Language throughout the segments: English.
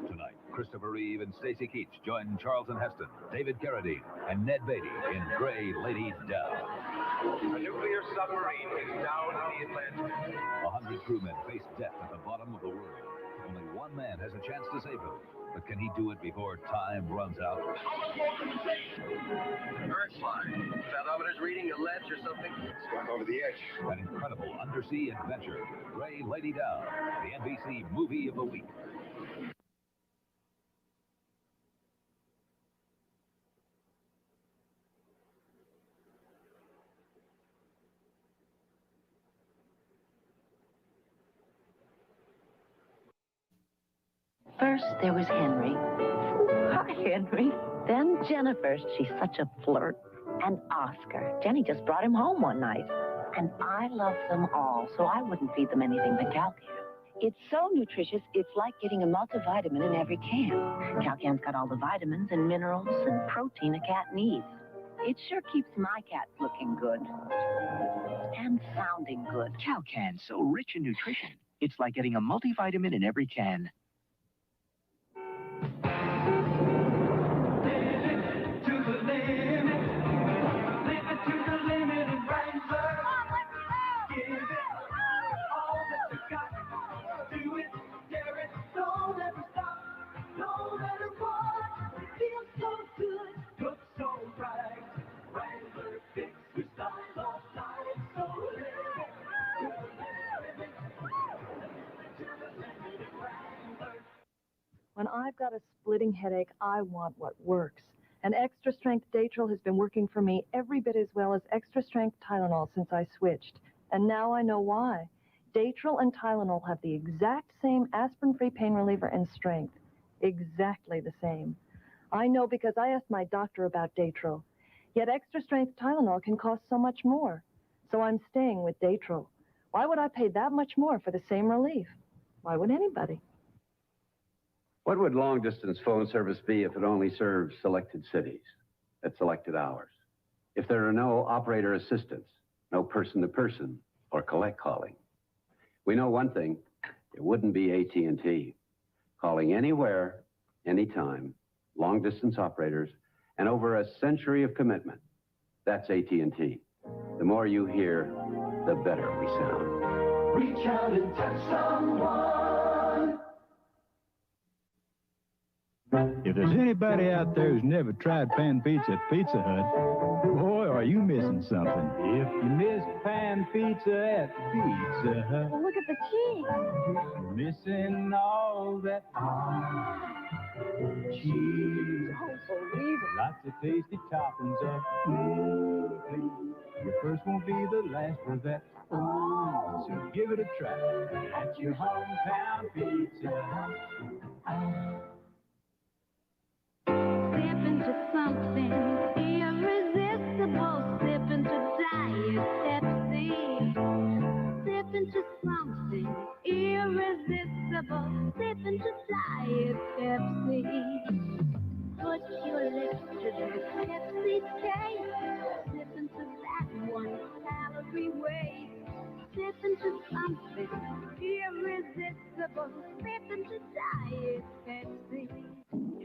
Tonight, Christopher Reeve and Stacy Keach join Charlton Heston, David Carradine, and Ned Beatty in Gray Lady Down. A nuclear submarine is down in the Atlantic. 100 crewmen face death at the bottom of the world. Only one man has a chance to save them. But can he do it before time runs out? Earthline. Fathometer's reading a ledge or something? It's going over the edge. An incredible undersea adventure. Gray Lady Down, the NBC Movie of the Week. First, there was Henry. Hi, Henry. Then Jennifer. She's such a flirt. And Oscar. Jenny just brought him home one night. And I love them all, so I wouldn't feed them anything but Calcan. It's so nutritious, it's like getting a multivitamin in every can. Calcan's got all the vitamins and minerals and protein a cat needs. It sure keeps my cat looking good. And sounding good. Calcan's so rich in nutrition. It's like getting a multivitamin in every can. When I've got a splitting headache, I want what works. And Extra Strength Datril has been working for me every bit as well as Extra Strength Tylenol since I switched. And now I know why. Datril and Tylenol have the exact same aspirin-free pain reliever and strength. Exactly the same. I know because I asked my doctor about Datril. Yet Extra Strength Tylenol can cost so much more. So I'm staying with Datril. Why would I pay that much more for the same relief? Why would anybody? What would long-distance phone service be if it only served selected cities at selected hours? If there are no operator assistants, no person-to-person or collect calling? We know one thing, it wouldn't be AT&T. Calling anywhere, anytime, long-distance operators, and over a century of commitment. That's AT&T. The more you hear, the better we sound. Reach out and touch someone. If there's anybody out there who's never tried pan pizza at Pizza Hut, boy, are you missing something. If you missed pan pizza at Pizza Hut, Well, look at the cheese. you're missing all that cheese. Don't believe it. Lots of tasty toppings up. Your first won't be the last for that. So give it a try at your hometown Pizza Hut. Step into something irresistible. Step into Diet Pepsi. Step into something irresistible. Step into Diet Pepsi. Put your lips to the Pepsi taste. Step into that 1 calorie waste. Step into something irresistible. Step into Diet Pepsi.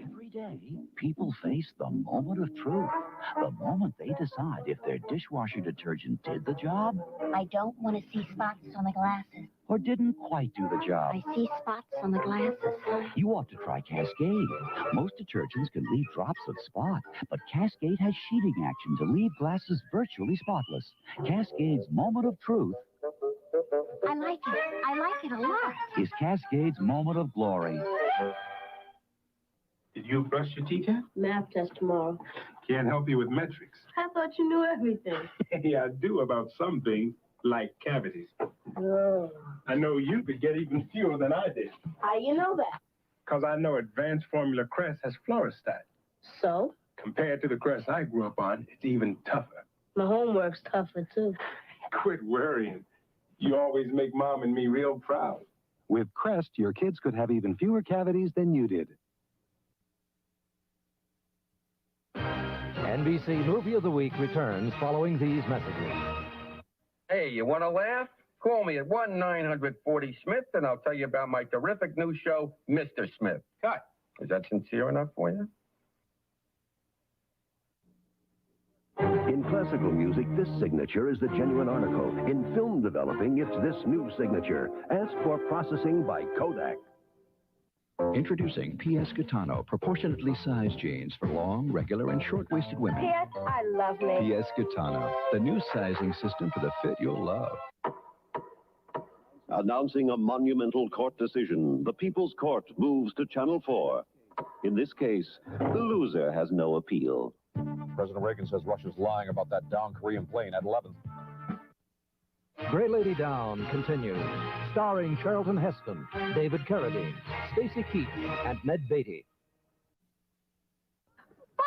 Every day, people face the moment of truth. The moment they decide if their dishwasher detergent did the job I don't want to see spots on the glasses. or didn't quite do the job. I see spots on the glasses. You ought to try Cascade. Most detergents can leave drops of spot, but Cascade has sheeting action to leave glasses virtually spotless. Cascade's moment of truth I like it. I like it a lot. is Cascade's moment of glory. Did you brush your teeth yet? Math test tomorrow. Can't help you with metrics. I thought you knew everything. Hey, I do about some things, like cavities. Oh. I know you could get even fewer than I did. How you know that? Because I know Advanced Formula Crest has fluorostat. So? Compared to the crust I grew up on, it's even tougher. My homework's tougher, too. Quit worrying. You always make Mom and me real proud. With Crest, your kids could have even fewer cavities than you did. NBC Movie of the Week returns following these messages. Hey, you want to laugh? Call me at 1-940-SMITH, and I'll tell you about my terrific new show, Mr. Smith. Cut. Is that sincere enough for you? In classical music, this signature is the genuine article. In film developing, it's this new signature. Ask for processing by Kodak. Introducing P.S. Gitano proportionately sized jeans for long, regular, and short-waisted women. P.S. I love me. P.S. Gitano, the new sizing system for the fit you'll love. Announcing a monumental court decision, the People's Court moves to Channel 4. In this case, the loser has no appeal. President Reagan says Russia's lying about that downed Korean plane at 11. Gray Lady Down continues, starring Charlton Heston, David Carradine, Stacy Keach, and Ned Beatty.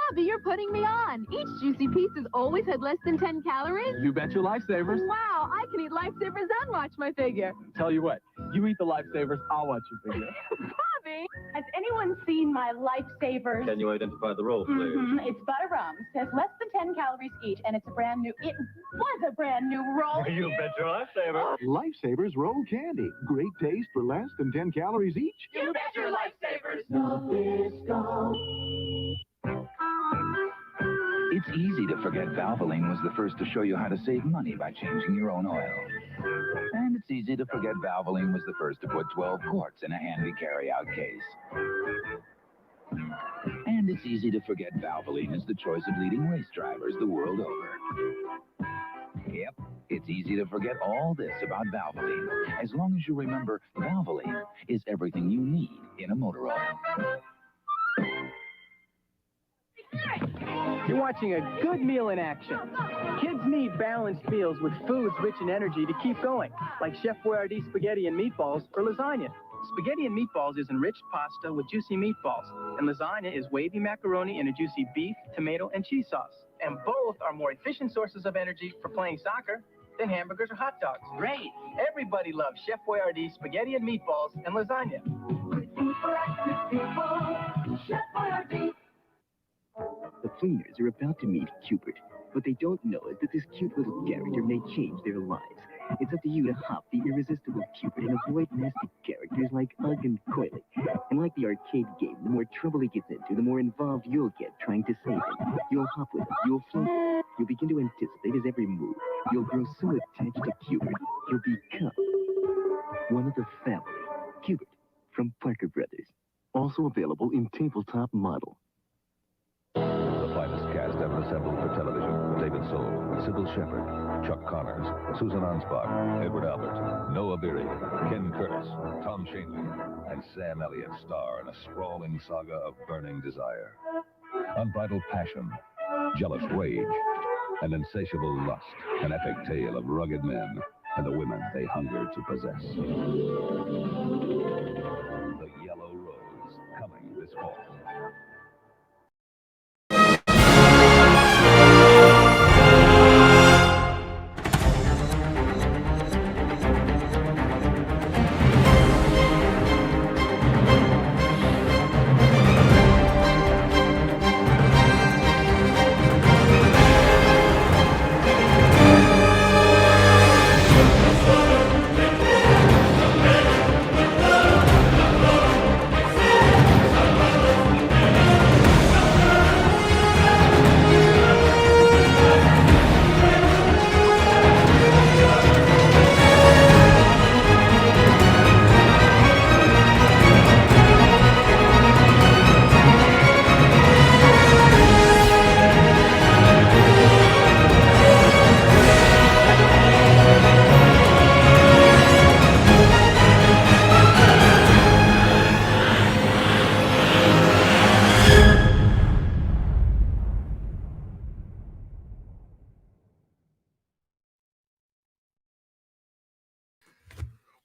Bobby, you're putting me on. Each juicy piece has always had less than 10 calories. You bet your Lifesavers. Wow, I can eat Lifesavers and watch my figure. Tell you what, you eat the Lifesavers, I'll watch your figure. Bobby, has anyone seen my Lifesavers? Can you identify the roll, please? It's butter rum. It has less than 10 calories each, and it's a brand new. It was a brand new roll. You bet your Lifesaver. Lifesavers roll candy. Great taste for less than 10 calories each. You bet your Lifesavers. It's easy to forget Valvoline was the first to show you how to save money by changing your own oil. And it's easy to forget Valvoline was the first to put 12 quarts in a handy carry-out case. And it's easy to forget Valvoline is the choice of leading race drivers the world over. Yep, it's easy to forget all this about Valvoline, as long as you remember Valvoline is everything you need in a motor oil. You're watching a good meal in action. Kids need balanced meals with foods rich in energy to keep going, like Chef Boyardee spaghetti and meatballs or lasagna. Spaghetti and meatballs is enriched pasta with juicy meatballs, and lasagna is wavy macaroni in a juicy beef, tomato, and cheese sauce. And both are more efficient sources of energy for playing soccer than hamburgers or hot dogs. Great! Everybody loves Chef Boyardee spaghetti and meatballs and lasagna. Chef Boyardee. The cleaners are about to meet Cupid, but they don't know it that this cute little character may change their lives. It's up to you to hop the irresistible Cupid and avoid nasty characters like Ugg and Coily. And like the arcade game, the more trouble he gets into, the more involved you'll get trying to save him. You'll hop with him, you'll float, you'll begin to anticipate his every move. You'll grow so attached to Cupid, you'll become one of the family. Cupid from Parker Brothers. Also available in tabletop model. The finest cast ever assembled for television. David Soul, Sybil Shepherd, Chuck Connors, Susan Ansbach, Edward Albert, Noah Beery, Ken Curtis, Tom Shanley, and Sam Elliott star in a sprawling saga of burning desire. Unbridled passion, jealous rage, and insatiable lust. An epic tale of rugged men and the women they hungered to possess. The Yellow Rose, coming this fall.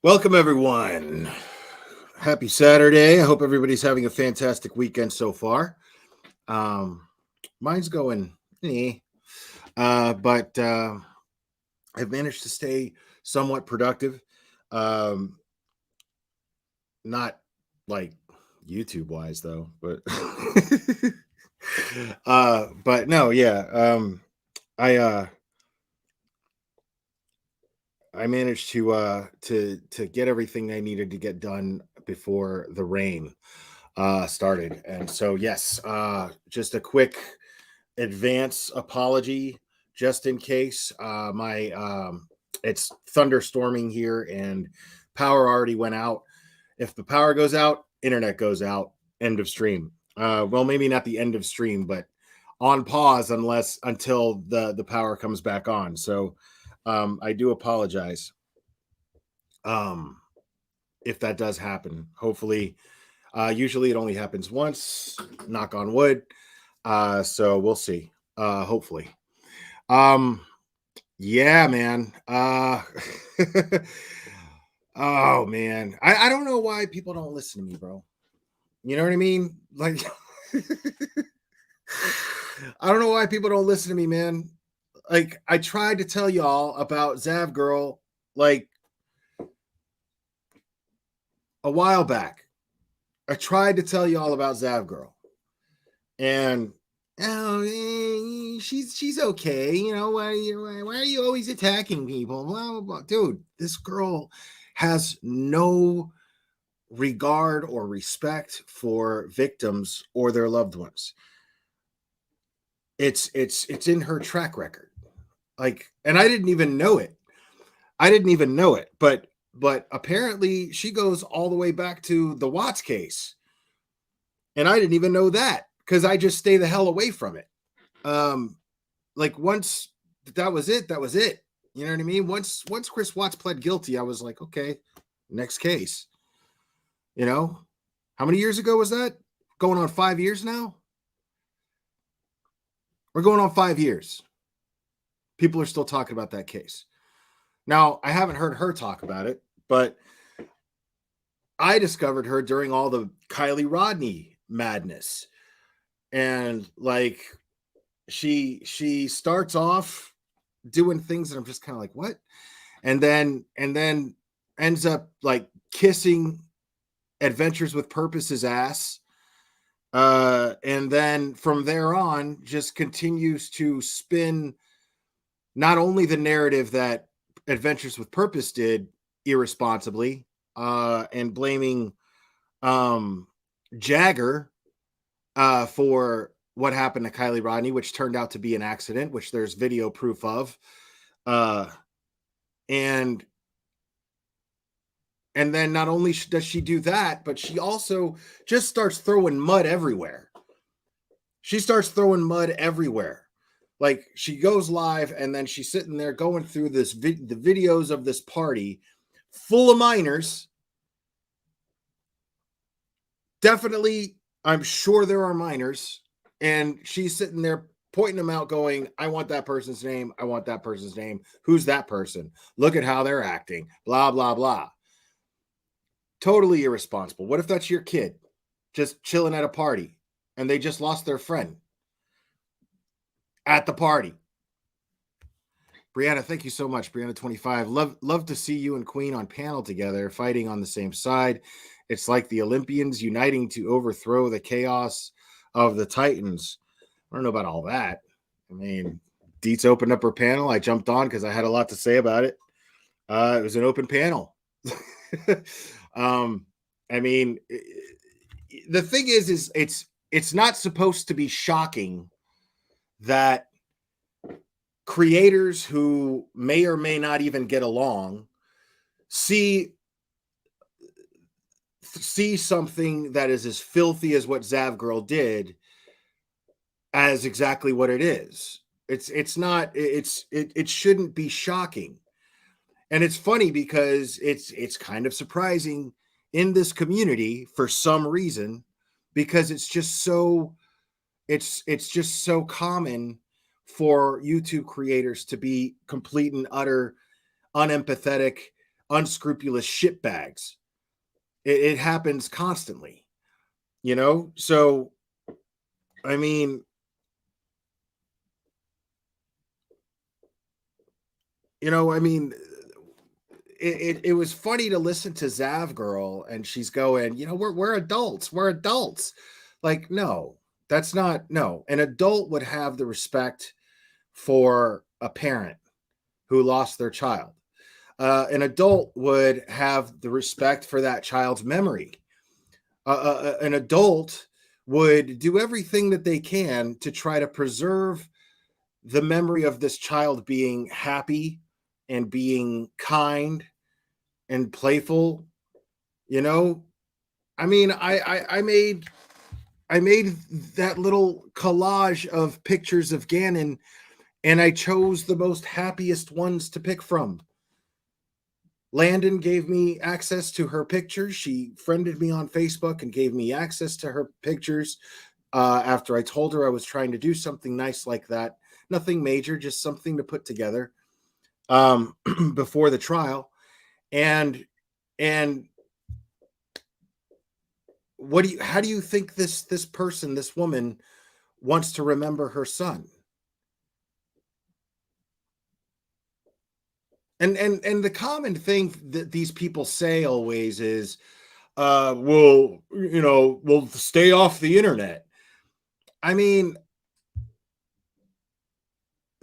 Welcome, everyone. Happy Saturday. I hope everybody's having a fantastic weekend so far. Mine's going, but I've managed to stay somewhat productive. Um, not like YouTube wise though, but but no, yeah. I I managed to get everything I needed to get done before the rain started. And so yes, just a quick advance apology just in case. My It's thunderstorming here and power already went out. If the power goes out, internet goes out. End of stream. Well, maybe not the end of stream, but on pause until the power comes back on. So I do apologize um, if that does happen. Hopefully, usually it only happens once. Knock on wood. So we'll see. Hopefully. Um, yeah, man. Oh man. I don't know why people don't listen to me, bro. You know what I mean? Like I don't know why people don't listen to me, man. Like I tried to tell y'all about Zav Girl like a while back. I tried to tell y'all about Zav Girl. And she's okay. You know, why are you always attacking people? Blah, blah, blah. Dude, this girl has no regard or respect for victims or their loved ones. It's in her track record. Like, and I didn't even know it. But apparently she goes all the way back to the Watts case. And I didn't even know that because I just stay the hell away from it. Like once that was it. You know what I mean? Once Chris Watts pled guilty, I was like, okay, next case. You know, how many years ago was that? Going on 5 years now? We're going on 5 years. People are still talking about that case. Now, I haven't heard her talk about it, but I discovered her during all the Kylie Rodney madness. And like she starts off doing things that I'm just kind of like, what? And then ends up like kissing Adventures with Purpose's ass. And then from there on, just continues to spin not only the narrative that Adventures with Purpose did irresponsibly, and blaming Jagger for what happened to Kylie Rodney, which turned out to be an accident, which there's video proof of. And then not only does she do that, but she also just starts throwing mud everywhere. Like she goes live and then she's sitting there going through the videos of this party full of minors. Definitely, I'm sure there are minors. And she's sitting there pointing them out going, I want that person's name. I want that person's name. Who's that person? Look at how they're acting. Blah, blah, blah. Totally irresponsible. What if that's your kid just chilling at a party and they just lost their friend at the party? Brianna, thank you so much. Brianna 25. Love to see you and Queen on panel together, fighting on the same side. It's like the Olympians uniting to overthrow the chaos of the Titans. I don't know about all that. I mean, Dietz opened up her panel. I jumped on because I had a lot to say about it. It was an open panel. I mean, the thing is it's not supposed to be shocking that creators who may or may not even get along see something that is as filthy as what Zav Girl did as exactly what it is. It shouldn't be shocking. And it's funny because it's kind of surprising in this community for some reason, because it's just so common for YouTube creators to be complete and utter unempathetic, unscrupulous shitbags. It happens constantly, you know? So, I mean, You know, I mean, it was funny to listen to Zav Girl, and she's going, you know, we're adults. We're adults. Like, no, that's not, no. An adult would have the respect for a parent who lost their child. An adult would have the respect for that child's memory. An adult would do everything that they can to try to preserve the memory of this child being happy and being kind and playful. You know, I mean, I made that little collage of pictures of Ganon, and I chose the most happiest ones to pick from. Landon gave me access to her pictures. She friended me on Facebook and gave me access to her pictures after I told her I was trying to do something nice like that. Nothing major, just something to put together before the trial. And how do you think this person, this woman, wants to remember her son? And the common thing that these people say always is, well, you know, we'll stay off the internet. I mean,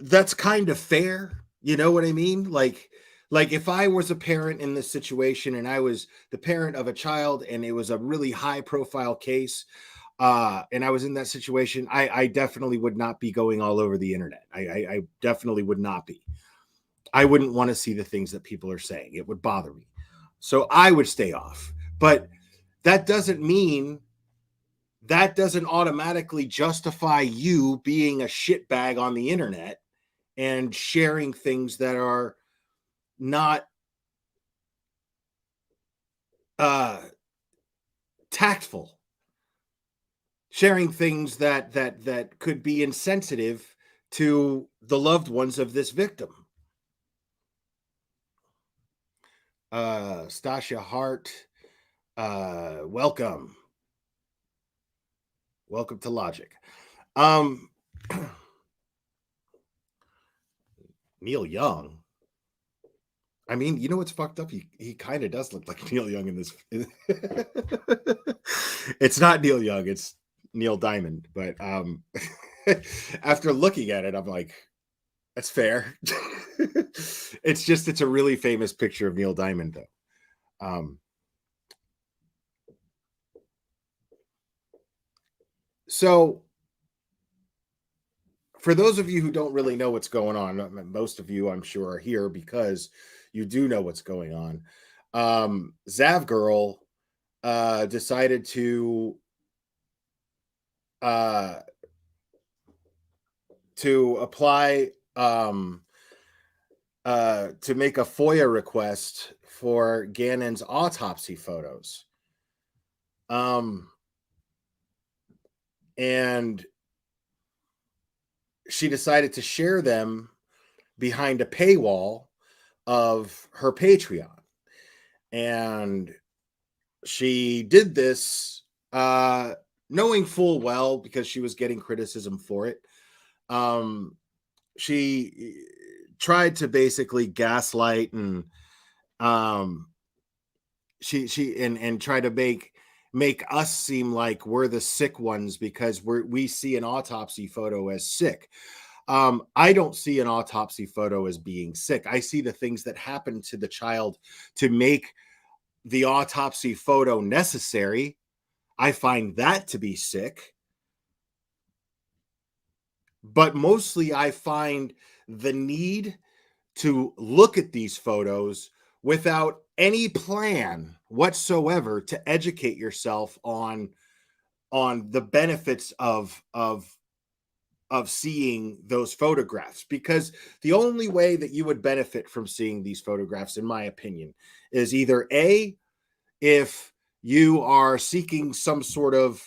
that's kind of fair. You know what I mean? Like if I was a parent in this situation and I was the parent of a child and it was a really high profile case, and I was in that situation, I definitely would not be going all over the internet. I definitely would not be. I wouldn't want to see the things that people are saying. It would bother me. So I would stay off. But that doesn't mean, that doesn't automatically justify you being a shitbag on the internet and sharing things that are not tactful, sharing things that could be insensitive to the loved ones of this victim. Stasia Hart, welcome to Logic. Neil Young, I mean, you know what's fucked up? He kind of does look like Neil Young in this. It's not Neil Young, it's Neil Diamond. But after looking at it, I'm like, that's fair. It's a really famous picture of Neil Diamond, though. So for those of you who don't really know what's going on, most of you, I'm sure, are here because you do know what's going on. Zav Girl decided to apply to make a FOIA request for Ganon's autopsy photos. And she decided to share them behind a paywall of her Patreon. And she did this knowing full well, because she was getting criticism for it. She tried to basically gaslight and she try to make us seem like we're the sick ones because we see an autopsy photo as sick. I don't see an autopsy photo as being sick. I see the things that happen to the child to make the autopsy photo necessary. I find that to be sick. But mostly I find the need to look at these photos without any plan whatsoever to educate yourself on the benefits of seeing those photographs, because the only way that you would benefit from seeing these photographs, in my opinion, is either A, if you are seeking some sort of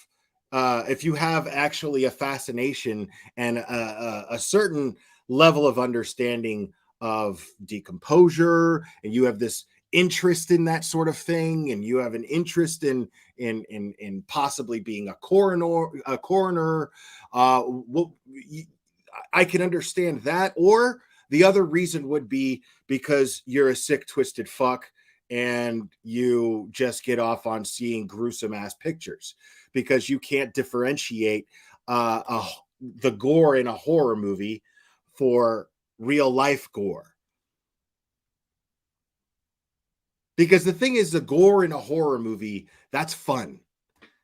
if you have actually a fascination and a certain level of understanding of decomposure, and you have this interest in that sort of thing, and you have an interest in possibly being a coroner, I can understand that. Or The other reason would be because you're a sick, twisted fuck and you just get off on seeing gruesome ass pictures because you can't differentiate the gore in a horror movie for real life gore. Because the thing is, the gore in a horror movie, that's fun.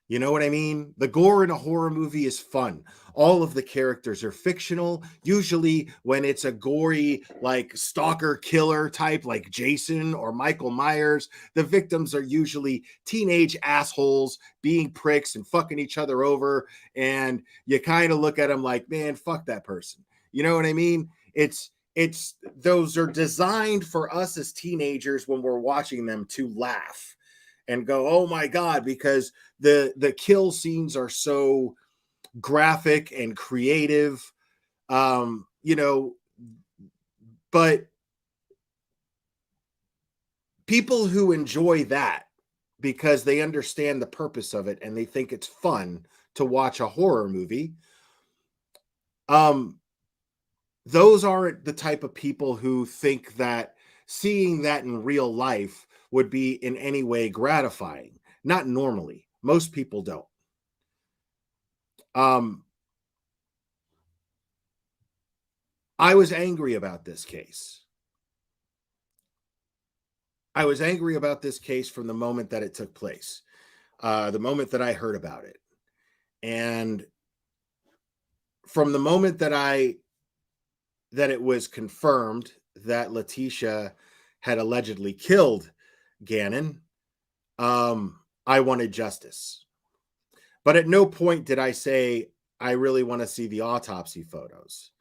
You know what I mean? The gore in a horror movie is fun. All of the characters are fictional. Usually when it's a gory, like stalker killer type, like Jason or Michael Myers, the victims are usually teenage assholes being pricks and fucking each other over. And you kind of look at them like, man, fuck that person. You know what I mean? It's those are designed for us as teenagers when we're watching them to laugh and go, oh my God, because the kill scenes are so graphic and creative. You know, but people who enjoy that because they understand the purpose of it and they think it's fun to watch a horror movie, those aren't the type of people who think that seeing that in real life would be in any way gratifying. Not normally. Most people don't. I was angry about this case. I was angry about this case from the moment that it took place, the moment that I heard about it. And from the moment that it was confirmed that Letitia had allegedly killed Gannon, I wanted justice. But at no point did I say, I really want to see the autopsy photos.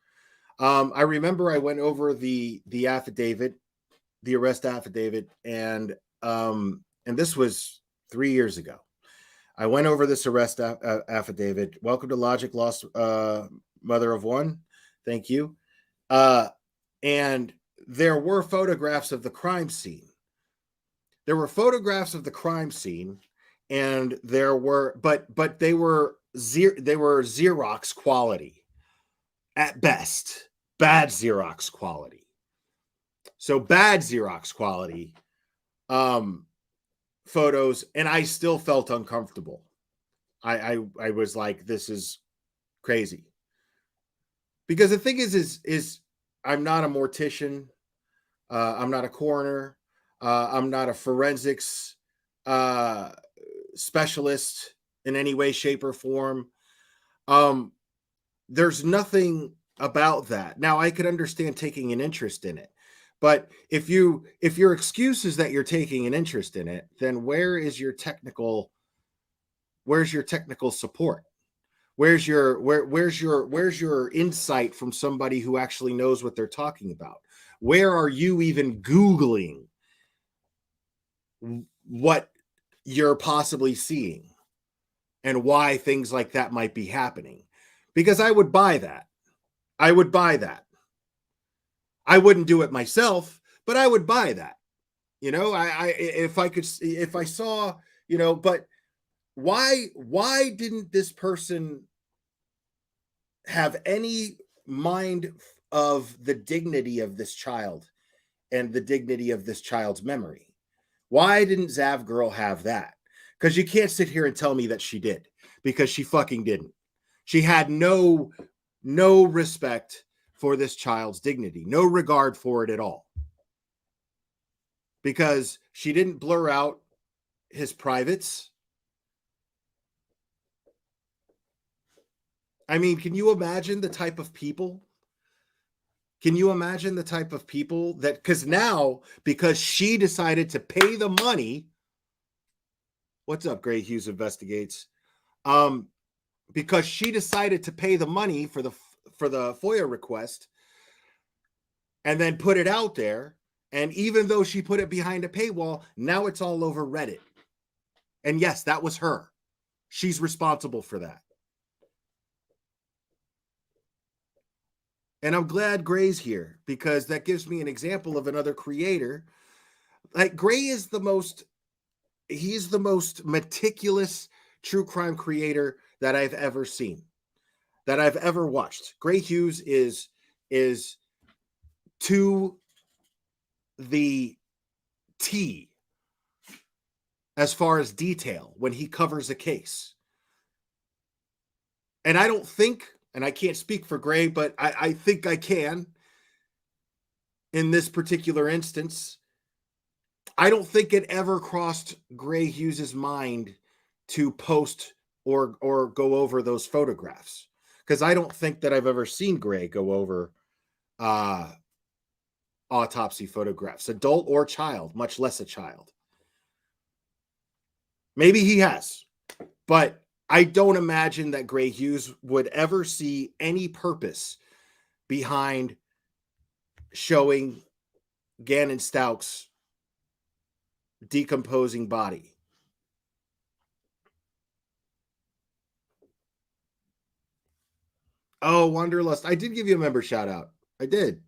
I remember I went over the affidavit, the arrest affidavit, and this was 3 years ago. I went over this arrest affidavit. Welcome to Logic Lost, Mother of One. Thank you. And there were photographs of the crime scene. There were photographs of the crime scene, and there were, but they were Xerox quality at best, bad Xerox quality. So bad Xerox quality photos, and I still felt uncomfortable. I was like, this is crazy. Because the thing is I'm not a mortician. I'm not a coroner. I'm not a forensics specialist in any way, shape, or form. There's nothing about that. Now, I could understand taking an interest in it, but if your excuse is that you're taking an interest in it, then where's your technical support? Where's your insight from somebody who actually knows what they're talking about? Where are you even Googling what you're possibly seeing and why things like that might be happening? Because I would buy that. I would buy that. I wouldn't do it myself, but I would buy that. You know, if I saw, you know, but why didn't this person have any mind of the dignity of this child and the dignity of this child's memory? Why didn't Zav Girl have that? Because you can't sit here and tell me that she did, because she fucking didn't. She had no respect for this child's dignity, no regard for it at all. Because she didn't blur out his privates. I mean, can you imagine the type of people? Can you imagine the type of people that, because she decided to pay the money. What's up, Gray Hughes Investigates? Because she decided to pay the money for the FOIA request and then put it out there. And even though she put it behind a paywall, now it's all over Reddit. And yes, that was her. She's responsible for that. And I'm glad Gray's here, because that gives me an example of another creator. Like, Gray is he's the most meticulous true crime creator that I've ever seen, that I've ever watched. Gray Hughes is to the T as far as detail when he covers a case. And I don't think, and I can't speak for Gray, but I think I can in this particular instance. I don't think it ever crossed Gray Hughes's mind to post or go over those photographs, because I don't think that I've ever seen Gray go over autopsy photographs, adult or child, much less a child. Maybe he has, but I don't imagine that Gray Hughes would ever see any purpose behind showing Gannon Stauch's decomposing body. Oh, Wanderlust. I did give you a member shout out. I did.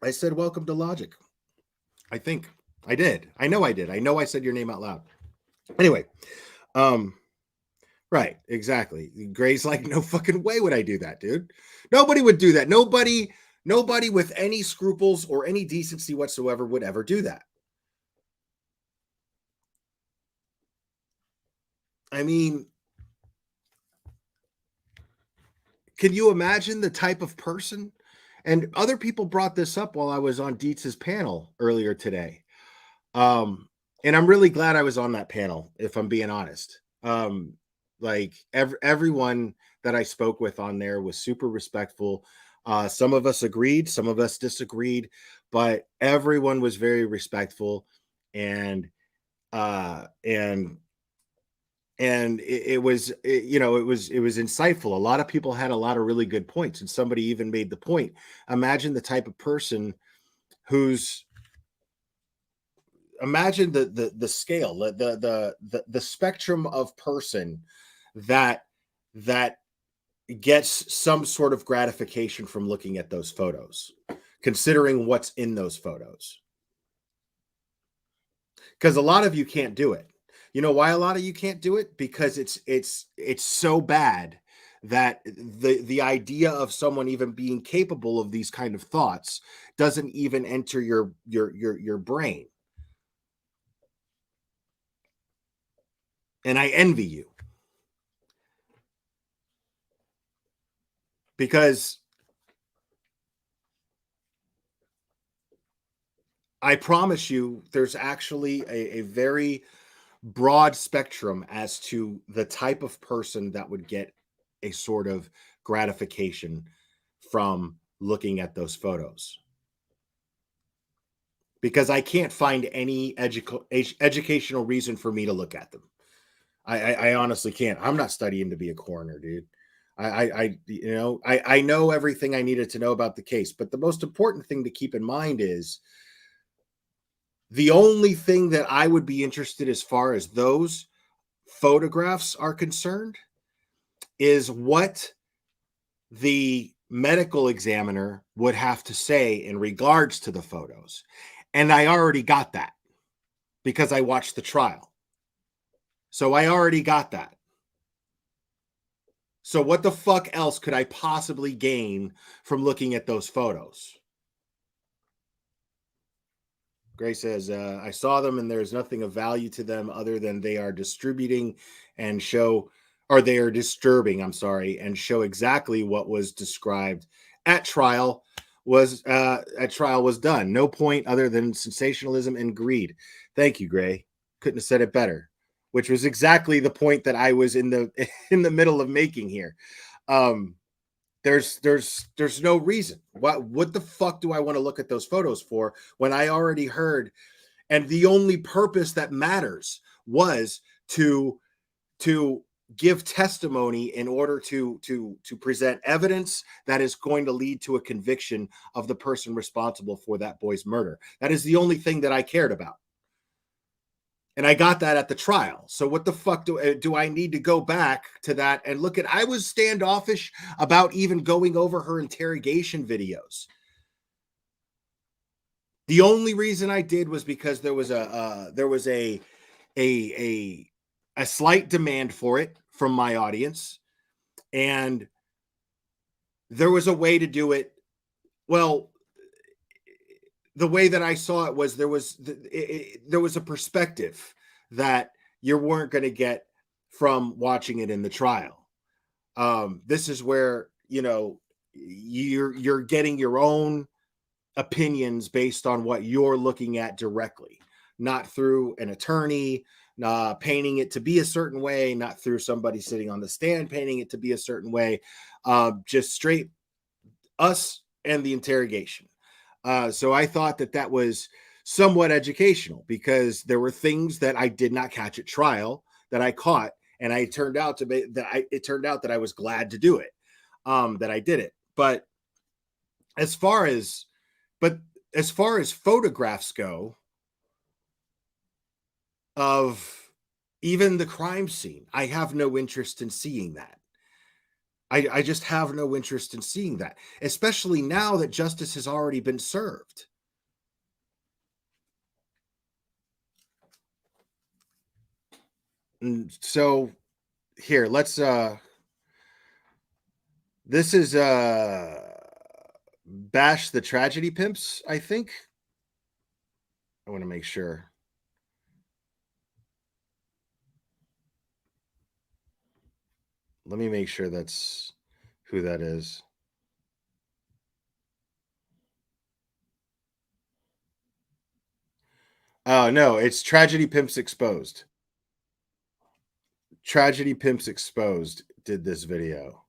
I said, welcome to Logic. I think I did. I know I did. I know I said your name out loud. Anyway, right, exactly. Gray's like, no fucking way would I do that, dude. Nobody would do that. Nobody with any scruples or any decency whatsoever would ever do that. I mean, can you imagine the type of person? And other people brought this up while I was on Dietz's panel earlier today. And I'm really glad I was on that panel, if I'm being honest. Like everyone that I spoke with on there was super respectful. Some of us agreed, some of us disagreed, but everyone was very respectful, and it was insightful. A lot of people had a lot of really good points, and somebody even made the point. Imagine the type of person imagine the scale, the spectrum of person that gets some sort of gratification from looking at those photos, considering what's in those photos. Because a lot of you can't do it. You know why a lot of you can't do it? Because it's so bad that the idea of someone even being capable of these kind of thoughts doesn't even enter your brain. And I envy you, because I promise you there's actually a very broad spectrum as to the type of person that would get a sort of gratification from looking at those photos. Because I can't find any educational reason for me to look at them. I honestly can't. I'm not studying to be a coroner, dude. I know everything I needed to know about the case, but the most important thing to keep in mind is the only thing that I would be interested as far as those photographs are concerned is what the medical examiner would have to say in regards to the photos. And I already got that because I watched the trial. So I already got that. So what the fuck else could I possibly gain from looking at those photos? Gray says, I saw them and there's nothing of value to them other than they are distributing and show, or they are disturbing, I'm sorry, and show exactly what was described at trial was done. No point other than sensationalism and greed. Thank you, Gray. Couldn't have said it better, which was exactly the point that I was in the middle of making here. There's no reason. What the fuck do I want to look at those photos for when I already heard, and the only purpose that matters was to give testimony in order to present evidence that is going to lead to a conviction of the person responsible for that boy's murder. That is the only thing that I cared about. And I got that at the trial. So what the fuck do I need to go back to that and look at? I was standoffish about even going over her interrogation videos. The only reason I did was because there was a slight demand for it from my audience, and there was a way to do it. Well, the way that I saw it was there was a perspective that you weren't going to get from watching it in the trial. This is where, you know, you're getting your own opinions based on what you're looking at directly, not through an attorney painting it to be a certain way, not through somebody sitting on the stand painting it to be a certain way, just straight us and the interrogation. So I thought that was somewhat educational because there were things that I did not catch at trial that I caught, and it turned out that I was glad to do it, that I did it. But as far as photographs go of even the crime scene, I have no interest in seeing that. I just have no interest in seeing that, especially now that justice has already been served. And so here, let's this is Bash the Tragedy Pimps, I think. I want to make sure. Let me make sure that's who that is. Oh, no, it's Tragedy Pimps Exposed. Tragedy Pimps Exposed did this video.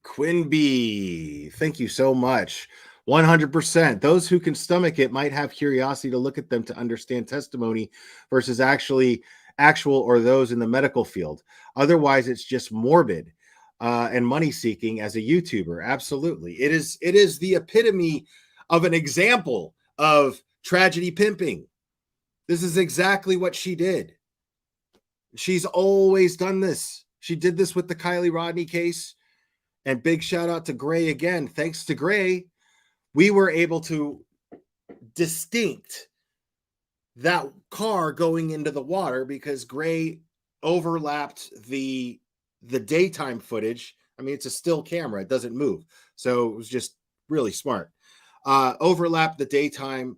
Quinby, thank you so much. 100%. Those who can stomach it might have curiosity to look at them to understand testimony versus actual or those in the medical field. Otherwise, it's just morbid and money seeking as a YouTuber. Absolutely. It is the epitome of an example of tragedy pimping. This is exactly what she did. She's always done this. She did this with the Kylie Rodney case. And big shout out to Gray again. Thanks to Gray, we were able to distinct that car going into the water because Gray overlapped the daytime footage. I mean, it's a still camera. It doesn't move. So it was just really smart. Overlapped the daytime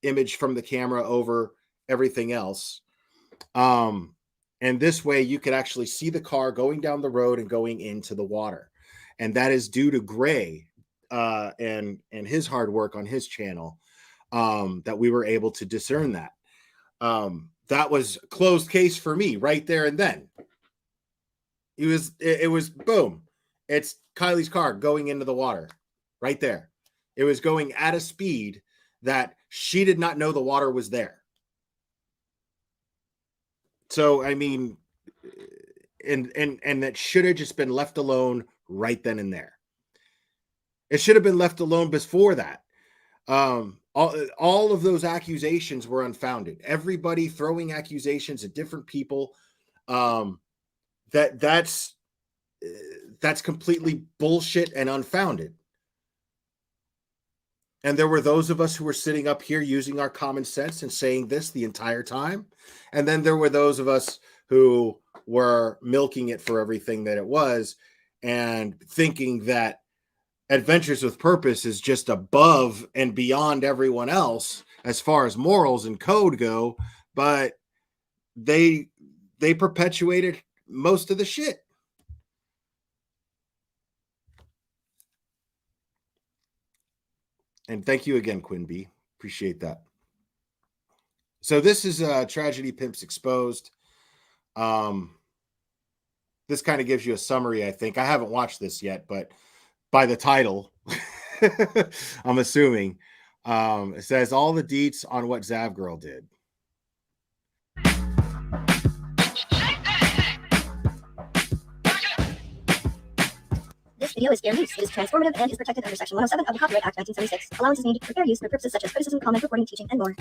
image from the camera over everything else. And this way you could actually see the car going down the road and going into the water. And that is due to Gray and his hard work on his channel that we were able to discern that. That was a closed case for me right there and then. It was boom. It's Kylie's car going into the water right there. It was going at a speed that she did not know the water was there. So, I mean, and that should have just been left alone right then and there. It should have been left alone before that. All of those accusations were unfounded. Everybody throwing accusations at different people. That's completely bullshit and unfounded. And there were those of us who were sitting up here using our common sense and saying this the entire time. And then there were those of us who were milking it for everything that it was and thinking that Adventures with Purpose is just above and beyond everyone else as far as morals and code go. But they perpetuated most of the shit. And thank you again, Quinby. Appreciate that. So this is Tragedy Pimps Exposed. This kind of gives you a summary, I think. I haven't watched this yet, but by the title, I'm assuming. It says all the deets on what Zav Girl did. This video is fair use. It is transformative and is protected under Section 107 of the Copyright Act 1976. Allowance is needed for fair use for purposes such as criticism, comment, reporting, teaching, and more.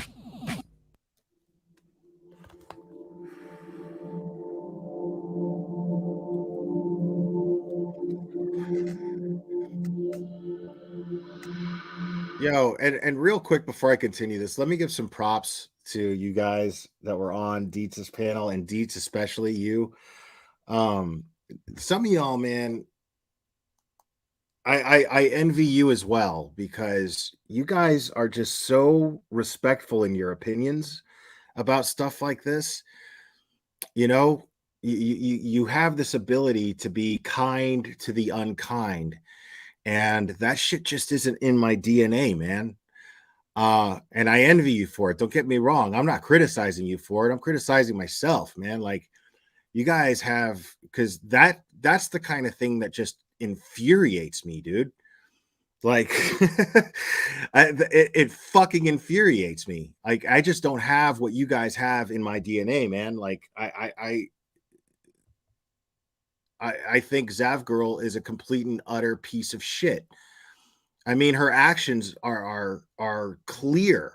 Yo, and real quick before I continue this, let me give some props to you guys that were on Dietz's panel, and Dietz, especially you. Some of y'all, man, I envy you as well, because you guys are just so respectful in your opinions about stuff like this. You know, you have this ability to be kind to the unkind, and that shit just isn't in my DNA, man. And I envy you for it. Don't get me wrong. I'm not criticizing you for it. I'm criticizing myself, man. Like, you guys have, because that's the kind of thing that just infuriates me, dude. Like, it fucking infuriates me. Like, I just don't have what you guys have in my DNA, man. Like, I think Zavgirl is a complete and utter piece of shit. I mean, her actions are clear.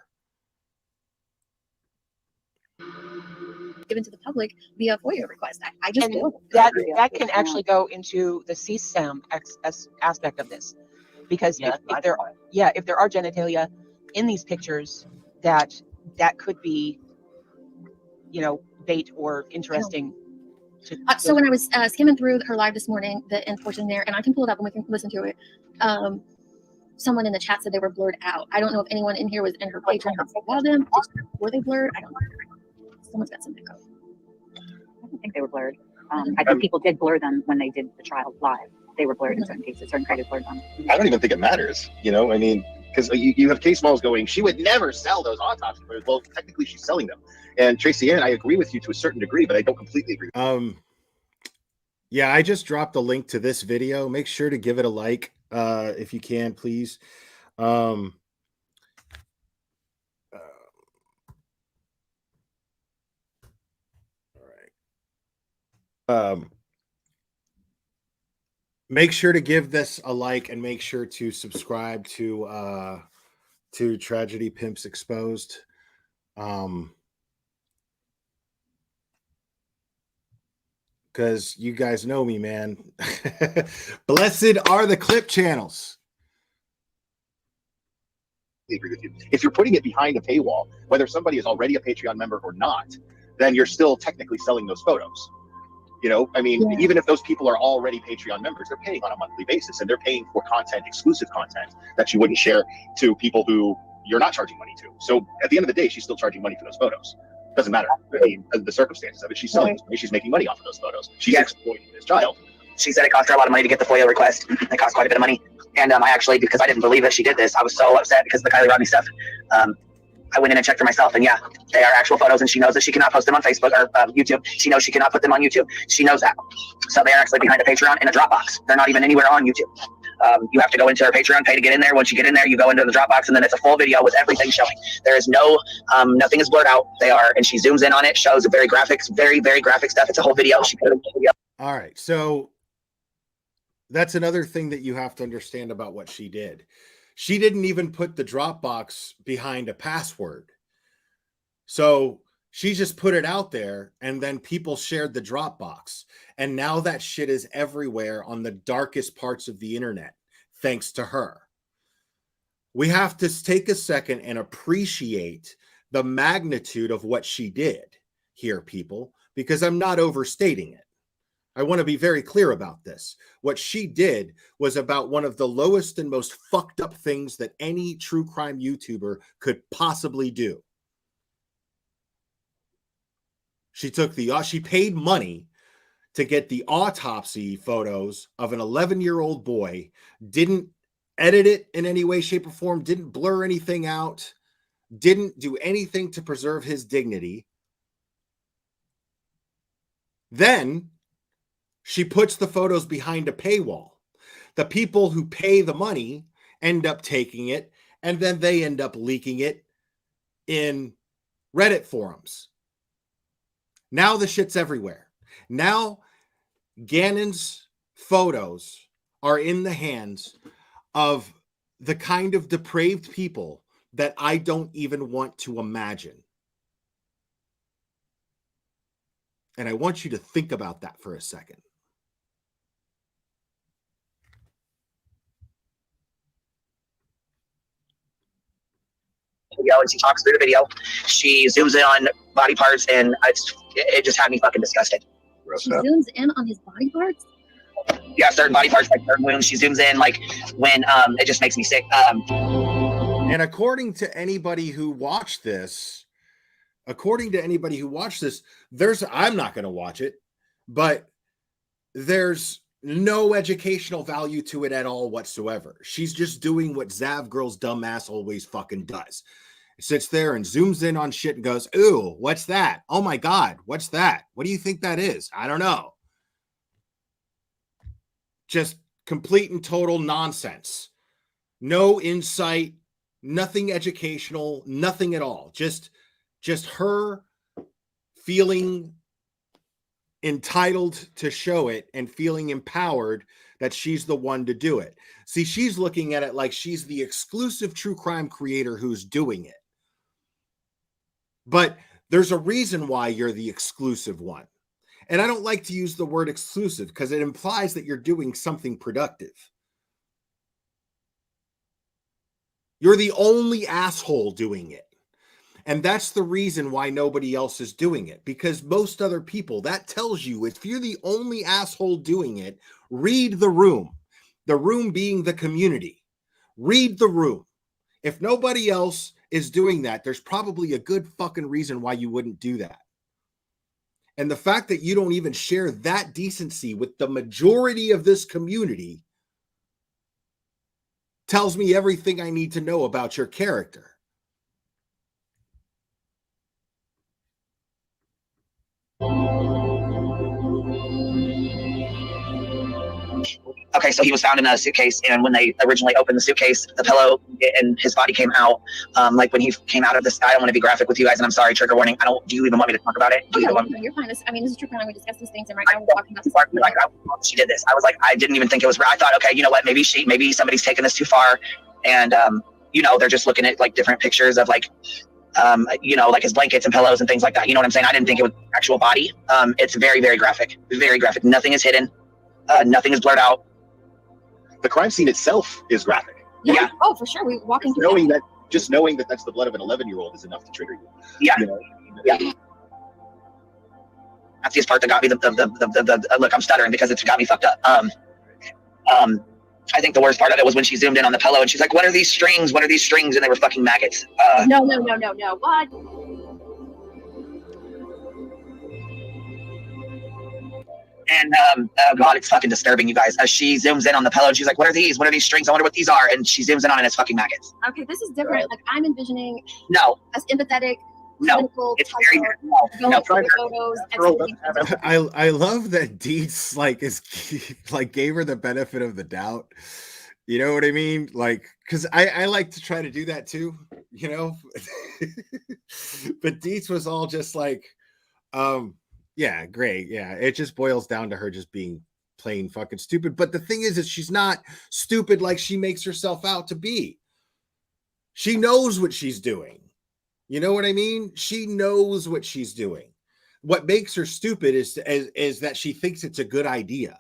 Given to the public via FOIA request. I just And don't. that can actually go into the CSAM aspect of this, because if there are genitalia in these pictures, that could be, bait or interesting. So when I was skimming through her live this morning, the end portion there, and I can pull it up and we can listen to it. Someone in the chat said they were blurred out. I don't know if anyone in here was in her Patreon and saw them. Were they blurred? I don't know. Someone's got some echo. I don't think they were blurred. I think people did blur them when they did the trial live. They were blurred in certain cases. Certain creators blurred them. I don't even think it matters. I mean, because you have case models going, she would never sell those autopsy photos. Well, technically, she's selling them. And Tracy Ann, I agree with you to a certain degree, but I don't completely agree. Yeah, I just dropped a link to this video. Make sure to give it a like if you can, please. Make sure to give this a like, and make sure to subscribe to Tragedy Pimps Exposed. Because you guys know me, man. Blessed are the clip channels. I agree with you. If you're putting it behind a paywall, whether somebody is already a Patreon member or not, then you're still technically selling those photos. I mean, even if those people are already Patreon members, they're paying on a monthly basis, and they're paying for content, exclusive content that you wouldn't share to people who you're not charging money to. So at the end of the day, she's still charging money for those photos. Doesn't matter. I mean, the circumstances of it. She's selling those. She's making money off of those photos. She's exploiting this child. She said it cost her a lot of money to get the FOIA request. It cost quite a bit of money. And I actually, because I didn't believe that she did this, I was so upset because of the Kylie Rodney stuff. I went in and checked for myself, and yeah, they are actual photos, and she knows that she cannot post them on Facebook or YouTube. She knows she cannot put them on YouTube. She knows that. So they are actually behind a Patreon in a Dropbox. They're not even anywhere on YouTube. You have to go into her Patreon, pay to get in there. Once you get in there, you go into the Dropbox, and then it's a full video with everything showing. There is no, nothing is blurred out. They are, and she zooms in on it, shows very graphic, very, very graphic stuff. It's a whole video. She put it in a video. All right, so that's another thing that you have to understand about what she did. She didn't even put the Dropbox behind a password. So she just put it out there, and then people shared the Dropbox. And now that shit is everywhere on the darkest parts of the internet, thanks to her. We have to take a second and appreciate the magnitude of what she did here, people, because I'm not overstating it. I want to be very clear about this. What she did was about one of the lowest and most fucked up things that any true crime YouTuber could possibly do. She paid money to get the autopsy photos of an 11-year-old boy, didn't edit it in any way, shape, or form, didn't blur anything out, didn't do anything to preserve his dignity. Then she puts the photos behind a paywall. The people who pay the money end up taking it, and then they end up leaking it in Reddit forums. Now the shit's everywhere. Now Gannon's photos are in the hands of the kind of depraved people that I don't even want to imagine. And I want you to think about that for a second. video and she talks through the video. She zooms in on body parts, and it just had me fucking disgusted. She zooms in on his body parts? Yeah, certain body parts, like certain wounds. She zooms in, like when it just makes me sick. And according to anybody who watched this, I'm not going to watch it, but there's no educational value to it at all whatsoever. She's just doing what Zav Girl's dumbass always fucking does. Sits there and zooms in on shit and goes, ooh, what's that? Oh my God, what's that? What do you think that is? I don't know. Just complete and total nonsense. No insight, nothing educational, nothing at all. Just her feeling entitled to show it and feeling empowered that she's the one to do it. See, she's looking at it like she's the exclusive true crime creator who's doing it. But there's a reason why you're the exclusive one. And I don't like to use the word exclusive because it implies that you're doing something productive. You're the only asshole doing it. And that's the reason why nobody else is doing it. Because most other people, that tells you if you're the only asshole doing it, read the room. The room being the community. Read the room. If nobody else is doing that, there's probably a good fucking reason why you wouldn't do that. And the fact that you don't even share that decency with the majority of this community tells me everything I need to know about your character. Okay, so he was found in a suitcase, and when they originally opened the suitcase, the pillow and his body came out. Like when he came out of this, I don't want to be graphic with you guys, and I'm sorry, trigger warning. Do you even want me to talk about it? You're fine. This is true crime. We discuss these things, and right now we're talking about this. Like, she did this. I was like, I didn't even think it was. I thought, okay, you know what? Maybe somebody's taken this too far, and they're just looking at like different pictures of like, like his blankets and pillows and things like that. You know what I'm saying? I didn't think it was actual body. It's very, very graphic. Very graphic. Nothing is hidden. Nothing is blurred out. The crime scene itself is graphic. Yeah. Oh, for sure. We're walking through Just knowing that that's the blood of an 11-year-old is enough to trigger you. Yeah. You know? Yeah. That's the part that got me. The look, I'm stuttering because it's got me fucked up. I think the worst part of it was when she zoomed in on the pillow and she's like, "What are these strings? What are these strings?" And they were fucking maggots. No. What? And God, it's fucking disturbing, you guys. As she zooms in on the pillow, and she's like, "What are these? What are these strings? I wonder what these are." And she zooms in on it, and it's fucking maggots. Okay, this is different. Like I'm envisioning. No. As empathetic. No. It's very photos. I love that Dietz gave her the benefit of the doubt. You know what I mean? Like, because I like to try to do that too. You know, but Dietz was all just like, yeah, great. Yeah, it just boils down to her just being plain fucking stupid. But the thing is she's not stupid like she makes herself out to be. She knows what she's doing. You know what I mean? She knows what she's doing. What makes her stupid is that she thinks it's a good idea.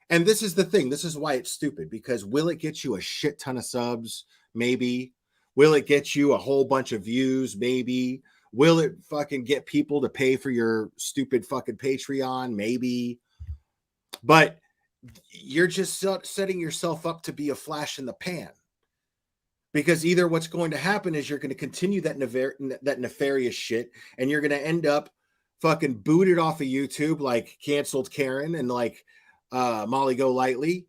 And this is the thing. This is why it's stupid. Because will it get you a shit ton of subs? Maybe. Will it get you a whole bunch of views? Maybe. Will it fucking get people to pay for your stupid fucking Patreon? Maybe. But you're just setting yourself up to be a flash in the pan. Because either what's going to happen is you're going to continue that nefarious shit, and you're going to end up fucking booted off of YouTube like canceled Karen and like Molly Go Lightly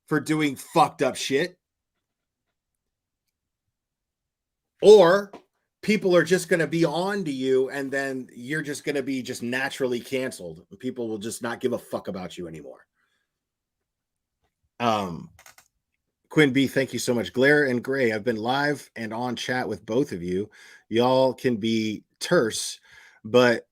for doing fucked up shit. Or people are just going to be on to you, and then you're just going to be just naturally canceled. People will just not give a fuck about you anymore. Quinn B, thank you so much. Glare and Gray, I've been live and on chat with both of you. Y'all can be terse, but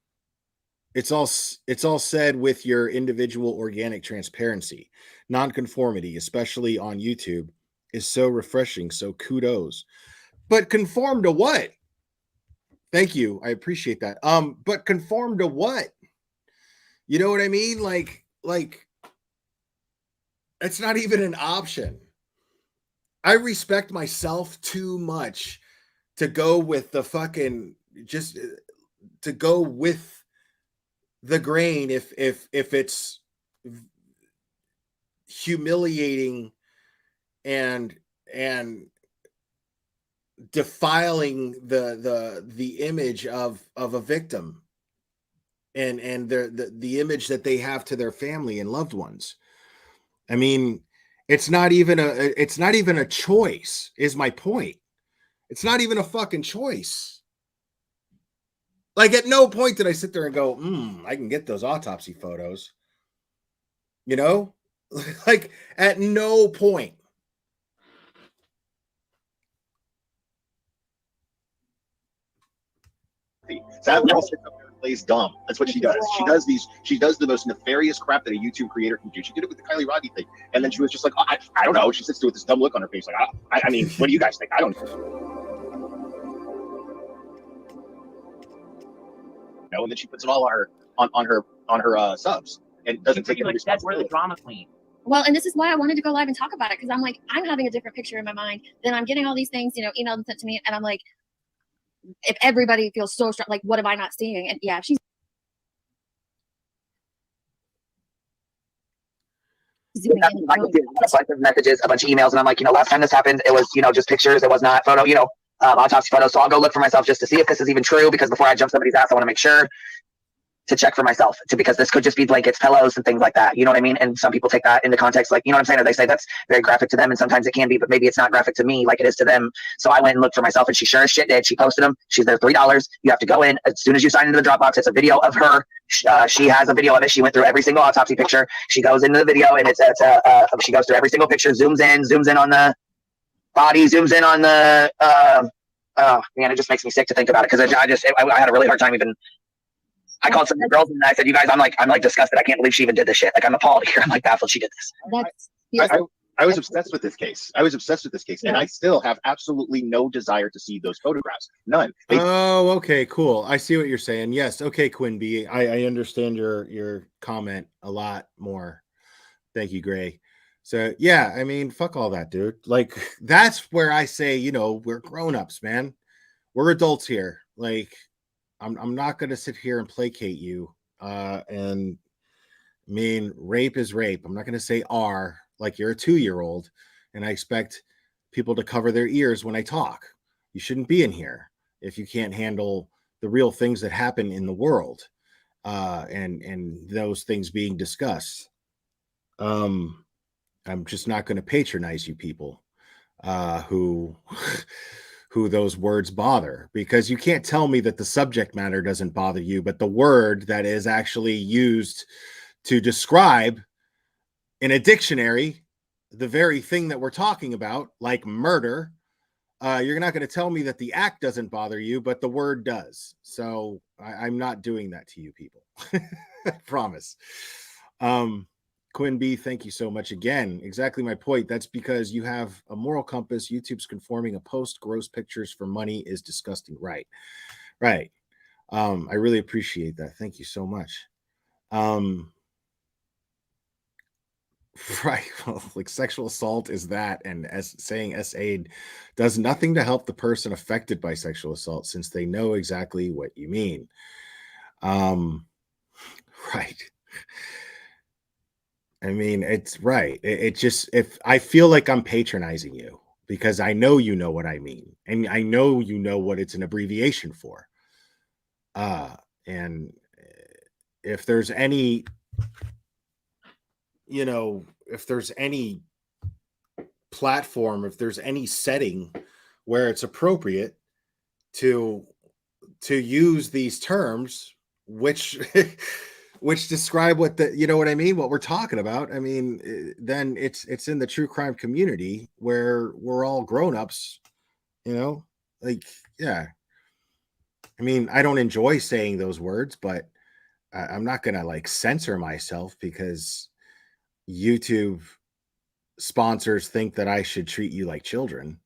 it's all said with your individual organic transparency. Nonconformity, especially on YouTube, is so refreshing. So kudos. But conform to what? Thank you. I appreciate that. But conform to what? You know what I mean? Like it's not even an option. I respect myself too much to go with the fucking just to go with the grain if it's humiliating and defiling the image of a victim and the image that they have to their family and loved ones. I mean, it's not even a choice, is my point. It's not even a fucking choice. Like, at no point did I sit there and go, I can get those autopsy photos. You know? Like, at no point. So that girl sits up there and plays dumb. That's what she does. She does the most nefarious crap that a YouTube creator can do. She did it with the Kylie Rodney thing. And then she was just like, I don't know. She sits there with this dumb look on her face. Like, I mean, what do you guys think? I don't know. And then she puts it all on her subs and doesn't take any responsibility. We're the drama queen. Well, and this is why I wanted to go live and talk about it, because I'm like, I'm having a different picture in my mind. Then I'm getting all these things, emailed and sent to me, and I'm like, if everybody feels so strong, like, what am I not seeing? And yeah, she's zooming in. I get a bunch of messages, a bunch of emails, and I'm like, last time this happened, it was, just pictures. It was not photo, autopsy photos. So I'll go look for myself just to see if this is even true, because before I jump somebody's ass, I want to make sure to check for myself, because this could just be blankets, pillows, and things like that. You know what I mean? And some people take that into context, like, you know what I'm saying? Or they say that's very graphic to them, and sometimes it can be, but maybe it's not graphic to me like it is to them. So I went and looked for myself, and she sure as shit did. She posted them. She's there $3. You have to go in as soon as you sign into the Dropbox. It's a video of her. She has a video of it. She went through every single autopsy picture. She goes into the video, and she goes through every single picture, zooms in on the body, zooms in on the man, it just makes me sick to think about it, because I had a really hard time even. I called some girls and I said, "You guys, I'm like disgusted. I can't believe she even did this shit. Like, I'm appalled here. I'm like baffled she did this." I was obsessed with this case. And I still have absolutely no desire to see those photographs. None. Oh, okay, cool. I see what you're saying. Yes, okay, Quinn B. I understand your comment a lot more. Thank you, Gray. So yeah, I mean, fuck all that, dude. Like, that's where I say, we're grown-ups, man. We're adults here. Like, I'm not going to sit here and placate you. And I mean, rape is rape. I'm not going to say R like you're a 2-year-old, and I expect people to cover their ears when I talk. You shouldn't be in here if you can't handle the real things that happen in the world, and those things being discussed. I'm just not going to patronize you people who those words bother, because you can't tell me that the subject matter doesn't bother you, but the word that is actually used to describe in a dictionary the very thing that we're talking about, like murder, you're not going to tell me that the act doesn't bother you, but the word does. So I'm not doing that to you people. I promise. Quinn B, thank you so much again. Exactly my point. That's because you have a moral compass. YouTube's conforming a post. Gross pictures for money is disgusting. Right. I really appreciate that. Thank you so much. Right. Well, like, sexual assault is that, and as saying S-aid does nothing to help the person affected by sexual assault, since they know exactly what you mean. Right. I mean, it's right. It just, if I feel like I'm patronizing you, because I know you know what I mean, and I know you know what it's an abbreviation for. And if there's any, if there's any platform, if there's any setting where it's appropriate to use these terms, which describe what what I mean, what we're talking about. I mean, then it's in the true crime community where we're all grown-ups, like, yeah. I mean, I don't enjoy saying those words, but I'm not going to like censor myself because YouTube sponsors think that I should treat you like children.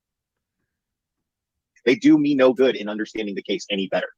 They do me no good in understanding the case any better.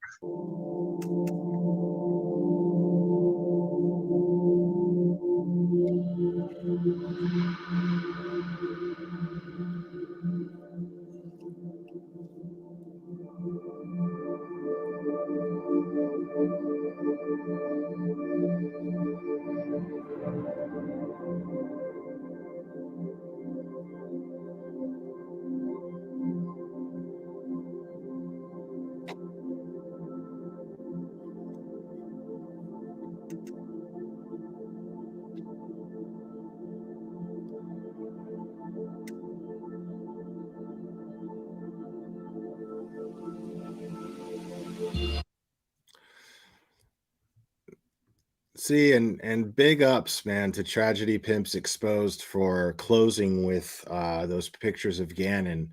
See, and big ups, man, to Tragedy Pimps Exposed for closing with those pictures of Gannon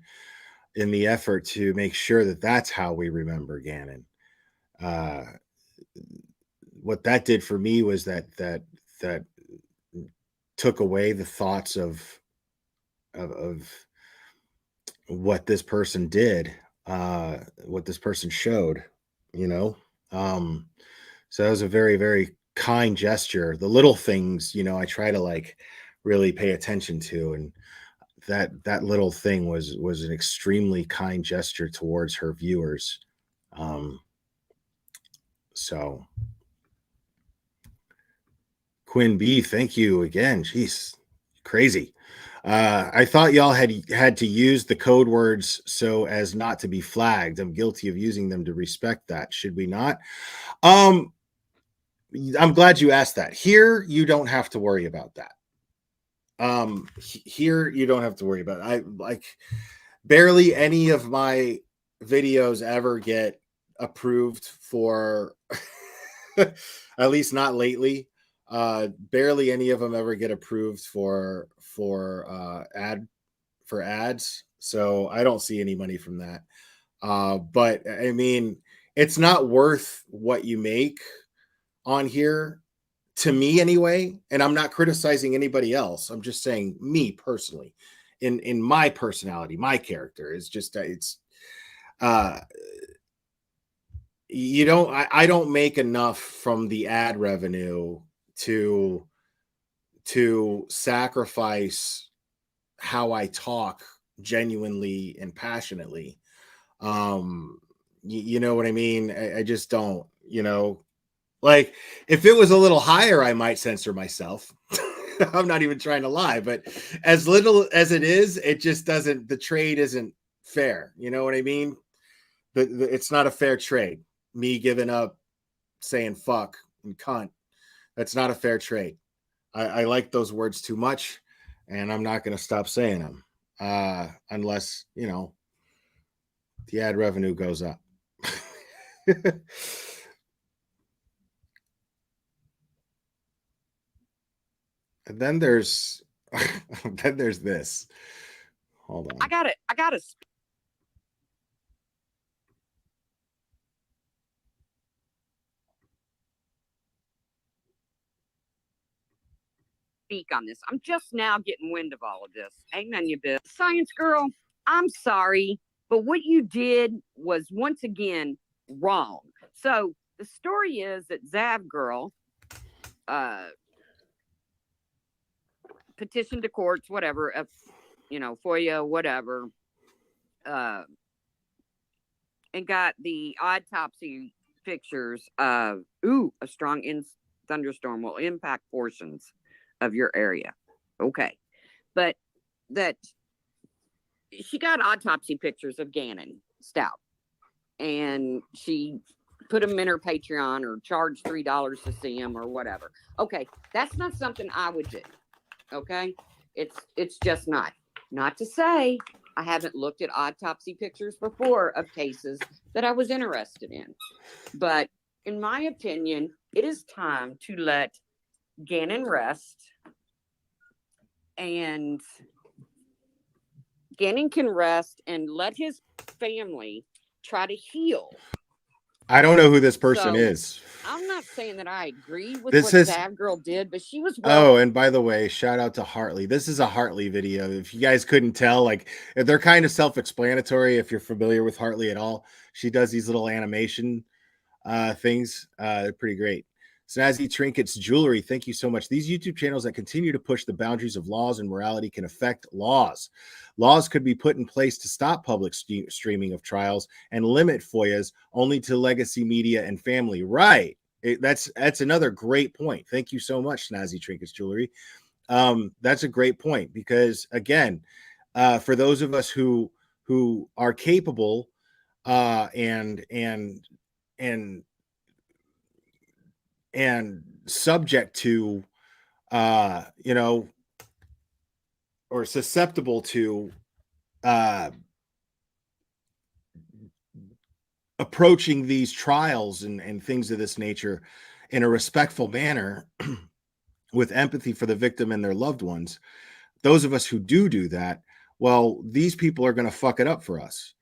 in the effort to make sure that that's how we remember Gannon. Uh, what that did for me was that took away the thoughts of what this person did, what this person showed, you know. So that was a very, very kind gesture. The little things, you know, I try to like really pay attention to, and that little thing was an extremely kind gesture towards her viewers. So Quinn B, thank you again. Jeez, crazy. I thought y'all had to use the code words so as not to be flagged. I'm guilty of using them to respect that. Should we not? I'm glad you asked that. Here, you don't have to worry about that. Here you don't have to worry about it. I like barely any of my videos ever get approved for at least not lately. Barely any of them ever get approved for ads. So I don't see any money from that. But I mean, it's not worth what you make on here, to me anyway. And I'm not criticizing anybody else. I'm just saying me personally, in my personality, my character is just it's you don't I don't make enough from the ad revenue to sacrifice how I talk genuinely and passionately. You know what I mean? I just don't, you know, like if it was a little higher, I might censor myself. I'm not even trying to lie, but as little as it is, it just doesn't, the trade isn't fair. You know what I mean? It's not a fair trade. Me giving up saying fuck and cunt. That's not a fair trade. I like those words too much, and I'm not going to stop saying them unless, you know, the ad revenue goes up. And then there's this. Hold on. I gotta speak on this. I'm just now getting wind of all of this. Ain't none of your business. Science girl, I'm sorry, but what you did was once again wrong. So the story is that Zav girl petitioned to courts, whatever, you know, FOIA, whatever, and got the autopsy pictures of a strong thunderstorm will impact portions of your area. Okay. But that she got autopsy pictures of Gannon Stout, and she put them in her Patreon or charged $3 to see them or whatever. Okay. That's not something I would do. Okay. It's just not to say I haven't looked at autopsy pictures before of cases that I was interested in. But in my opinion, it is time to let Gannon rest. And Gannon can rest and let his family try to heal. I don't know who this person is. I'm not saying that I agree with This what is Zav girl did, but she was Oh, and by the way, shout out to Hartley. This is a Hartley video. If you guys couldn't tell, like they're kind of self-explanatory if you're familiar with Hartley at all. She does these little animation things. They're pretty great. Snazzy Trinkets Jewelry, thank you so much. These YouTube channels that continue to push the boundaries of laws and morality can affect laws. Laws could be put in place to stop public streaming of trials and limit FOIAs only to legacy media and family. Right. That's another great point. Thank you so much, Snazzy Trinkets Jewelry. That's a great point because, again, for those of us who are capable and subject to or susceptible to approaching these trials and things of this nature in a respectful manner with empathy for the victim and their loved ones, those of us who do that, well, these people are going to fuck it up for us,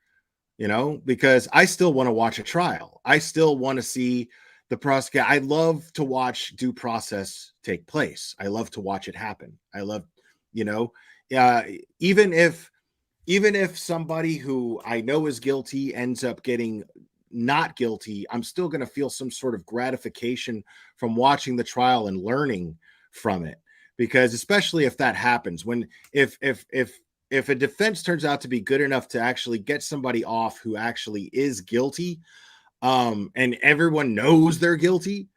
because I still want to watch a trial. I still want to see the prosecutor. I love to watch due process take place. I love to watch it happen. I love, even if somebody who I know is guilty ends up getting not guilty, I'm still going to feel some sort of gratification from watching the trial and learning from it. Because especially if that happens, if a defense turns out to be good enough to actually get somebody off who actually is guilty, and everyone knows they're guilty,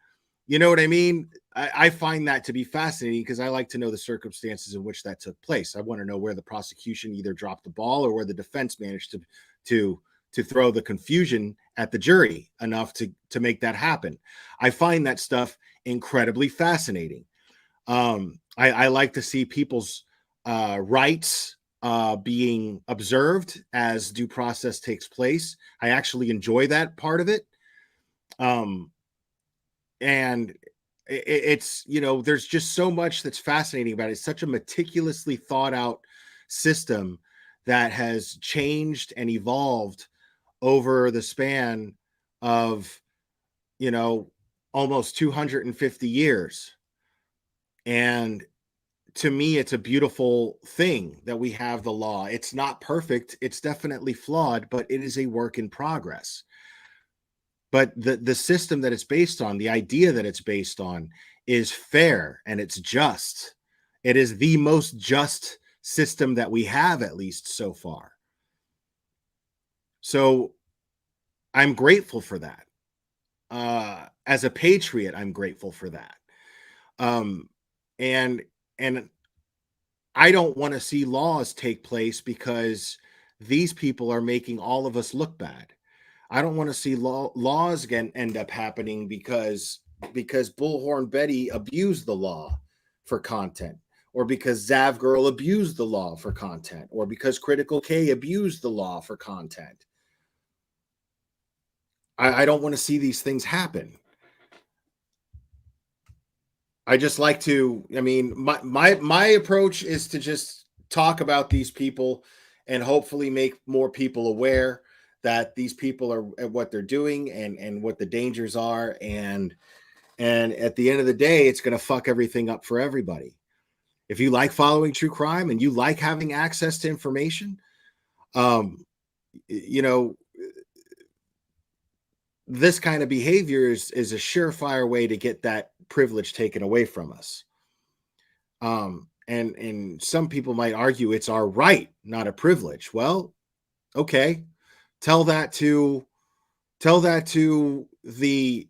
you know what I mean? I find that to be fascinating because I like to know the circumstances in which that took place. I want to know where the prosecution either dropped the ball or where the defense managed to throw the confusion at the jury enough to make that happen. I find that stuff incredibly fascinating. I like to see people's rights being observed as due process takes place. I actually enjoy that part of it. And it's, there's just so much that's fascinating about it. It's such a meticulously thought out system that has changed and evolved over the span of, almost 250 years. And to me, it's a beautiful thing that we have the law. It's not perfect. It's definitely flawed, but it is a work in progress. But the system that it's based on, the idea that it's based on, is fair and it's just. It is the most just system that we have, at least so far. So I'm grateful for that. As a patriot, I'm grateful for that. And I don't want to see laws take place because these people are making all of us look bad. I don't want to see laws again end up happening because Bullhorn Betty abused the law for content, or because Zav Girl abused the law for content, or because Critical K abused the law for content. I don't want to see these things happen. I just like to, my approach is to just talk about these people and hopefully make more people aware that these people are at what they're doing and what the dangers are. And at the end of the day, it's going to fuck everything up for everybody. If you like following true crime and you like having access to information, this kind of behavior is a surefire way to get that privilege taken away from us. And some people might argue it's our right, not a privilege. Well, okay. Tell that to the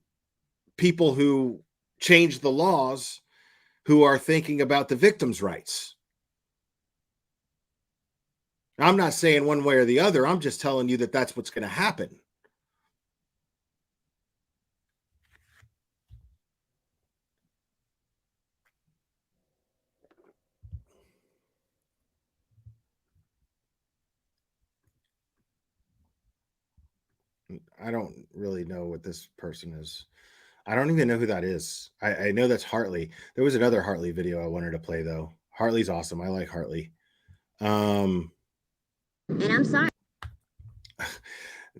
people who change the laws, who are thinking about the victims' rights. I'm not saying one way or the other. I'm just telling you that that's what's going to happen. I don't really know what this person is. I don't even know who that is. I know that's Hartley. There was another Hartley video I wanted to play, though. Hartley's awesome. I like Hartley. And I'm sorry.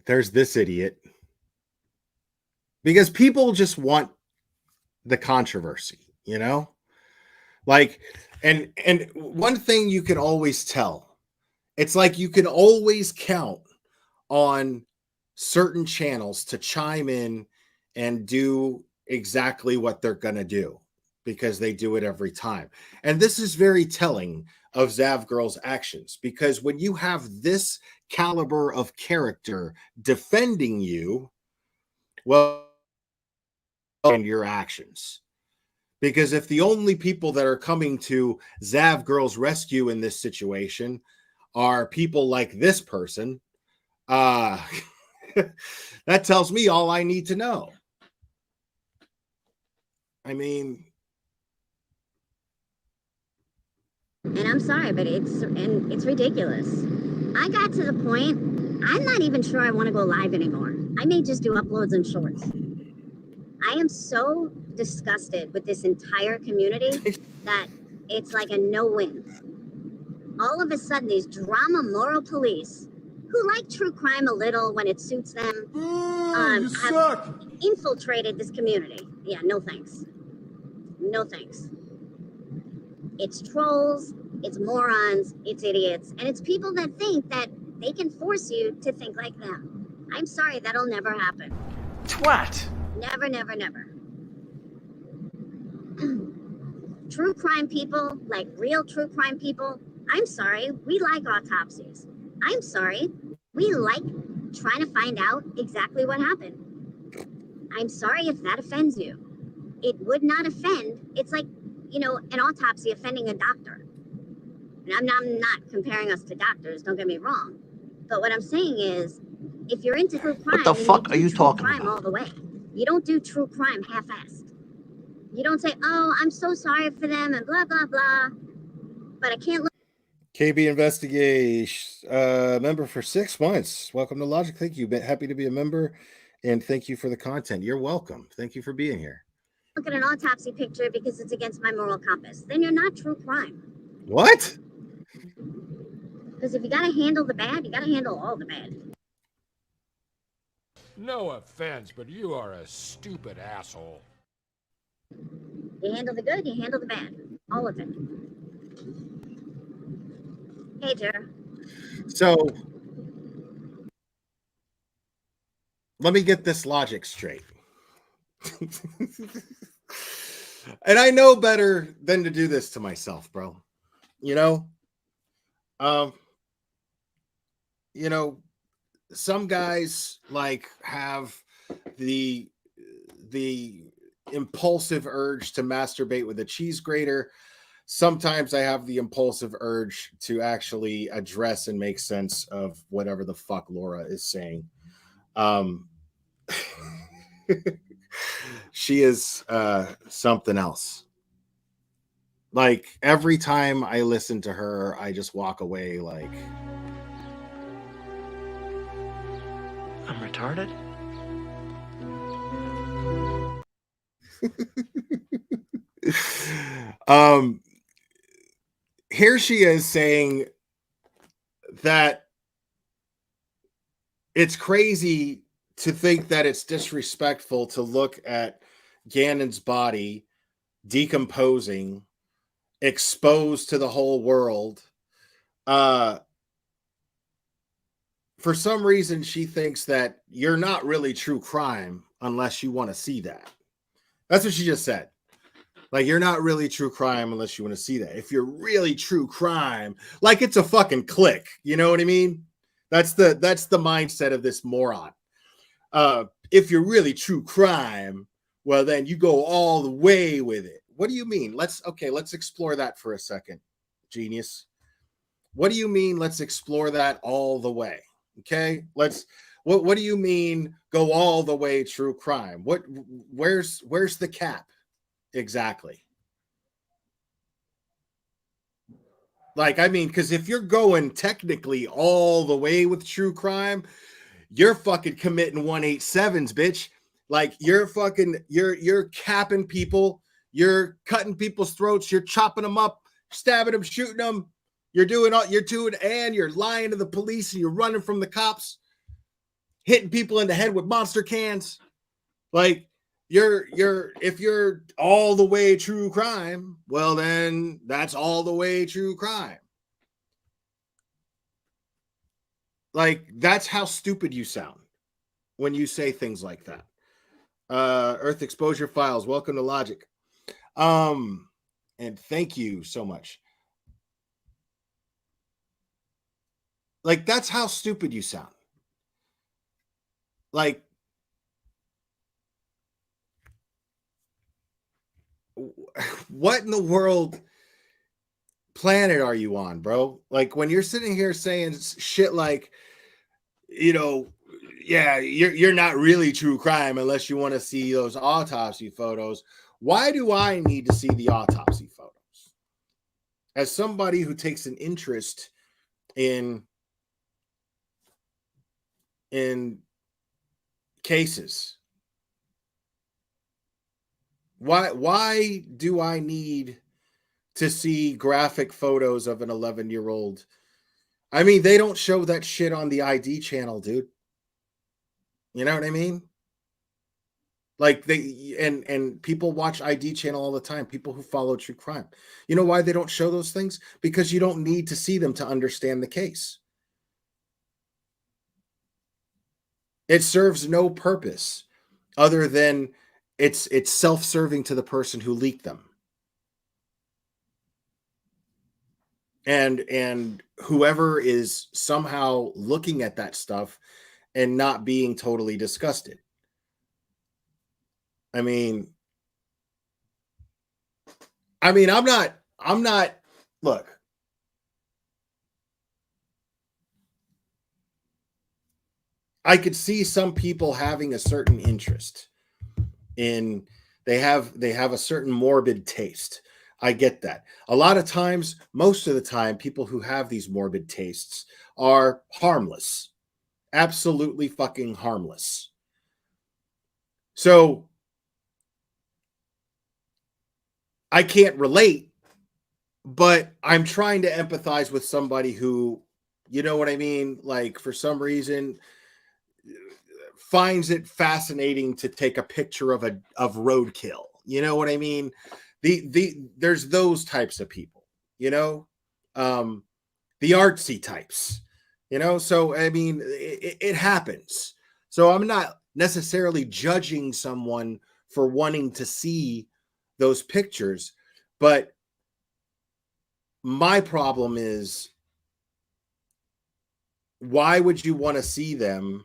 There's this idiot. Because people just want the controversy, Like, and one thing you can always tell, it's like you can always count on certain channels to chime in and do exactly what they're going to do because they do it every time. And this is very telling of Zav Girl's actions, because when you have this caliber of character defending you, well, and your actions. Because if the only people that are coming to Zav Girl's rescue in this situation are people like this person, that tells me all I need to know. I mean, And I'm sorry, but it's ridiculous. I got to the point, I'm not even sure I want to go live anymore. I may just do uploads and shorts. I am so disgusted with this entire community that it's like a no-win. All of a sudden, these drama moral police who like true crime a little when it suits them have infiltrated this community. Yeah, no thanks. No thanks. It's trolls, it's morons, it's idiots, and it's people that think that they can force you to think like them. I'm sorry, that'll never happen. Twat! Never, never, never. True crime people, like real true crime people, I'm sorry, we like autopsies. I'm sorry, we like trying to find out exactly what happened. I'm sorry if that offends you. It would not offend. It's like, you know, an autopsy offending a doctor. And I'm not comparing us to doctors, don't get me wrong. But what I'm saying is, if you're into true crime, What the fuck are you talking crime about? all the way. You don't do true crime half-assed. You don't say, oh, I'm so sorry for them and blah, blah, blah. But I can't look. KB Investigation, member for 6 months. Welcome to Logic. Thank you. Happy to be a member, and thank you for the content. You're welcome. Thank you for being here. Look at an autopsy picture because it's against my moral compass. Then you're not true crime. What? Because if you got to handle the bad, you got to handle all the bad. No offense, but you are a stupid asshole. You handle the good, you handle the bad. All of it. Hey, Jer. So let me get this logic straight. And I know better than to do this to myself, bro. You know? Some guys like have the impulsive urge to masturbate with a cheese grater. Sometimes I have the impulsive urge to actually address and make sense of whatever the fuck Laura is saying. She is something else. Like, every time I listen to her, I just walk away like, I'm retarded? Here she is saying that it's crazy to think that it's disrespectful to look at Gannon's body decomposing, exposed to the whole world. For some reason, she thinks that you're not really true crime unless you want to see that. That's what she just said. Like, you're not really true crime unless you want to see that. If you're really true crime, like, it's a fucking click. You know what I mean? That's the mindset of this moron. If you're really true crime, well, then you go all the way with it. What do you mean? Let's explore that for a second, genius. What do you mean? Let's explore that all the way. Okay, what do you mean go all the way true crime? Where's the cap exactly? Like, I mean, because if you're going technically all the way with true crime, you're fucking committing 187s, bitch. Like, you're capping people, you're cutting people's throats, you're chopping them up, stabbing them, shooting them. You're doing, and you're lying to the police, and you're running from the cops, hitting people in the head with monster cans. Like, if you're all the way true crime, well, then that's all the way true crime. Like, that's how stupid you sound when you say things like that. Earth Exposure Files, welcome to Logic. And thank you so much. Like, that's how stupid you sound. Like, what in the world planet are you on, bro? Like, when you're sitting here saying shit like, you know, yeah, you're not really true crime unless you want to see those autopsy photos. Why do I need to see the autopsy photos? As somebody who takes an interest in cases, why do I need to see graphic photos of an 11-year-old? I mean, they don't show that shit on the ID channel, dude. You know what I mean? Like, they and people watch ID channel all the time, people who follow true crime. You know why they don't show those things? Because you don't need to see them to understand the case. It serves no purpose other than it's self-serving to the person who leaked them. And whoever is somehow looking at that stuff and not being totally disgusted. I mean, I'm not, look. I could see some people having a certain interest in, they have a certain morbid taste. I get that. A lot of times, most of the time, people who have these morbid tastes are harmless. Absolutely fucking harmless. So I can't relate, but I'm trying to empathize with somebody who, you know what I mean? Like, for some reason, finds it fascinating to take a picture of roadkill. You know what I mean? There's those types of people, you know, the artsy types, you know. So I mean, it happens. So I'm not necessarily judging someone for wanting to see those pictures, but my problem is, why would you want to see them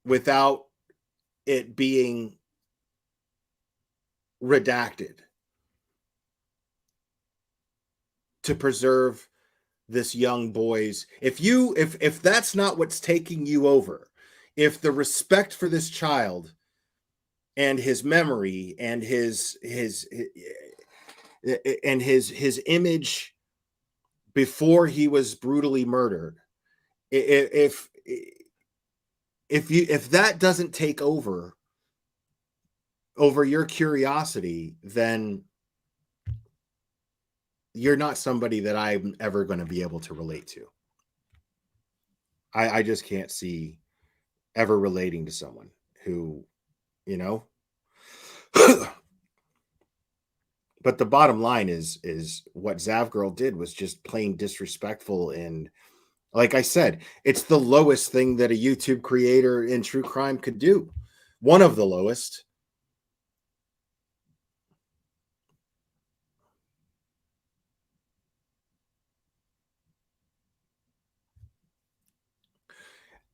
without it being redacted to preserve this young boy's? If that's not what's taking you over, if the respect for this child and his memory and his image before he was brutally murdered, if that doesn't take over your curiosity, then you're not somebody that I'm ever going to be able to relate to. I just can't see ever relating to someone who, you know. But the bottom line is what Zavgirl did was just plain disrespectful. And like I said, it's the lowest thing that a YouTube creator in true crime could do. One of the lowest.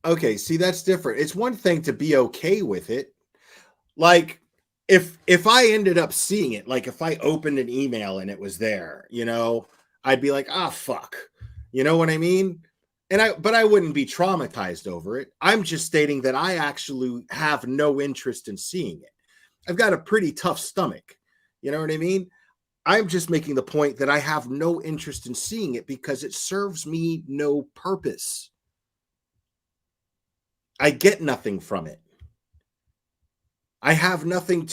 Okay, see, that's different. It's one thing to be okay with it. Like, if I ended up seeing it, like if I opened an email and it was there, you know, I'd be like, fuck. You know what I mean? But I wouldn't be traumatized over it. I'm just stating that I actually have no interest in seeing it. I've got a pretty tough stomach. You know what I mean? I'm just making the point that I have no interest in seeing it because it serves me no purpose. I get nothing from it. I have nothing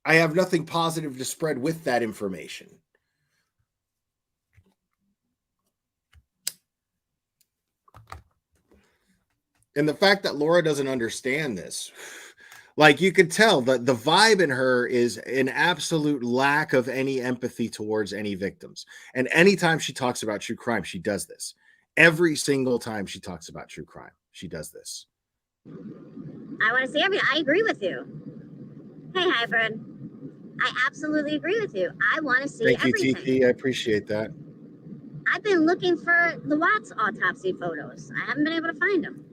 I have nothing positive to spread with that information. And the fact that Laura doesn't understand this, like, you could tell that the vibe in her is an absolute lack of any empathy towards any victims. And anytime she talks about true crime, she does this. Every single time she talks about true crime. she does this. I want to see everything. I agree with you. Hey, hybrid. I absolutely agree with you. I want to see Thank you, everything. TT. I appreciate that. I've been looking for the Watts autopsy photos. I haven't been able to find them.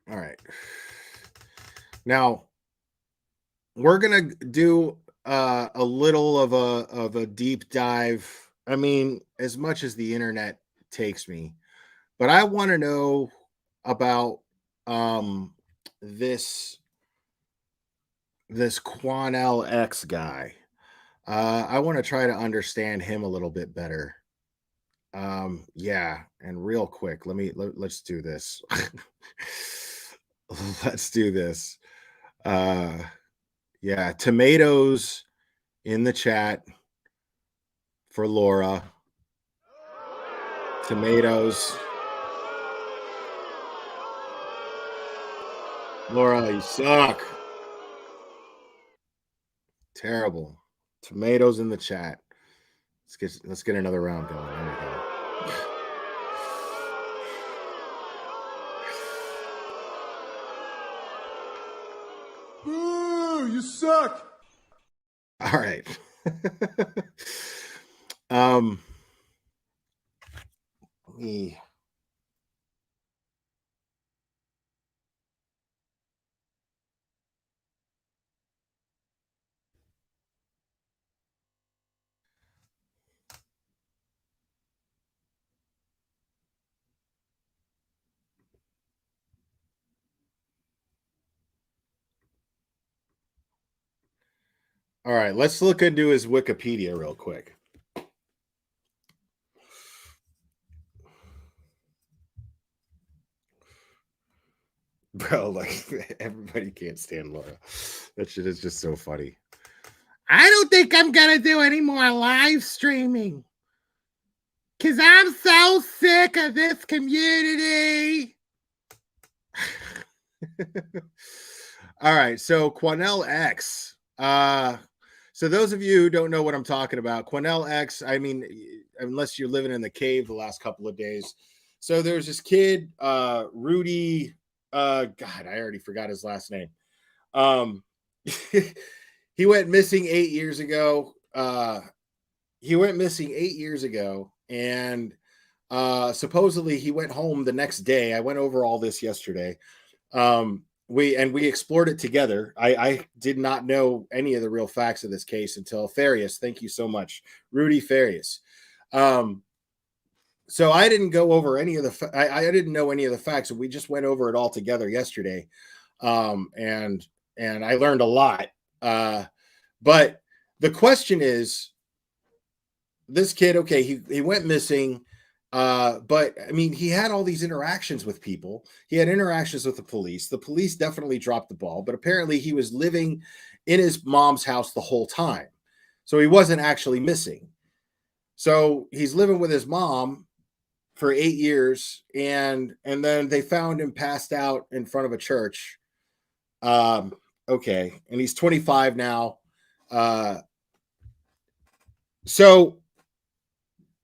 All right. Now we're gonna do a little of a deep dive. I mean, as much as the internet takes me, but I want to know about this Quanell X guy. I want to try to understand him a little bit better. Yeah, and real quick, let's do this. Let's do this. Yeah, tomatoes in the chat for Laura. Tomatoes. Laura, you suck. Terrible. Tomatoes in the chat. Let's get another round going. There we go. Boo, you suck. All right. Let me. All right, let's look into his Wikipedia real quick. Bro, like everybody can't stand Laura. That shit is just so funny. I don't think I'm gonna do any more live streaming because I'm so sick of this community. All right, so Quanell X. So those of you who don't know what I'm talking about, Quanell X, I mean, unless you're living in the cave the last couple of days. So there's this kid, Rudy, God, I already forgot his last name. He went missing 8 years ago. And supposedly he went home the next day. I went over all this yesterday. We explored it together. I did not know any of the real facts of this case until Farius. Thank you so much, Rudy Farius. So I didn't go over any of the. I didn't know any of the facts. We just went over it all together yesterday, and I learned a lot. But the question is, this kid, okay, he went missing. But I mean, he had all these interactions with people. He had interactions with the police. The police definitely dropped the ball, but apparently he was living in his mom's house the whole time. So he wasn't actually missing. So he's living with his mom for 8 years. And then they found him passed out in front of a church. Okay. And he's 25 now. So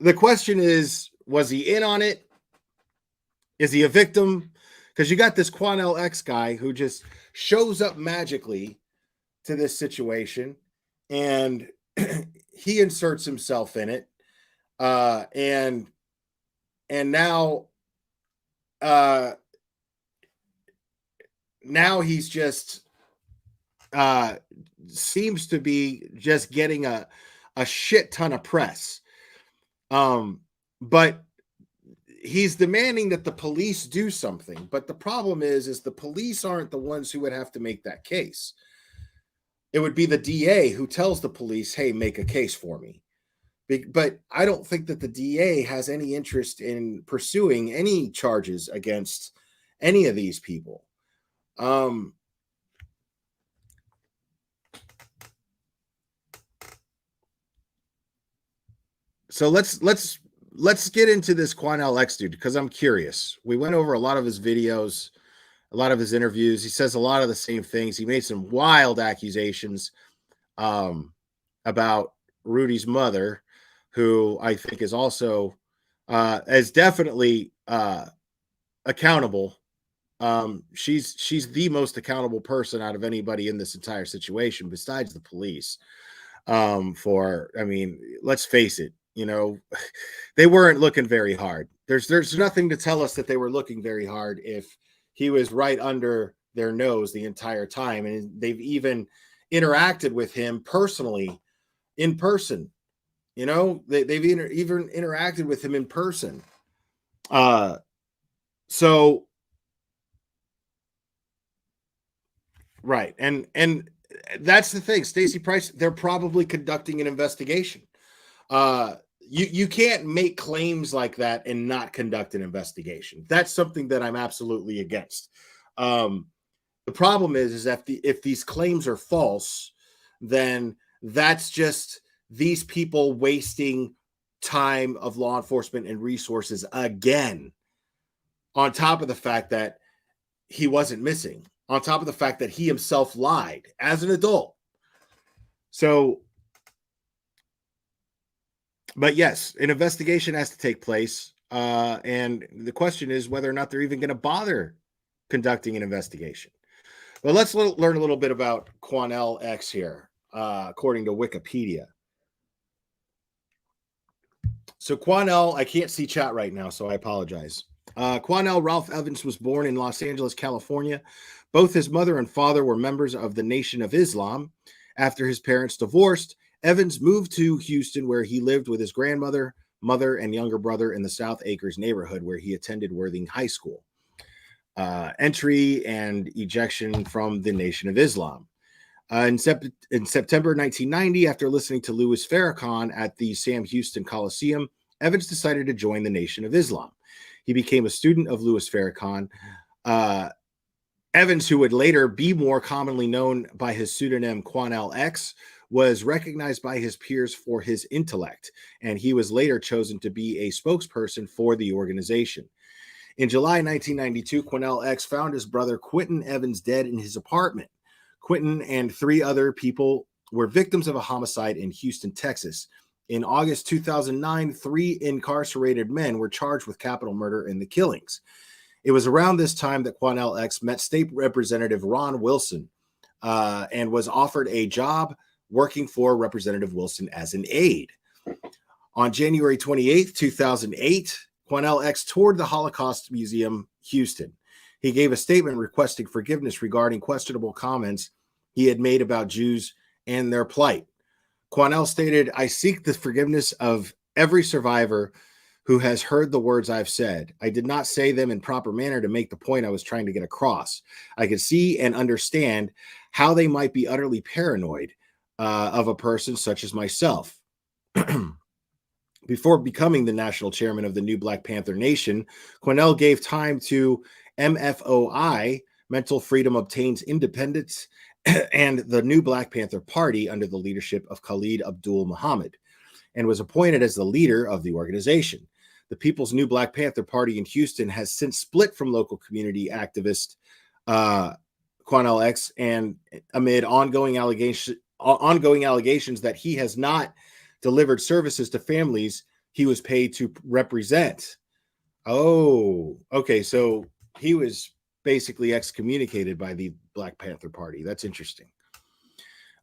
the question is, was he in on it? Is he a victim? Because you got this Quanell X guy who just shows up magically to this situation and he inserts himself in it. And now he's just seems to be just getting a shit ton of press. But he's demanding that the police do something. But the problem is the police aren't the ones who would have to make that case. It would be the DA who tells the police, hey, make a case for me. But I don't think that the DA has any interest in pursuing any charges against any of these people. So let's get into this Quanell X dude because I'm curious. We went over a lot of his videos, a lot of his interviews. He says a lot of the same things. He made some wild accusations about Rudy's mother, who I think is also as definitely accountable. She's the most accountable person out of anybody in this entire situation, besides the police. I mean, let's face it, they weren't looking very hard. There's nothing to tell us that they were looking very hard if he was right under their nose the entire time, and they've even interacted with him personally in person. They've even interacted with him in person. So right, and that's the thing, Stacey Price. They're probably conducting an investigation. You can't make claims like that and not conduct an investigation. That's something that I'm absolutely against. The problem is that if these claims are false, then that's just these people wasting time of law enforcement and resources again, on top of the fact that he wasn't missing, on top of the fact that he himself lied as an adult. So, but yes, an investigation has to take place. And the question is whether or not they're even going to bother conducting an investigation. Well, let's learn a little bit about Quanell X here, according to Wikipedia. So Quanell, I can't see chat right now, so I apologize. Quanell Ralph Evans was born in Los Angeles, California. Both his mother and father were members of the Nation of Islam. After his parents divorced, Evans moved to Houston, where he lived with his grandmother, mother, and younger brother in the South Acres neighborhood, where he attended Worthing High School. Entry and ejection from the Nation of Islam. In September 1990, after listening to Louis Farrakhan at the Sam Houston Coliseum, Evans decided to join the Nation of Islam. He became a student of Louis Farrakhan. Evans, who would later be more commonly known by his pseudonym Quanell X, was recognized by his peers for his intellect, and he was later chosen to be a spokesperson for the organization. In July 1992, Quanell X found his brother Quentin Evans dead in his apartment. Quentin and 3 other people were victims of a homicide in Houston, Texas. In August 2009, 3 incarcerated men were charged with capital murder in the killings. It was around this time that Quanell X met State Representative Ron Wilson and was offered a job working for Representative Wilson as an aide. On January 28, 2008, Quanell X toured the Holocaust Museum, Houston. He gave a statement requesting forgiveness regarding questionable comments he had made about Jews and their plight. Quanell stated, "I seek the forgiveness of every survivor who has heard the words I've said. I did not say them in proper manner to make the point I was trying to get across. I could see and understand how they might be utterly paranoid of a person such as myself." Before becoming the national chairman of the new Black Panther Nation, Quanell gave time to MFOI, Mental Freedom Obtains Independence, and the new Black Panther Party under the leadership of Khalid Abdul Muhammad, and was appointed as the leader of the organization. The People's New Black Panther Party in Houston has since split from local community activist Quanell X, and amid ongoing allegations that he has not delivered services to families he was paid to represent. Oh, okay. So he was basically excommunicated by the Black Panther Party. That's interesting.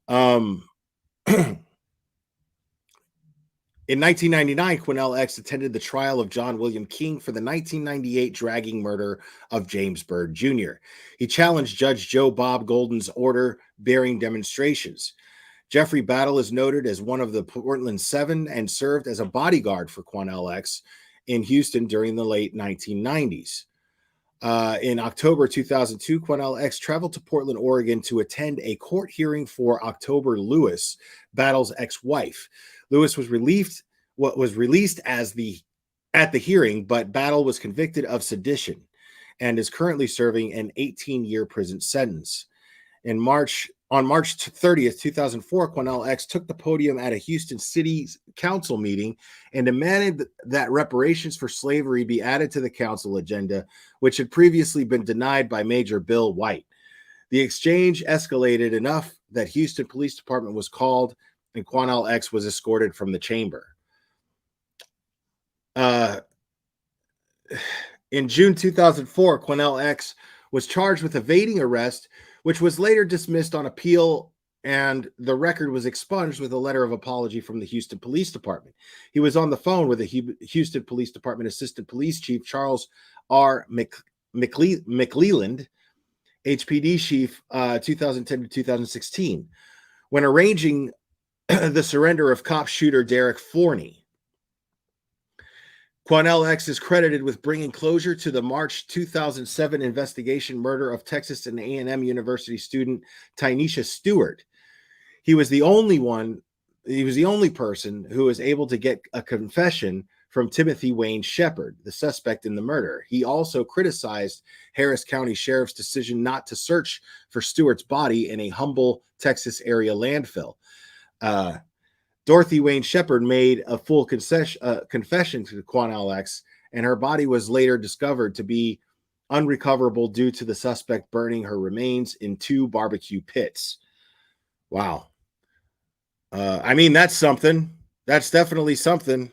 In 1999, Quanell X attended the trial of John William King for the 1998 dragging murder of James Byrd Jr. He challenged Judge Joe Bob Golden's order-bearing demonstrations. Jeffrey Battle is noted as one of the Portland Seven and served as a bodyguard for Quanell X in Houston during the late 1990s. In October 2002, Quanell X traveled to Portland, Oregon to attend a court hearing for October Lewis, Battle's ex-wife. Lewis was released at the hearing, but Battle was convicted of sedition and is currently serving an 18-year prison sentence. On March 30th, 2004, Quanell X took the podium at a Houston City Council meeting and demanded that reparations for slavery be added to the council agenda, which had previously been denied by Major Bill White. The exchange escalated enough that Houston Police Department was called and Quanell X was escorted from the chamber. In June 2004, Quanell X was charged with evading arrest, which was later dismissed on appeal, and the record was expunged with a letter of apology from the Houston Police Department. He was on the phone with the Houston Police Department Assistant Police Chief Charles R. McLeland, HPD Chief, 2010 to 2016, when arranging the surrender of cop shooter Derek Forney. Quanell X is credited with bringing closure to the March 2007 investigation murder of Texas and A&M University student Tynesha Stewart. He was the only person who was able to get a confession from Timothy Wayne Shepard, the suspect in the murder. He also criticized Harris County Sheriff's decision not to search for Stewart's body in a Humble, Texas area landfill. Dorothy Wayne Shepard made a full confession to Quanell X, and her body was later discovered to be unrecoverable due to the suspect burning her remains in 2 barbecue pits. Wow. I mean, that's something. That's definitely something.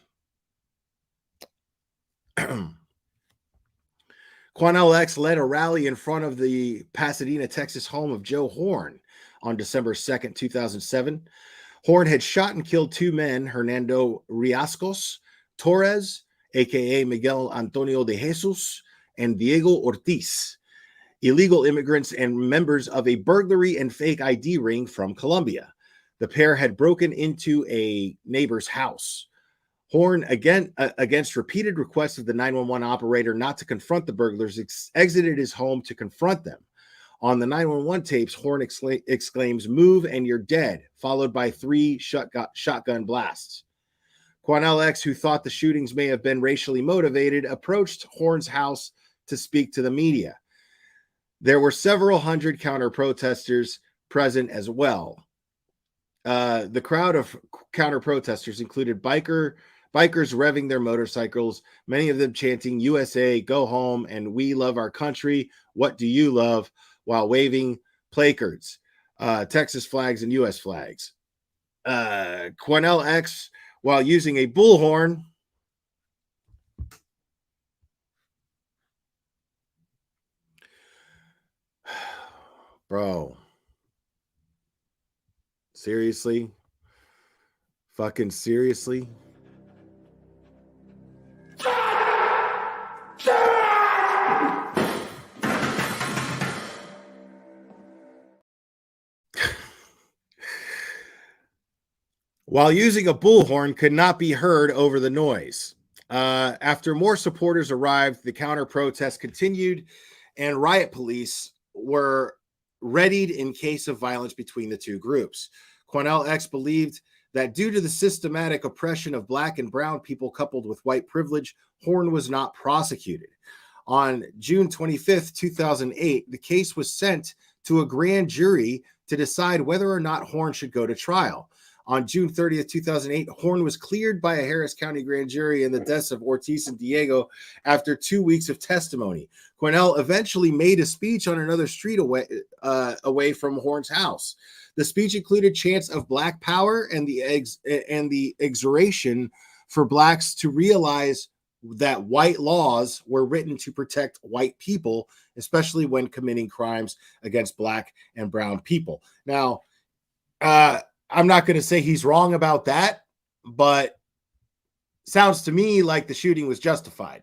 Quanell X led a rally in front of the Pasadena, Texas home of Joe Horn on December 2nd, 2007. Horn had shot and killed 2 men, Hernando Riascos Torres, a.k.a. Miguel Antonio de Jesus, and Diego Ortiz, illegal immigrants and members of a burglary and fake ID ring from Colombia. The pair had broken into a neighbor's house. Horn, again, against repeated requests of the 911 operator not to confront the burglars, exited his home to confront them. On the 911 tapes, Horn exclaims, "Move and you're dead," followed by 3 shotgun blasts. Quanell X, who thought the shootings may have been racially motivated, approached Horn's house to speak to the media. There were several hundred counter-protesters present as well. The crowd of counter-protesters included bikers revving their motorcycles, many of them chanting "USA, go home," and "We love our country, what do you love?" while waving placards, Texas flags and U.S. flags. Quanell X, while using a bullhorn, bro, seriously? Fucking seriously? While using a bullhorn could not be heard over the noise. After more supporters arrived, the counter-protest continued, and riot police were readied in case of violence between the 2 groups. Quanell X believed that due to the systematic oppression of Black and brown people coupled with white privilege, Horn was not prosecuted. On June 25th, 2008, the case was sent to a grand jury to decide whether or not Horn should go to trial. On June 30th, 2008, Horn was cleared by a Harris County grand jury in the deaths of Ortiz and Diego after 2 weeks of testimony. Quanell eventually made a speech on another street away from Horn's house. The speech included chants of Black power and the exhortation for Blacks to realize that white laws were written to protect white people, especially when committing crimes against Black and brown people. Now, I'm not going to say he's wrong about that, but sounds to me like the shooting was justified.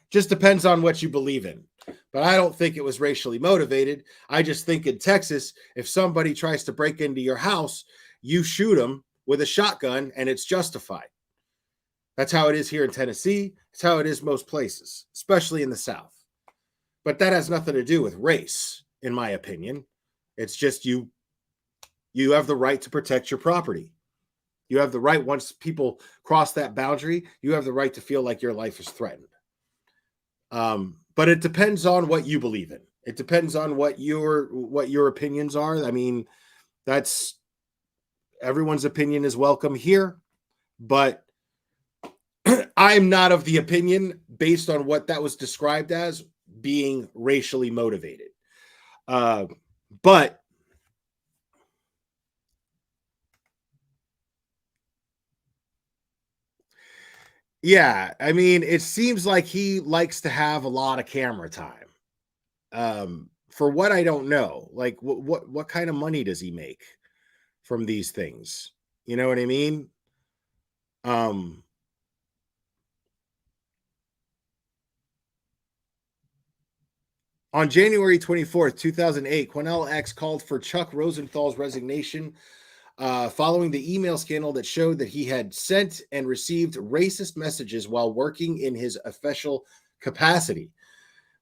Just depends on what you believe in. But I don't think it was racially motivated. I just think in Texas, if somebody tries to break into your house, you shoot them with a shotgun and it's justified. That's how it is here in Tennessee. It's how it is most places, especially in the South. But that has nothing to do with race, in my opinion. It's just you have the right to protect your property. You have the right, once people cross that boundary, you have the right to feel like your life is threatened. But it depends on what you believe in. It depends on what your opinions are. I mean, that's everyone's opinion is welcome here, but I'm not of the opinion based on what that was described as being racially motivated. But Yeah, I mean, it seems like he likes to have a lot of camera time. For what I don't know, like what kind of money does he make from these things? You know what I mean? Um, on January 24th, 2008, Quanell X called for Chuck Rosenthal's resignation following the email scandal that showed that he had sent and received racist messages while working in his official capacity.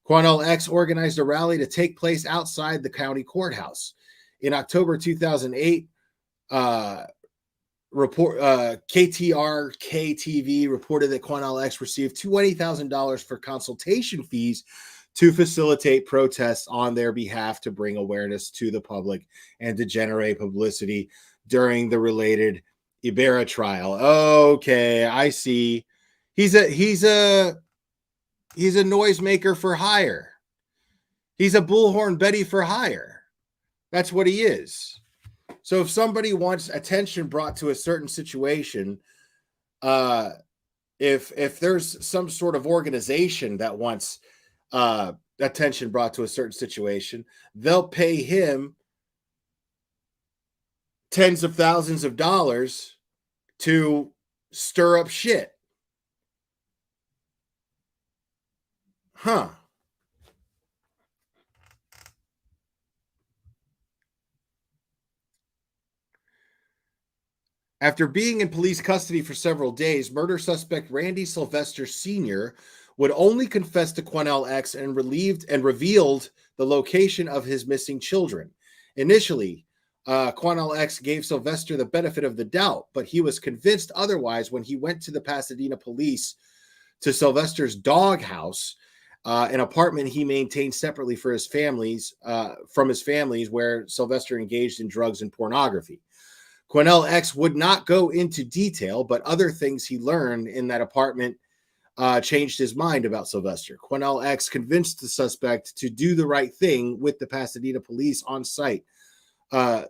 Quanell X organized a rally to take place outside the county courthouse. In October 2008, KTRK TV reported that Quanell X received $20,000 for consultation fees to facilitate protests on their behalf to bring awareness to the public and to generate publicity during the related Ibarra trial. Okay, I see. He's a noisemaker for hire. He's a bullhorn Betty for hire. That's what he is. So if somebody wants attention brought to a certain situation, if there's some sort of organization that wants attention brought to a certain situation, they'll pay him tens of thousands of dollars to stir up shit. Huh. After being in police custody for several days, murder suspect Randy Sylvester Sr. would only confess to Quanell X and revealed the location of his missing children. Initially, Quanell X gave Sylvester the benefit of the doubt, but he was convinced otherwise when he went to the Pasadena police to Sylvester's doghouse, an apartment he maintained separately for his families, from his families, where Sylvester engaged in drugs and pornography. Quanell X would not go into detail, but other things he learned in that apartment changed his mind about Sylvester. Quanell X convinced the suspect to do the right thing with the Pasadena police on site. With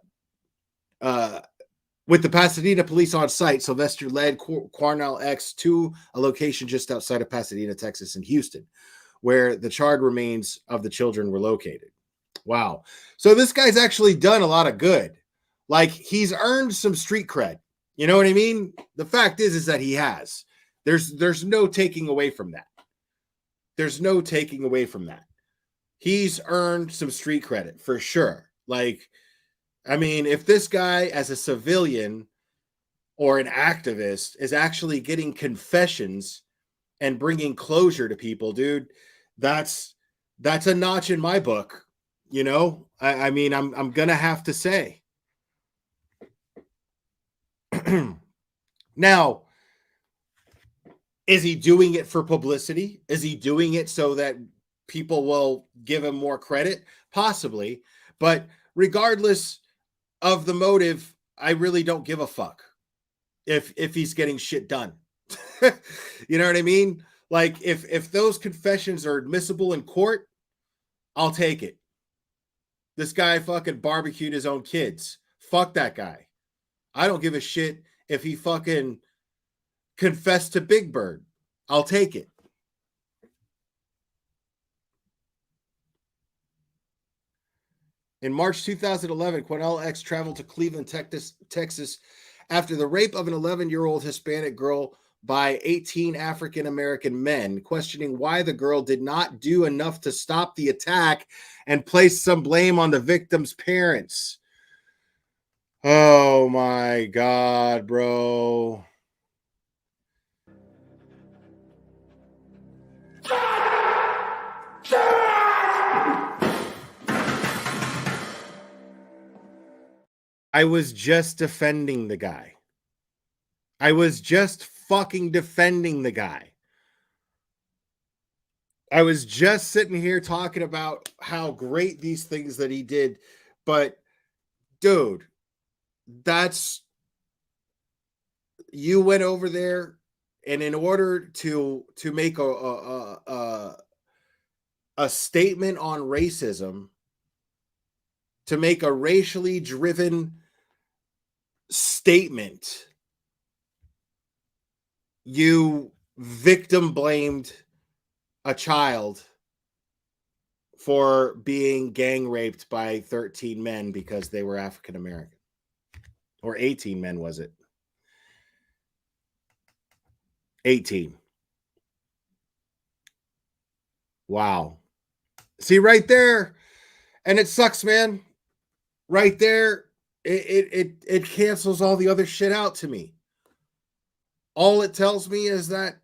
the Pasadena police on site, Sylvester led Quanell X to a location just outside of Pasadena, Texas, in Houston, where the charred remains of the children were located. Wow. So this guy's actually done a lot of good. Like, he's earned some street cred. You know what I mean? The fact is that he has. There's no taking away from that. There's no taking away from that. He's earned some street credit for sure. Like, I mean, if this guy as a civilian or an activist is actually getting confessions and bringing closure to people, dude, that's a notch in my book. You know, I mean, I'm gonna have to say. Now, is he doing it for publicity? Is he doing it so that people will give him more credit? Possibly. But regardless of the motive, I really don't give a fuck if he's getting shit done. You know what I mean? Like, if those confessions are admissible in court, I'll take it. This guy fucking barbecued his own kids. Fuck that guy. I don't give a shit if he fucking confessed to Big Bird. I'll take it. In March 2011, Quanell X traveled to Cleveland, Texas, after the rape of an 11-year-old Hispanic girl by 18 African-American men, questioning why the girl did not do enough to stop the attack and place some blame on the victim's parents. Oh my God, bro. I was just defending the guy. I was just fucking defending the guy. I was just sitting here talking about how great these things that he did, but dude, you went over there, and in order to make a statement on racism, to make a racially driven statement, you victim blamed a child for being gang raped by 13 men because they were African American. Or 18 men, was it? 18. Wow. See right there, and it sucks, man. Right there, it cancels all the other shit out to me. All it tells me is that,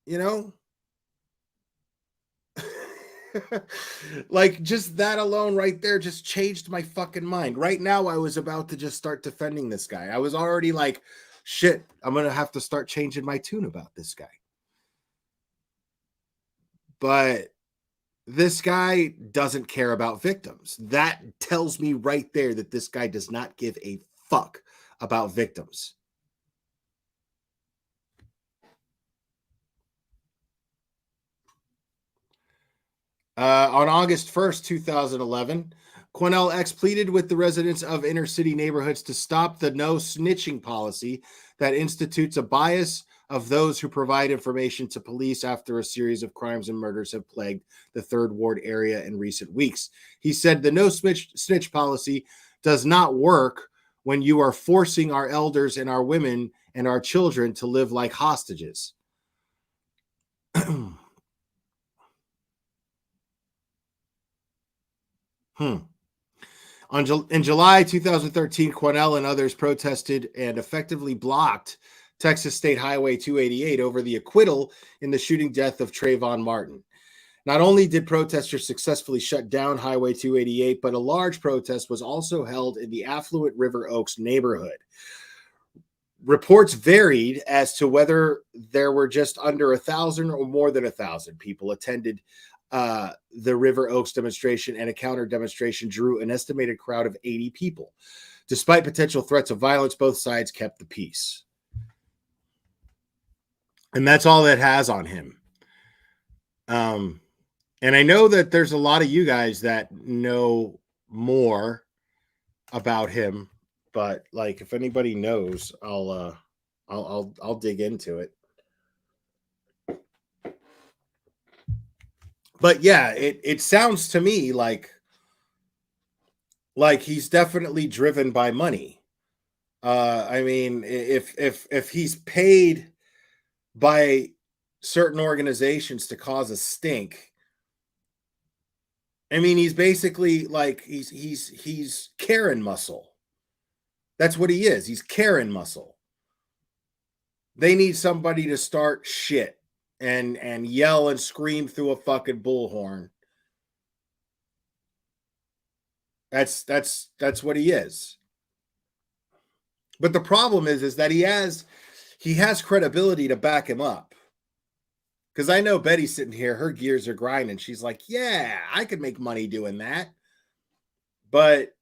you know, like just that alone right there just changed my fucking mind. Right now, I was about to just start defending this guy. I was already like, shit, I'm gonna have to start changing my tune about this guy. But this guy doesn't care about victims. That tells me right there that this guy does not give a fuck about victims. On August 1st, 2011, Cornell X pleaded with the residents of inner city neighborhoods to stop the no snitching policy that institutes a bias of those who provide information to police after a series of crimes and murders have plagued the Third Ward area in recent weeks. He said the no snitch policy does not work when you are forcing our elders and our women and our children to live like hostages. In July 2013, Cornell and others protested and effectively blocked Texas State Highway 288 over the acquittal in the shooting death of Trayvon Martin. Not only did protesters successfully shut down Highway 288, but a large protest was also held in the affluent River Oaks neighborhood. Reports varied as to whether there were just under 1,000 or more than 1,000 people attended the River Oaks demonstration, and a counter demonstration drew an estimated crowd of 80 people. Despite potential threats of violence, both sides kept the peace. And that's all that has on him. And I know that there's a lot of you guys that know more about him, but like if anybody knows, I'll dig into it. But yeah, it sounds to me like he's definitely driven by money. I mean, if he's paid by certain organizations to cause a stink, I mean, he's basically like he's Karen muscle. That's what he is. He's Karen muscle. They need somebody to start shit and yell and scream through a fucking bullhorn. That's what he is. But the problem is that he has credibility to back him up. Because I know Betty's sitting here, her gears are grinding. She's like, yeah, I could make money doing that. But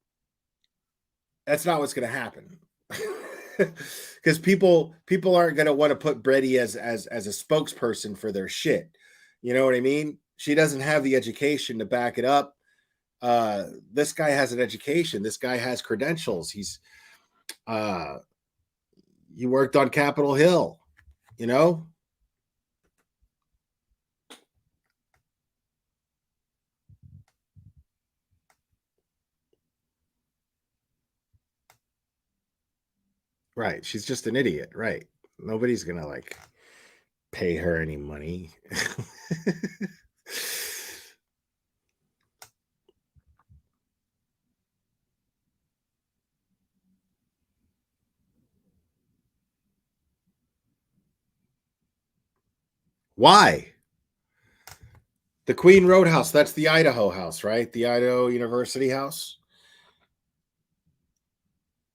that's not what's going to happen. Because people aren't going to want to put Betty as a spokesperson for their shit. You know what I mean? She doesn't have the education to back it up. This guy has an education. This guy has credentials. He worked on Capitol Hill, you know? Right. She's just an idiot. Right. Nobody's going to like pay her any money. Why? The Queen Roadhouse, that's the Idaho house, right? The Idaho University house.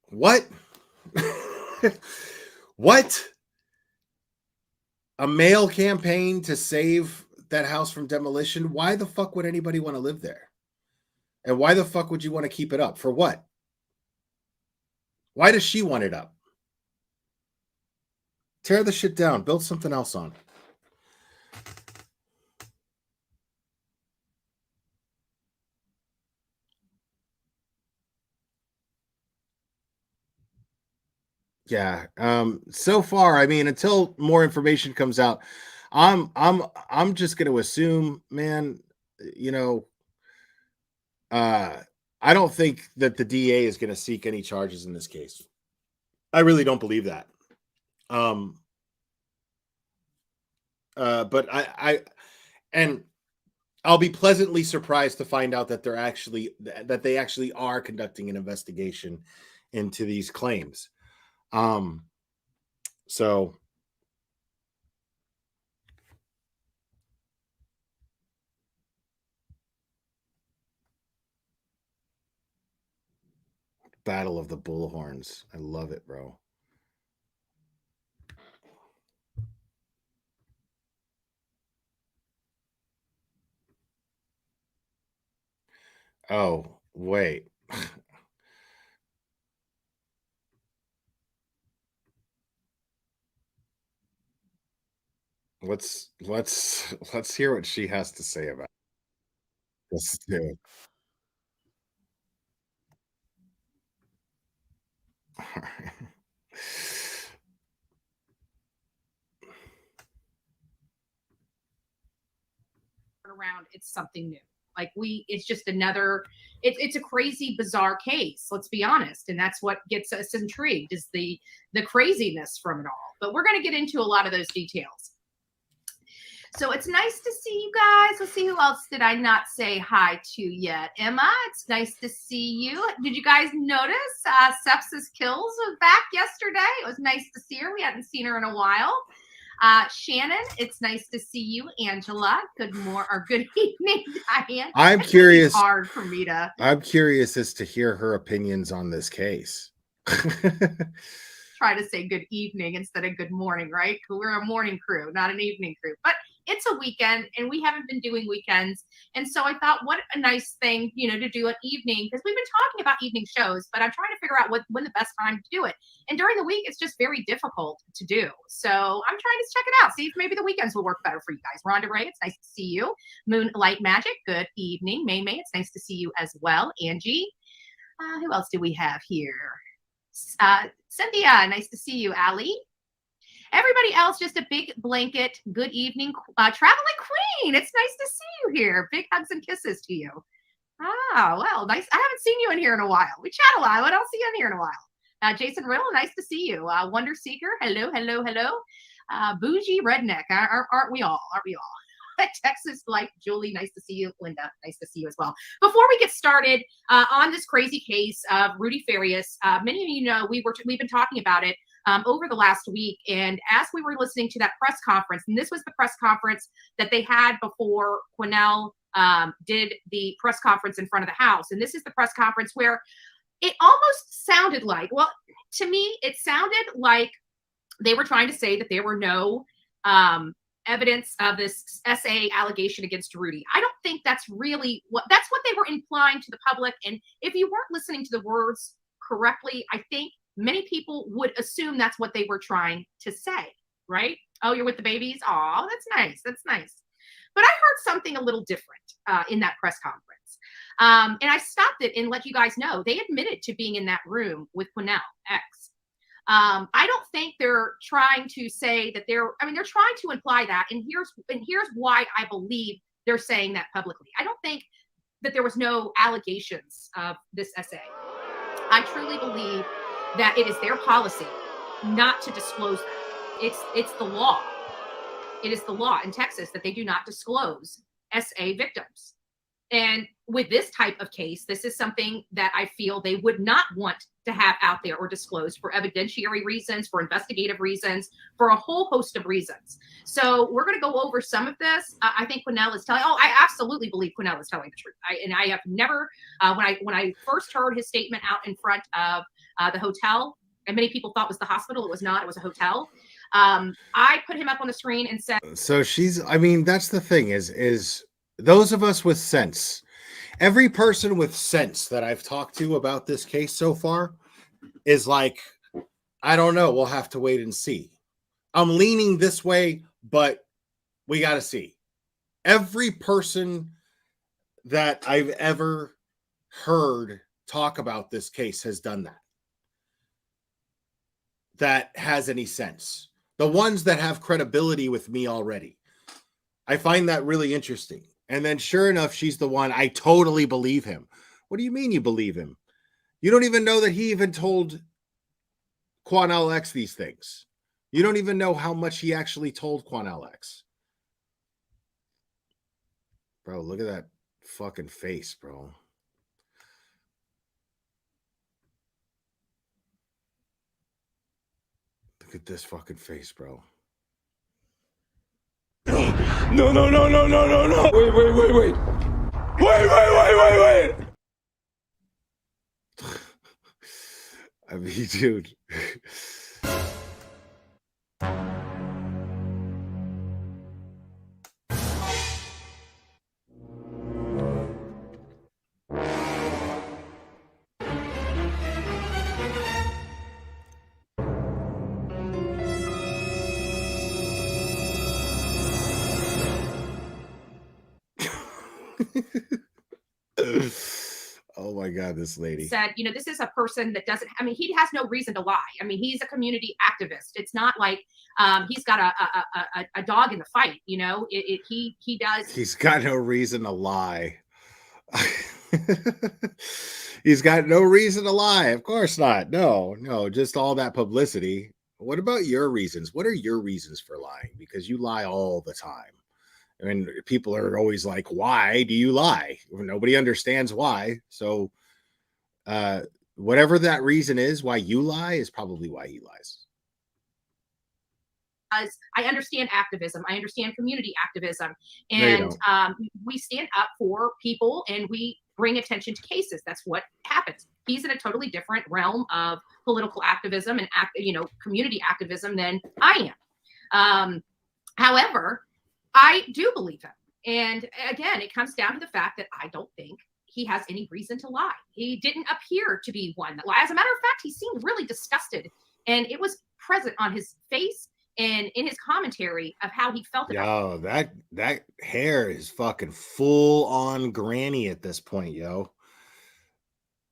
What? What? A mail campaign to save that house from demolition? Why the fuck would anybody want to live there? And why the fuck would you want to keep it up? For what? Why does she want it up? Tear the shit down. Build something else on it. Yeah. So far, I mean, until more information comes out, I'm just going to assume, man, you know, uh, I don't think that the DA is going to seek any charges in this case. I really don't believe that. But and I'll be pleasantly surprised to find out that they actually are conducting an investigation into these claims. So Battle of the Bullhorns. I love it, bro. Oh, wait. let's hear what she has to say about it. Let's do it. All right. Around, it's something new. Like it's just another, it's a crazy, bizarre case, let's be honest. And that's what gets us intrigued, is the craziness from it all. But we're going to get into a lot of those details. So it's nice to see you guys. Let's see, who else did I not say hi to yet? Emma, it's nice to see you. Did you guys notice Sepsis Kills was back yesterday? It was nice to see her. We hadn't seen her in a while. Shannon, it's nice to see you. Angela, good evening, Diane. I'm curious. It's hard for me to. I'm curious as to hear her opinions on this case. Try to say good evening instead of good morning, right? We're a morning crew, not an evening crew. But it's a weekend, and we haven't been doing weekends. And so I thought, what a nice thing, to do an evening, because we've been talking about evening shows, but I'm trying to figure out when the best time to do it. And during the week, it's just very difficult to do. So I'm trying to check it out, see if maybe the weekends will work better for you guys. Rhonda Ray, it's nice to see you. Moonlight Magic, good evening. May, it's nice to see you as well. Angie, who else do we have here? Cynthia, nice to see you. Allie. Everybody else, just a big blanket. Good evening, Traveling Queen. It's nice to see you here. Big hugs and kisses to you. Well, nice. I haven't seen you in here in a while. We chat a lot. I don't see you in here in a while. Jason Riddle, nice to see you. Wonder Seeker, hello. Bougie Redneck, aren't we all? Texas Light, Julie, nice to see you. Linda, nice to see you as well. Before we get started on this crazy case of Rudy Farias, many of you know we've been talking about it over the last week. And as we were listening to that press conference, and this was the press conference that they had before Quinnell did the press conference in front of the House. And this is the press conference where it almost sounded like, well, to me, it sounded like they were trying to say that there were no evidence of this SA allegation against Rudy. I don't think that's really that's what they were implying to the public. And if you weren't listening to the words correctly, I think many people would assume that's what they were trying to say, right? Oh, you're with the babies? Oh, that's nice. That's nice. But I heard something a little different in that press conference. And I stopped it and let you guys know they admitted to being in that room with Quinnell X. I don't think they're trying to say that they're trying to imply that. And here's why I believe they're saying that publicly. I don't think that there was no allegations of this SA. I truly believe that it is their policy not to disclose that. It's the law. It is the law in Texas that they do not disclose SA victims. And with this type of case, this is something that I feel they would not want to have out there or disclosed for evidentiary reasons, for investigative reasons, for a whole host of reasons. So we're going to go over some of this. I think Quinnell is telling. I absolutely believe Quinnell is telling the truth. I have never, when I first heard his statement out in front of the hotel, and many people thought it was the hospital. It was not. It was a hotel. I put him up on the screen and said. So that's the thing is those of us with sense, every person with sense that I've talked to about this case so far is like, I don't know. We'll have to wait and see. I'm leaning this way, but we got to see. Every person that I've ever heard talk about this case has done that. that has any sense. The ones that have credibility with me already. I find that really interesting. And then sure enough, she's the one. I totally believe him. What do you mean you believe him? You don't even know that he even told Quan LX these things. You don't even know how much he actually told Quan LX. Bro, look at that fucking face, bro. Look at this fucking face, bro. No, no, no, no, no, no, no. Wait. Wait. I mean, dude. Oh my God, this lady said, you know, this is a person that doesn't, I mean, he has no reason to lie. I mean, he's a community activist. It's not like he's got a dog in the fight, you know, he does. He's got no reason to lie. He's got no reason to lie. Of course not. No, just all that publicity. What about your reasons? What are your reasons for lying? Because you lie all the time. I mean, people are always like, why do you lie? Nobody understands why. So whatever that reason is why you lie is probably why he lies. I understand activism. I understand community activism. And we stand up for people and we bring attention to cases. That's what happens. He's in a totally different realm of political activism and community activism than I am. However, I do believe him. And again, it comes down to the fact that I don't think he has any reason to lie. He didn't appear to be one that lied. As a matter of fact, he seemed really disgusted. And it was present on his face and in his commentary of how he felt about it. That hair is fucking full on granny at this point, yo.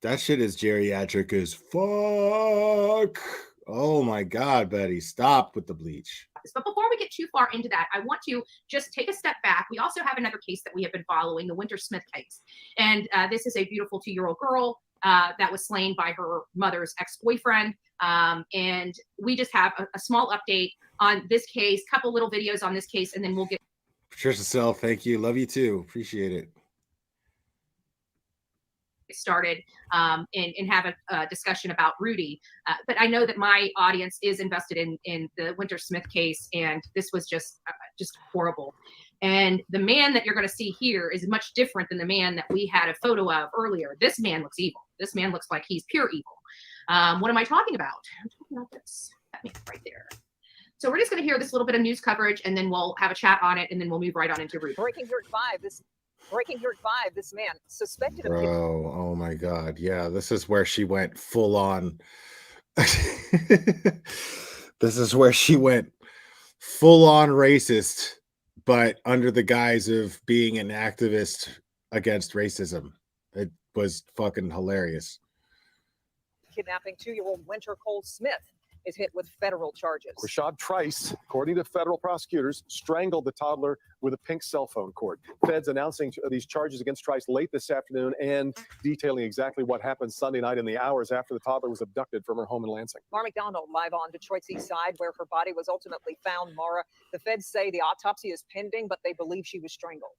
That shit is geriatric as fuck. Oh my God, Betty, stop with the bleach. But before we get too far into that, I want to just take a step back. We also have another case that we have been following, the Winter Smith case. And this is a beautiful 2-year-old girl that was slain by her mother's ex-boyfriend. And we just have a small update on this case, couple little videos on this case, and then we'll get Patricia Sell, thank you. Love you too. Appreciate it. Started and have a discussion about Rudy. But I know that my audience is invested in the Winter Smith case, and this was just horrible. And the man that you're going to see here is much different than the man that we had a photo of earlier. This man looks evil. This man looks like he's pure evil. What am I talking about? I'm talking about this. That man right there. So we're just going to hear this little bit of news coverage, and then we'll have a chat on it, and then we'll move right on into Rudy. Breaking here at 5, this man suspected of... Bro, oh my God. Yeah, this is where she went full on. This is where she went full on racist, but under the guise of being an activist against racism. It was fucking hilarious. Kidnapping 2-year-old Winter Cole Smith is hit with federal charges. Rashad Trice, according to federal prosecutors, strangled the toddler with a pink cell phone cord. Feds announcing these charges against Trice late this afternoon and detailing exactly what happened Sunday night in the hours after the toddler was abducted from her home in Lansing. Mara McDonald live on Detroit's east side where her body was ultimately found. Mara, the feds say the autopsy is pending, but they believe she was strangled.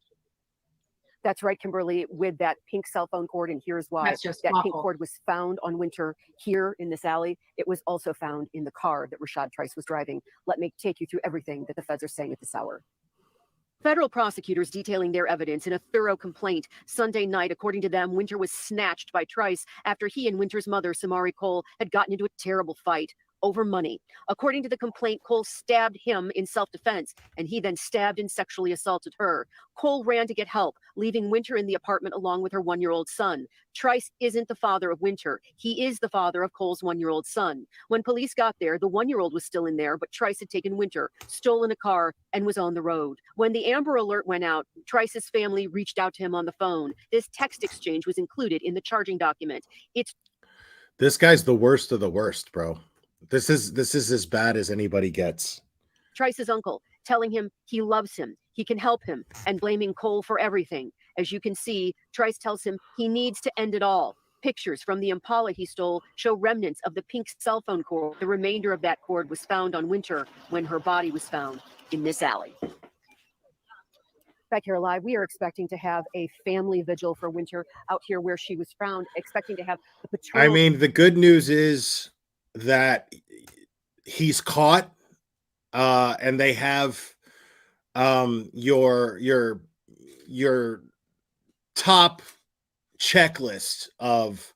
That's right, Kimberly, with that pink cell phone cord, and here's why. That pink cord was found on Winter here in this alley. It was also found in the car that Rashad Trice was driving. Let me take you through everything that the feds are saying at this hour. Federal prosecutors detailing their evidence in a thorough complaint. Sunday night, according to them, Winter was snatched by Trice after he and Winter's mother, Samari Cole, had gotten into a terrible fight over money. According to the complaint, Cole stabbed him in self-defense, and he then stabbed and sexually assaulted her. Cole ran to get help, leaving Winter in the apartment along with her 1-year-old son. Trice isn't the father of Winter. He is the father of Cole's 1-year-old son. When police got there, the 1-year-old was still in there, but Trice had taken Winter, stolen a car, and was on the road. When the Amber Alert went out, Trice's family reached out to him on the phone. This text exchange was included in the charging document. This guy's the worst of the worst, bro. This is as bad as anybody gets. Trice's uncle telling him he loves him, he can help him, and blaming Cole for everything. As you can see, Trice tells him he needs to end it all. Pictures from the Impala he stole show remnants of the pink cell phone cord. The remainder of that cord was found on Winter when her body was found in this alley. Back here live, we are expecting to have a family vigil for Winter out here where she was found, expecting to have the paternal... I mean, the good news is that he's caught, and they have your top checklist of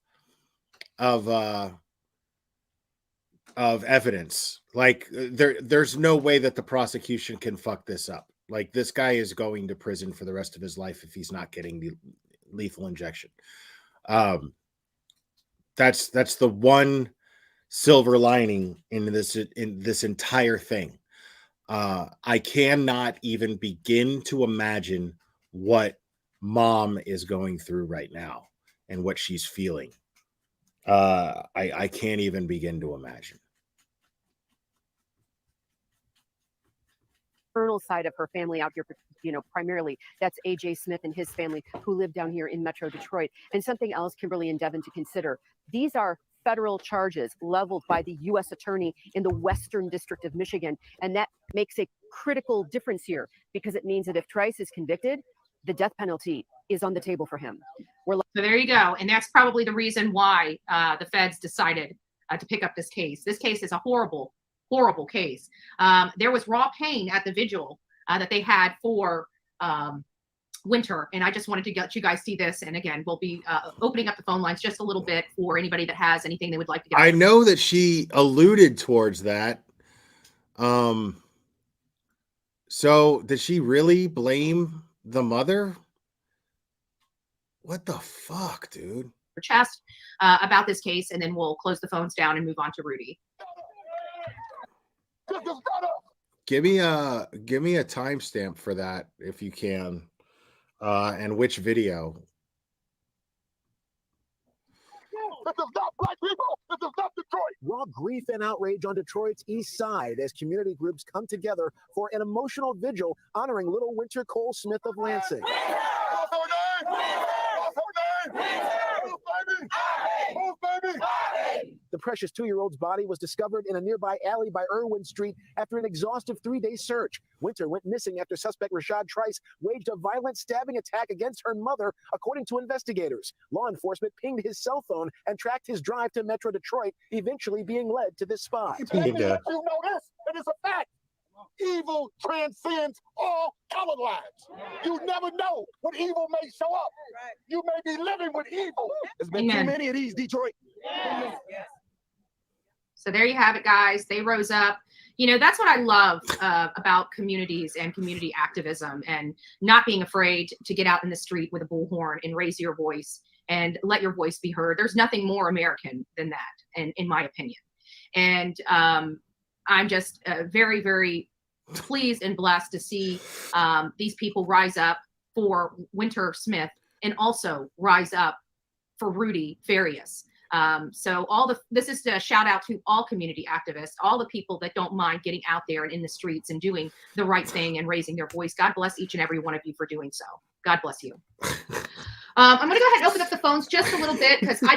evidence. Like there's no way that the prosecution can fuck this up. Like, this guy is going to prison for the rest of his life if he's not getting the lethal injection. That's the one silver lining in this entire thing. I cannot even begin to imagine what mom is going through right now and what she's feeling. I can't even begin to imagine. Maternal side of her family out here, primarily that's AJ Smith and his family who live down here in Metro Detroit. And something else, Kimberly and Devin, to consider. These are federal charges leveled by the U.S. attorney in the Western District of Michigan. And that makes a critical difference here because it means that if Trice is convicted, the death penalty is on the table for him. So there you go. And that's probably the reason why the feds decided to pick up this case. This case is a horrible case. There was raw pain at the vigil that they had for Winter. And I just wanted to get you guys see this. And again, we'll be opening up the phone lines just a little bit for anybody that has anything they would like to get. I know that she alluded towards that. So did she really blame the mother? What the fuck, dude? Chest about this case, and then we'll close the phones down and move on to Rudy. Give me a timestamp for that if you can, and which video. This is not black people. This is not Detroit. Raw grief and outrage on Detroit's east side as community groups come together for an emotional vigil honoring little Winter Cole Smith of Lansing. The precious 2-year-old's body was discovered in a nearby alley by Irwin Street after an exhaustive 3-day search. Winter went missing after suspect Rashad Trice waged a violent stabbing attack against her mother, according to investigators. Law enforcement pinged his cell phone and tracked his drive to Metro Detroit, eventually being led to this spot. Yeah. You know this, and it's a fact. Evil transcends all color lines. You never know when evil may show up. You may be living with evil. There's been too many of these, Detroit. So there you have it, guys. They rose up. You know, that's what I love about communities and community activism, and not being afraid to get out in the street with a bullhorn and raise your voice and let your voice be heard. There's nothing more American than that, in my opinion. And I'm just very, very pleased and blessed to see these people rise up for Winter Smith and also rise up for Rudy Farias. So this is a shout out to all community activists, all the people that don't mind getting out there and in the streets and doing the right thing and raising their voice. God bless each and every one of you for doing so. God bless you. I'm going to go ahead and open up the phones just a little bit because I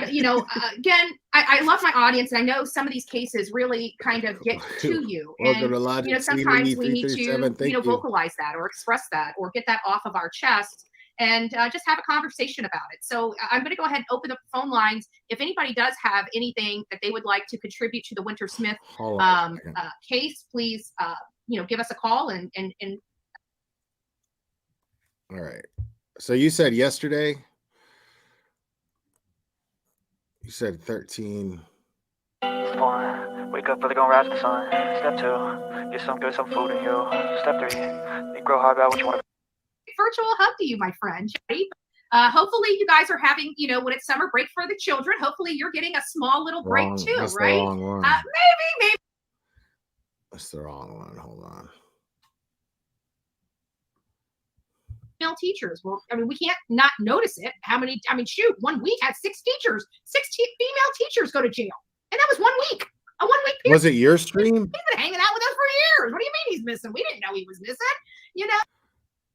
love my audience, and I know some of these cases really kind of get to you. And sometimes we need to vocalize that or express that or get that off of our chest and just have a conversation about it. So I'm going to go ahead and open up the phone lines. If anybody does have anything that they would like to contribute to the Winter Smith case, please give us a call and all right. So you said yesterday, you said 13. Step 1, wake up early, gonna rise the sun. Step 2, get some food in you. Step 3, you grow hard about what you want to. Virtual hug to you, my friend. Hopefully you guys are having, when it's summer break for the children, hopefully you're getting a small little break too, That's right? The wrong one. Maybe. That's the wrong one. Hold on. Teachers. Well, we can't not notice it. Shoot, 1 week had 6 teachers, 6 female teachers go to jail. And that was 1 week. A 1 week period. Was it your stream? He's been hanging out with us for years. What do you mean he's missing? We didn't know he was missing. You know.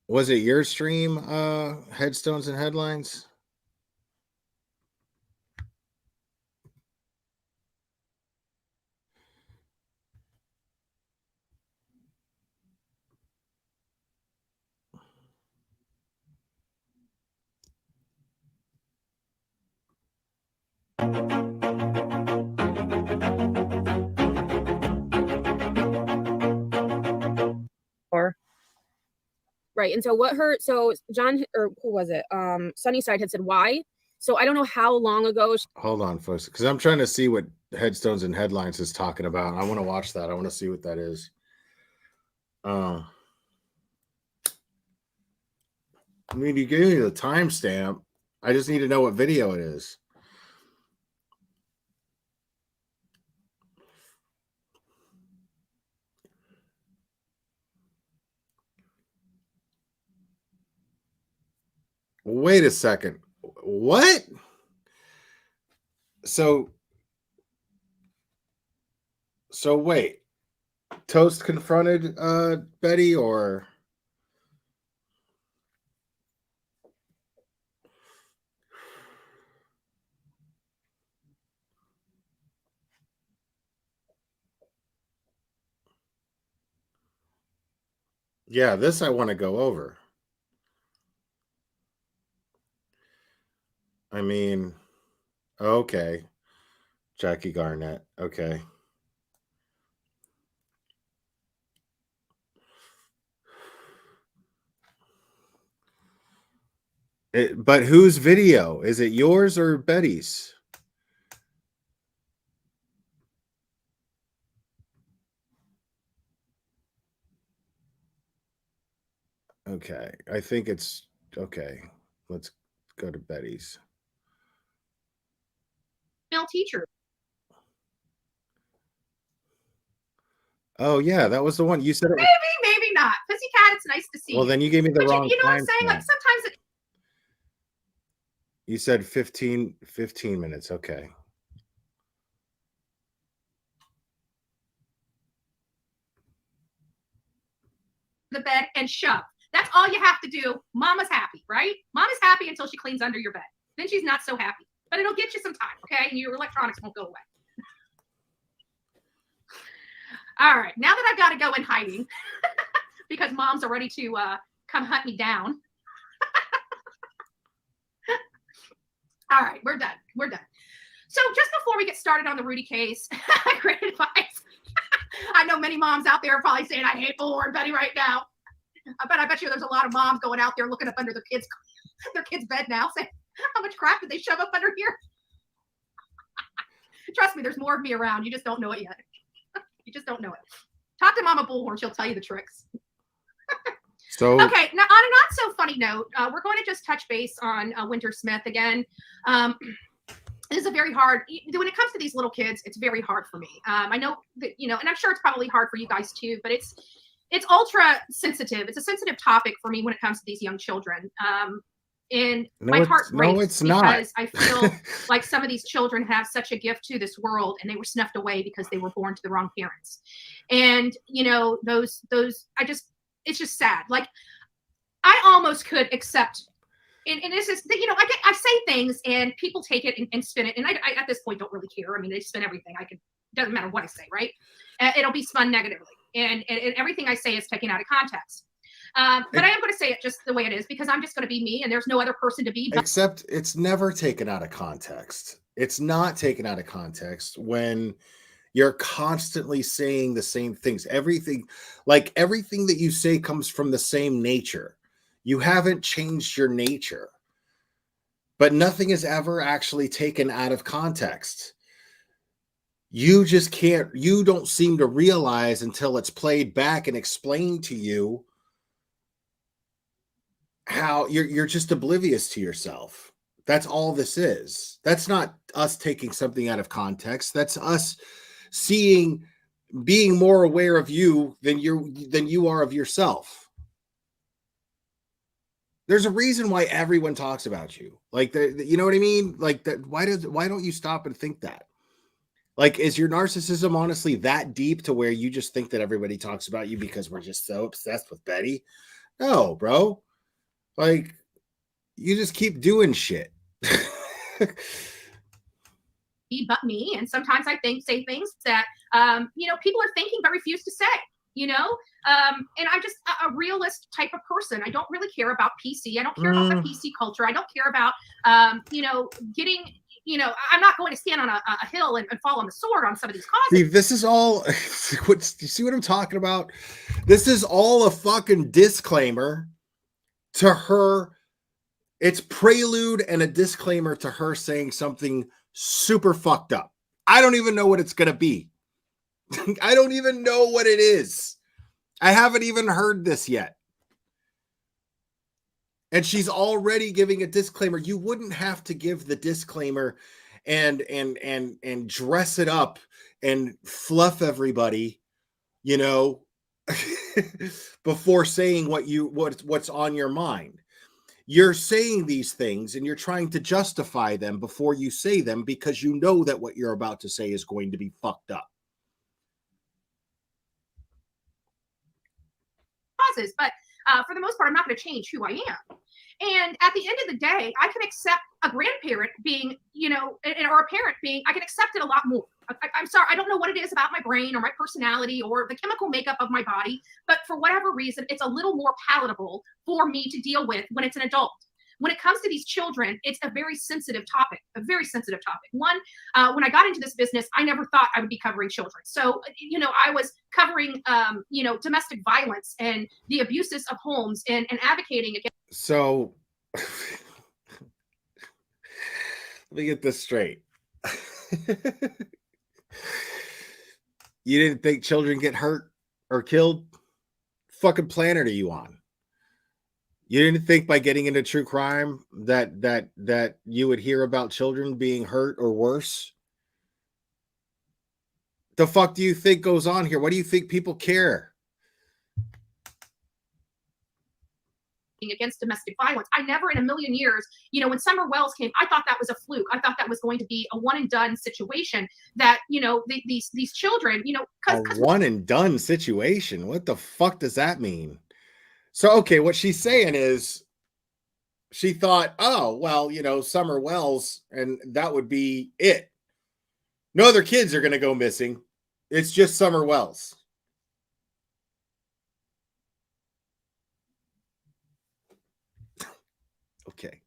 Was it your stream? Headstones and headlines. Or right. And so what hurt, so John, or who was it? Sunnyside had said why. So I don't know how long ago. Hold on, folks, because I'm trying to see what Headstones and Headlines is talking about. I want to watch that. I want to see what that is. I mean, you gave me the timestamp. I just need to know what video it is. Wait a second. What? So wait. Toast confronted Betty, or yeah, this I want to go over. I mean, okay. Jackie Garnett. Okay. But whose video? Is it yours or Betty's? Okay. I think it's okay. Let's go to Betty's. Male teacher. Oh yeah, that was the one you said. Maybe not. Pussycat, it's nice to see. Well, then you gave me the wrong. You know what I'm saying? Like sometimes it. You said 15 minutes. Okay. The bed and shove. That's all you have to do. Mama's happy, right? Mama's happy until she cleans under your bed. Then she's not so happy. But it'll get you some time, okay? And your electronics won't go away. All right. Now that I've got to go in hiding because moms are ready to come hunt me down. All right. We're done. We're done. So just before we get started on the Rudy case, great advice. I know many moms out there are probably saying, I hate Bull and Betty right now. I bet you there's a lot of moms going out there looking up under their kids' bed now saying, how much crap did they shove up under here? Trust me, there's more of me around. You just don't know it yet. You just don't know it. Talk to Mama Bullhorn. She'll tell you the tricks. So okay, now on a not so funny note, we're going to just touch base on Winter Smith again. This is a very hard, when it comes to these little kids, it's very hard for me. I know that, and I'm sure it's probably hard for you guys too, but it's ultra sensitive. It's a sensitive topic for me when it comes to these young children. And my heart breaks because I feel like some of these children have such a gift to this world and they were snuffed away because they were born to the wrong parents. And, it's just sad. Like I almost could accept, and this is, I say things and people take it and spin it. And I at this point don't really care. I mean, they spin everything. Doesn't matter what I say, right? It'll be spun negatively. And everything I say is taken out of context. But I am going to say it just the way it is because I'm just going to be me and there's no other person to be. Except it's never taken out of context. It's not taken out of context when you're constantly saying the same things. Everything that you say comes from the same nature. You haven't changed your nature. But nothing is ever actually taken out of context. You just can't, you don't seem to realize until it's played back and explained to you how you're just oblivious to yourself. That's all this is. That's not us taking something out of context. That's us being more aware of you than you are of yourself. There's a reason why everyone talks about you. Like, you know what I mean? Like that. Why don't you stop and think that? Like, is your narcissism honestly that deep to where you just think that everybody talks about you because we're just so obsessed with Betty? No, bro. Like, you just keep doing shit. But me, and sometimes I say things that people are thinking but refuse to say. And I'm just a realist type of person. I don't really care about PC. I don't care about the PC culture. I don't care about getting. I'm not going to stand on a hill and fall on the sword on some of these causes. See, this is all. You see what I'm talking about? This is all a fucking disclaimer to her. It's prelude and a disclaimer to her saying something super fucked up. I don't even know what it's going to be. I don't even know what it is. I haven't even heard this yet. And she's already giving a disclaimer. You wouldn't have to give the disclaimer and dress it up and fluff everybody, before saying what's on your mind. You're saying these things and you're trying to justify them before you say them because you know that what you're about to say is going to be fucked up. But for the most part, I'm not going to change who I am. And at the end of the day, I can accept a grandparent being, or a parent being, I can accept it a lot more. I'm sorry, I don't know what it is about my brain or my personality or the chemical makeup of my body, but for whatever reason, it's a little more palatable for me to deal with when it's an adult. When it comes to these children, it's a very sensitive topic, One, when I got into this business, I never thought I would be covering children. So, I was covering, domestic violence and the abuses of homes and advocating against. So, let me get this straight. You didn't think children get hurt or killed? Fucking planet are you on? You didn't think by getting into true crime that you would hear about children being hurt or worse? The fuck do you think goes on here? What do you think people care? Against domestic violence. I never in a million years, when Summer Wells came, I thought that was a fluke. I thought that was going to be a one and done situation that, these children, A one and done situation. What the fuck does that mean? So, okay, what she's saying is she thought, oh, well, Summer Wells, and that would be it. No other kids are going to go missing. It's just Summer Wells. Okay.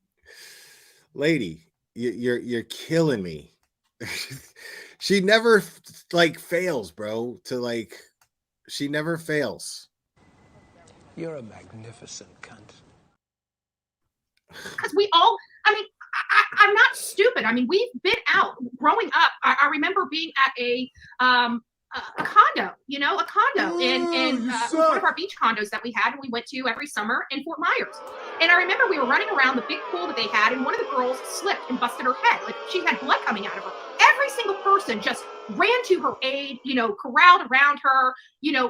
Lady, you're killing me. She never fails, bro, she never fails. You're a magnificent cunt. Because we all, I'm not stupid. We've been out growing up. I remember being at a condo, in one of our beach condos that we had and we went to every summer in Fort Myers. And I remember we were running around the big pool that they had, and one of the girls slipped and busted her head. Like, she had blood coming out of her. Every single person just ran to her aid, corralled around her,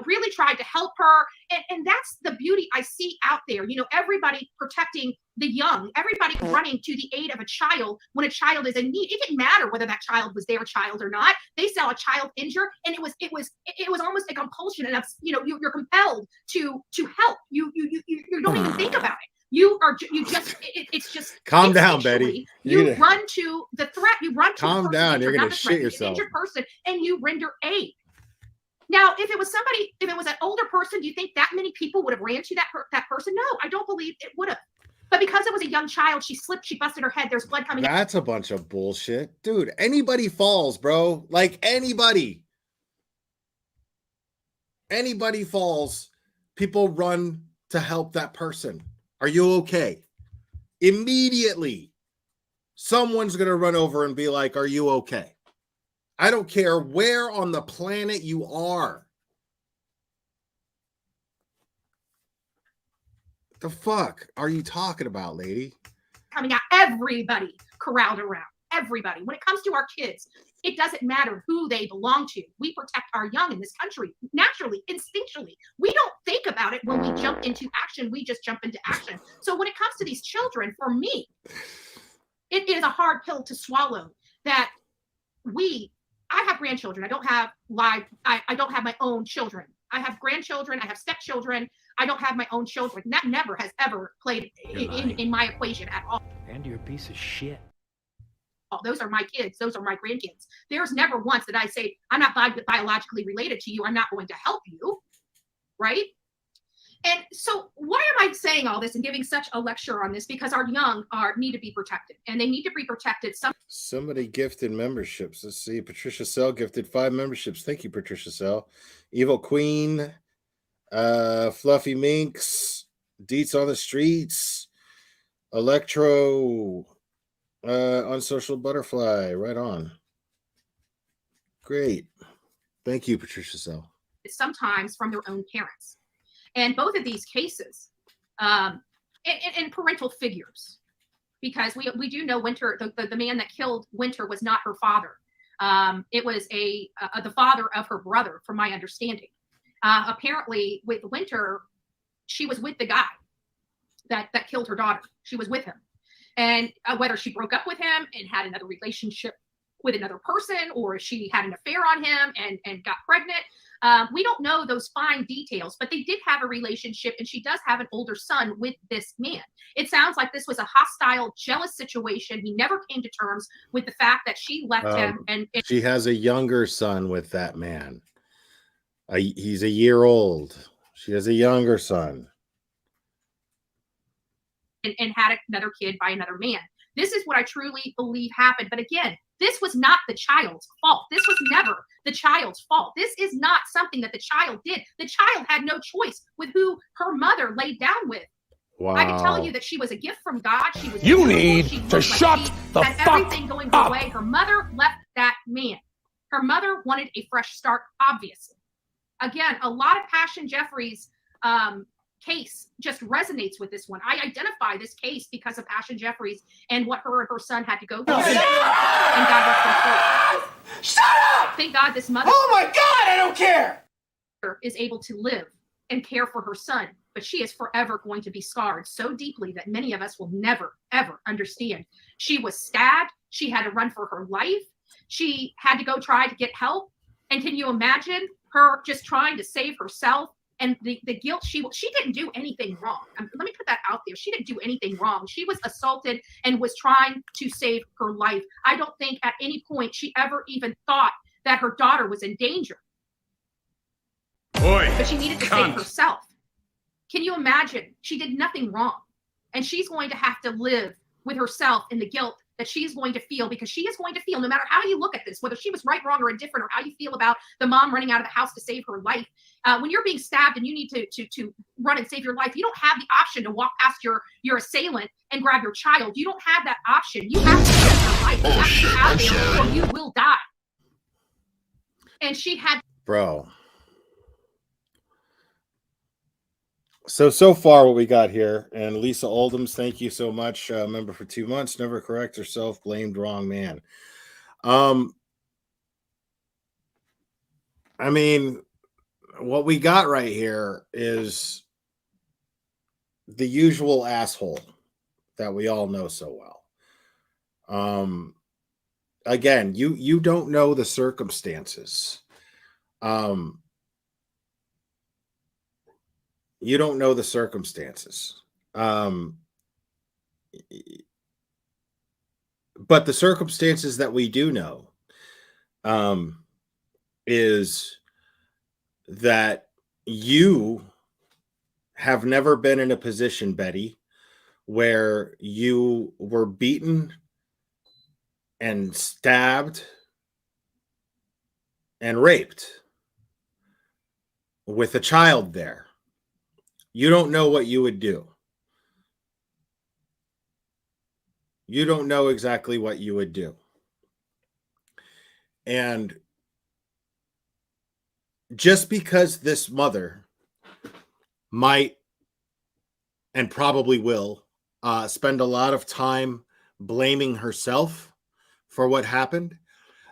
really tried to help her. And that's the beauty I see out there. Everybody protecting the young, everybody running to the aid of a child when a child is in need. It didn't matter whether that child was their child or not. They saw a child injured, and it was almost a compulsion, and you're compelled to help. You don't even think about it. It's just calm down, Betty. You run to the threat. You run to calm down. You're gonna shit yourself. An injured person, and you render aid. Now, if it was an older person, do you think that many people would have ran to that person? No, I don't believe it would have. But because it was a young child, she slipped, she busted her head. There's blood coming out. That's a bunch of bullshit, dude. Anybody falls, bro. Like anybody falls. People run to help that person. Are you okay? Immediately, someone's going to run over and be like, are you okay? I don't care where on the planet you are. The fuck are you talking about, lady? Coming out, everybody corralled around. Everybody. When it comes to our kids, it doesn't matter who they belong to. We protect our young in this country naturally, instinctually. We don't think about it when we jump into action. We just jump into action. So when it comes to these children, for me, it is a hard pill to swallow that we I have grandchildren. I don't have I don't have my own children. I have grandchildren. I have stepchildren. I don't have my own children. That never has ever played in my equation at all. And you're a piece of shit. Those are my kids. Those are my grandkids. There's never once that I say, I'm not biologically related to you. I'm not going to help you. Right? And so why am I saying all this and giving such a lecture on this? Because our young need to be protected, and they need to be protected. Somebody gifted memberships. Let's see. Patricia Sell gifted 5 memberships. Thank you, Patricia Sell. Evil Queen, Fluffy Minx, Deets on the Streets, Electro, Unsocial Butterfly. Right on. Great. Thank you, Patricia Sell. Sometimes from their own parents. And both of these cases, and parental figures, because we do know Winter, the man that killed Winter was not her father. It was the father of her brother, from my understanding. Apparently, with Winter, she was with the guy that killed her daughter. She was with him. And whether she broke up with him and had another relationship with another person, or if she had an affair on him and got pregnant, we don't know those fine details, but they did have a relationship, and she does have an older son with this man. It sounds like this was a hostile, jealous situation. He never came to terms with the fact that she left him. And she has a younger son with that man. He's a year old. She has a younger son. And had another kid by another man. This is what I truly believe happened. But again, this was not the child's fault. This was never the child's fault. This is not something that the child did. The child had no choice with who her mother laid down with. Wow. I can tell you that she was a gift from God. She was You beautiful. need She to looked shut she the had fuck everything going her up. way. Her mother left that man. Her mother wanted a fresh start, obviously. Again, a lot of Passion Jeffries case just resonates with this one. I identify this case because of Passion Jeffries and what her and her son had to go through. And God rest her soul. Shut up! Thank God this mother. Oh my God, I don't care! Is able to live and care for her son, but she is forever going to be scarred so deeply that many of us will never, ever understand. She was stabbed. She had to run for her life. She had to go try to get help. And can you imagine her just trying to save herself? And the guilt, she didn't do anything wrong. Let me put that out there. She didn't do anything wrong. She was assaulted and was trying to save her life. I don't think at any point she ever even thought that her daughter was in danger. Boy, but she needed to save herself. Can you imagine? She did nothing wrong. And she's going to have to live with herself in the guilt that she's going to feel, because she is going to feel, no matter how you look at this, whether she was right, wrong, or indifferent, or how you feel about the mom running out of the house to save her life. When you're being stabbed and you need to run and save your life, you don't have the option to walk past your assailant and grab your child. You don't have that option. You have to save your life. You have to be out there or you will die. And she had... Bro. So far what we got here, and Lisa Oldhams, thank you so much. Member for 2 months, never correct herself, blamed wrong man. I mean, what we got right here is the usual asshole that we all know so well. Again, you don't know the circumstances. You don't know the circumstances. But the circumstances that we do know is that you have never been in a position, Betty, where you were beaten and stabbed and raped with a child there. You don't know what you would do. You don't know exactly what you would do. And just because this mother might and probably will spend a lot of time blaming herself for what happened,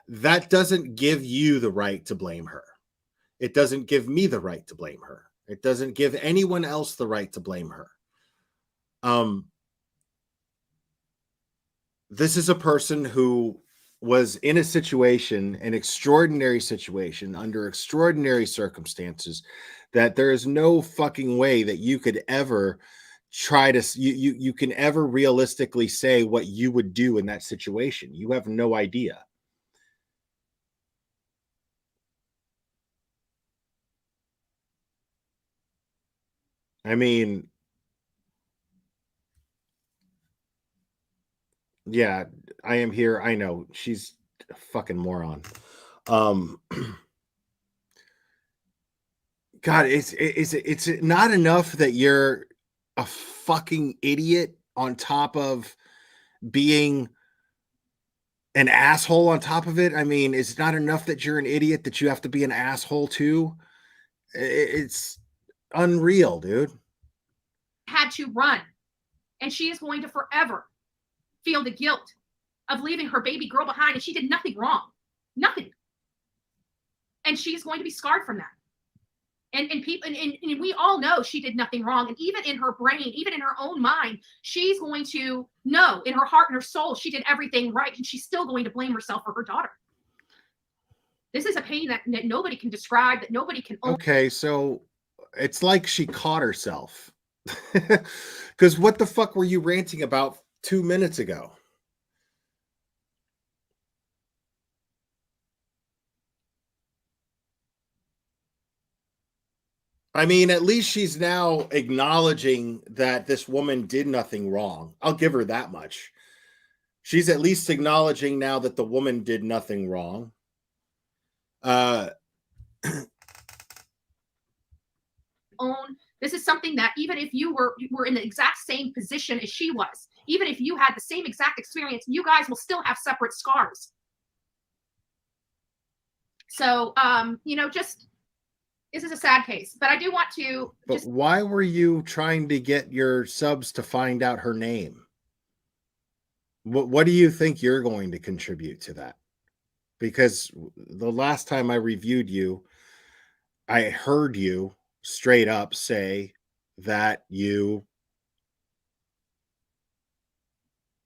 that doesn't give you the right to blame her. It doesn't give me the right to blame her. It doesn't give anyone else the right to blame her. This is a person who was in a situation, an extraordinary situation, under extraordinary circumstances, that there is no fucking way that you could ever try to you can ever realistically say what you would do in that situation. You have no idea. I mean, yeah, I am here. I know she's a fucking moron. God, it's not enough that you're a fucking idiot on top of being an asshole on top of it. I mean, it's not enough that you're an idiot that you have to be an asshole too. It's unreal, dude. Had to run, and she is going to forever feel the guilt of leaving her baby girl behind, and she did nothing wrong. Nothing. And she's going to be scarred from that. And people, and we all know she did nothing wrong. And even in her brain, even in her own mind, she's going to know in her heart and her soul she did everything right, and she's still going to blame herself for her daughter. This is a pain that nobody can describe, that nobody can own. Okay, so it's like she caught herself. Because what the fuck were you ranting about 2 minutes ago? I mean, at least she's now acknowledging that this woman did nothing wrong. I'll give her that much. She's at least acknowledging now that the woman did nothing wrong. This is something that even if you were in the exact same position as she was, even if you had the same exact experience, you guys will still have separate scars. So, just this is a sad case, but I do want to. But why were you trying to get your subs to find out her name? What do you think you're going to contribute to that? Because the last time I reviewed you, I heard you straight up say that you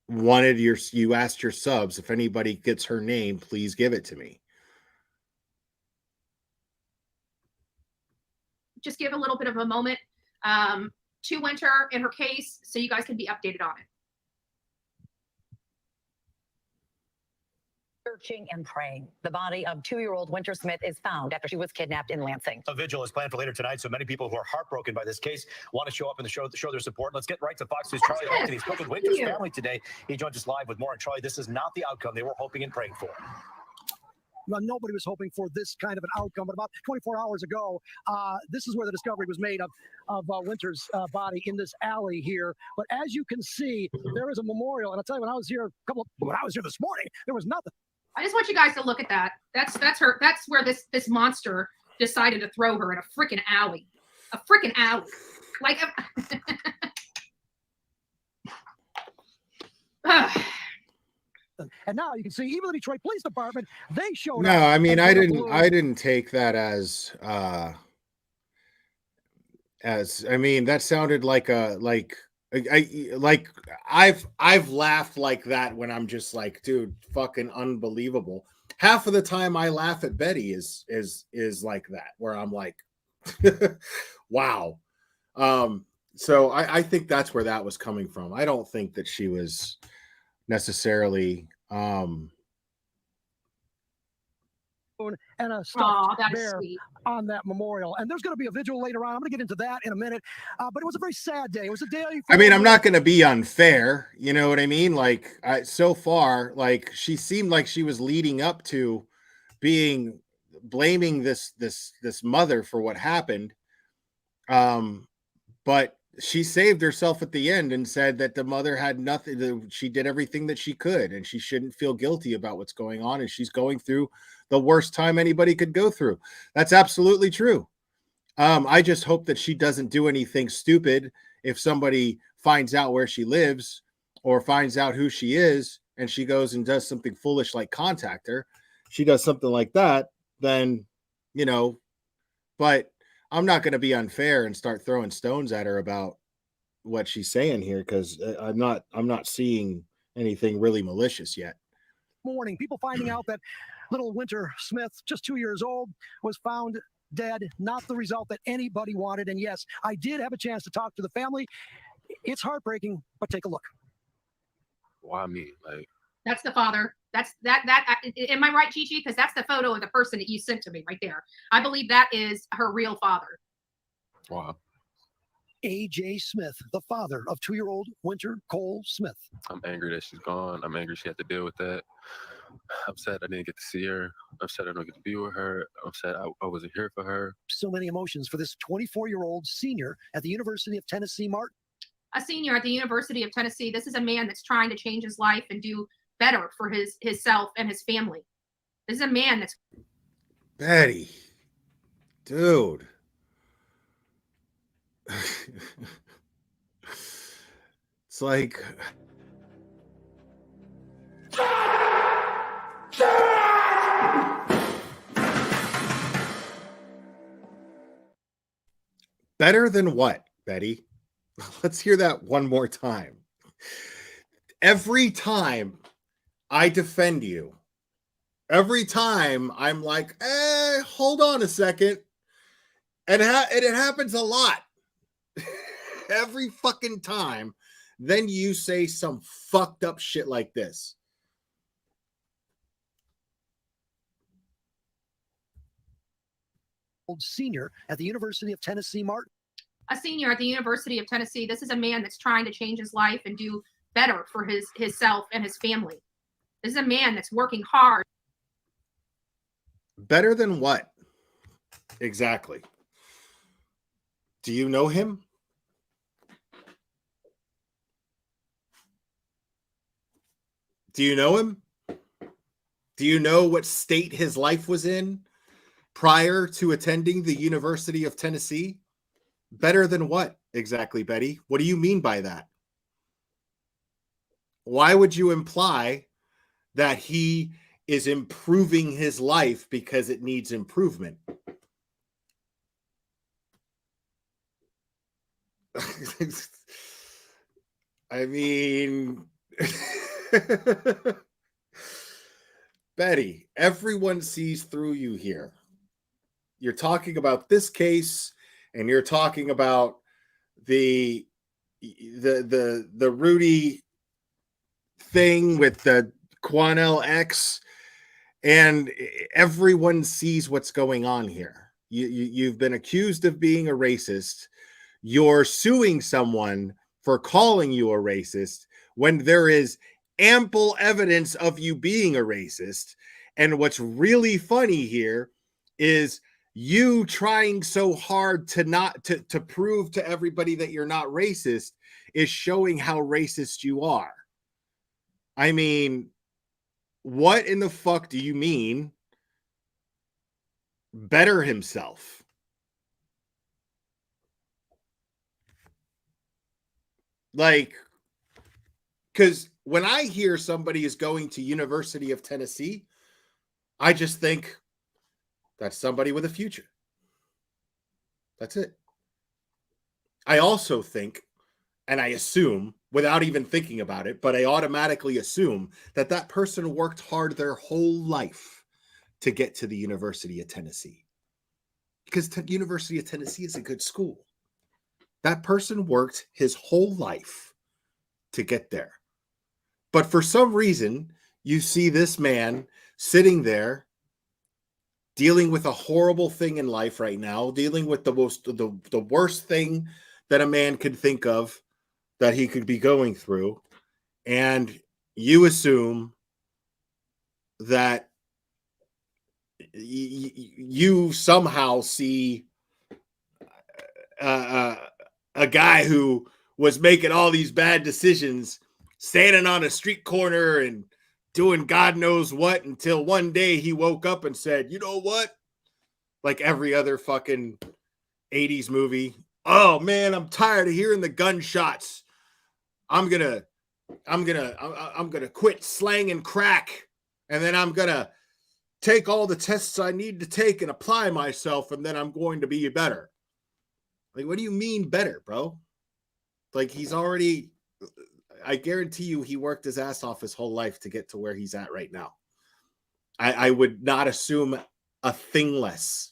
you asked your subs, if anybody gets her name, please give it to me. Just give a little bit of a moment to Winter in her case so you guys can be updated on it. Searching and praying. The body of 2-year-old Winter Smith is found after she was kidnapped in Lansing. A vigil is planned for later tonight, so many people who are heartbroken by this case want to show up and show their support. Let's get right to Fox News' Charlie Hunt. He spoke with Winter's family today. He joins us live with more. And Charlie, this is not the outcome they were hoping and praying for. Well, nobody was hoping for this kind of an outcome, but about 24 hours ago, this is where the discovery was made of Winter's body in this alley here. But as you can see, there is a memorial, and I'll tell you, when I was here this morning, there was nothing. I just want you guys to look at that. That's her. That's where this monster decided to throw her in a freaking alley. A freaking alley. Like. And now you can see even the Detroit Police Department, they showed up. No, I mean, I didn't take that as I mean, that sounded like I've laughed like that when I'm just like, dude, fucking unbelievable. Half of the time I laugh at Betty is like that, where I'm like, wow. So I think that's where that was coming from. I don't think that she was necessarily and a stuffed bear on that memorial. And there's going to be a vigil later on. I'm going to get into that in a minute. But it was a very sad day. It was a day. I mean, I'm not going to be unfair. You know what I mean? Like, so far, like, she seemed like she was leading up to blaming this mother for what happened. But she saved herself at the end and said that the mother had nothing. She did everything that she could, and she shouldn't feel guilty about what's going on. And she's going through the worst time anybody could go through. That's absolutely true. I just hope that she doesn't do anything stupid. If somebody finds out where she lives or finds out who she is, and she goes and does something foolish like contact her, she does something like that, then, but I'm not going to be unfair and start throwing stones at her about what she's saying here, because I'm not seeing anything really malicious yet. morning, people finding out that little Winter Smith, just 2 years old, was found dead. Not the result that anybody wanted. And yes, I did have a chance to talk to the family. It's heartbreaking, but take a look. Why me? Like, that's the father. Am I right, Gigi? Because that's the photo of the person that you sent to me right there. I believe that is her real father. wow. A.J. Smith, the father of 2-year-old Winter Cole Smith. I'm angry that she's gone. I'm angry she had to deal with that. I'm sad I didn't get to see her. I'm sad I don't get to be with her. I'm sad I wasn't here for her. So many emotions for this 24-year-old senior at the University of Tennessee, Martin. A senior at the University of Tennessee. This is a man that's trying to change his life and do better for himself and his family. This is a man that's Betty, dude. It's like better than what, Betty? Let's hear that one more time. Every time I defend you, every time I'm like, hold on a second. And it happens a lot. Every fucking time. Then you say some fucked up shit like this. Senior at the University of Tennessee, Martin. a senior at the University of Tennessee. This is a man that's trying to change his life and do better for himself and his family. This is a man that's working hard. Better than what? Exactly. Do you know him? Do you know him? Do you know what state his life was in prior to attending the University of Tennessee? Better than what exactly, Betty? What do you mean by that? Why would you imply that he is improving his life because it needs improvement? I mean, Betty, everyone sees through you here. You're talking about this case, and you're talking about the Rudy thing with the Quanell X, and everyone sees what's going on here. You've been accused of being a racist. You're suing someone for calling you a racist when there is ample evidence of you being a racist. And what's really funny here is you trying so hard to prove to everybody that you're not racist is showing how racist you are. I mean, what in the fuck do you mean better himself? Like, because when I hear somebody is going to University of Tennessee, I just think that's somebody with a future. That's it. I also think, and I assume, without even thinking about it, but I automatically assume that that person worked hard their whole life to get to the University of Tennessee. Because the University of Tennessee is a good school. That person worked his whole life to get there. But for some reason, you see this man sitting there dealing with a horrible thing in life right now, dealing with the worst thing that a man could think of that he could be going through. And you assume that you somehow see a guy who was making all these bad decisions, standing on a street corner and doing God knows what, until one day he woke up and said, you know what? Like every other fucking 80s movie. Oh man, I'm tired of hearing the gunshots. I'm gonna quit slanging crack, and then I'm gonna take all the tests I need to take and apply myself, and then I'm going to be better. Like, what do you mean better, bro? Like, he's already, I guarantee you he worked his ass off his whole life to get to where he's at right now. I would not assume a thing less.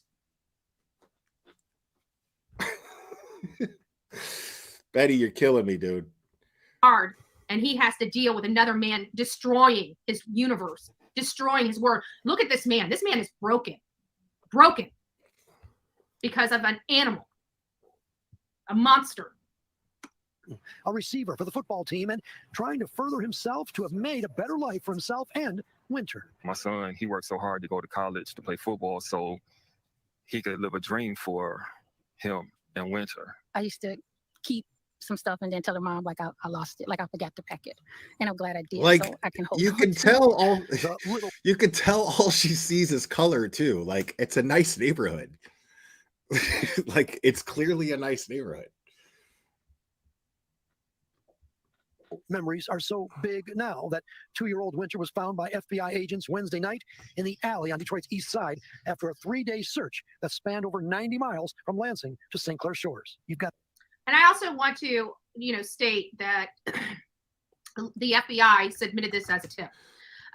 Betty, you're killing me, dude. Hard, and he has to deal with another man destroying his universe, destroying his world. Look at this man. This man is broken because of an animal, a monster. A receiver for the football team and trying to further himself to have made a better life for himself and Winter. My son, he worked so hard to go to college to play football so he could live a dream for him and Winter. I used to keep some stuff and then tell her mom like I lost it, like I forgot to pack it, and I'm glad I did. Like, so I can hold you on can to tell all you can tell all she sees is color too. Like, it's a nice neighborhood. Like, it's clearly a nice neighborhood. Memories are so big now that 2-year-old Winter was found by FBI agents Wednesday night in the alley on Detroit's east side after a 3-day search that spanned over 90 miles from Lansing to St. Clair Shores. You've got. And I also want to, state that the FBI submitted this as a tip.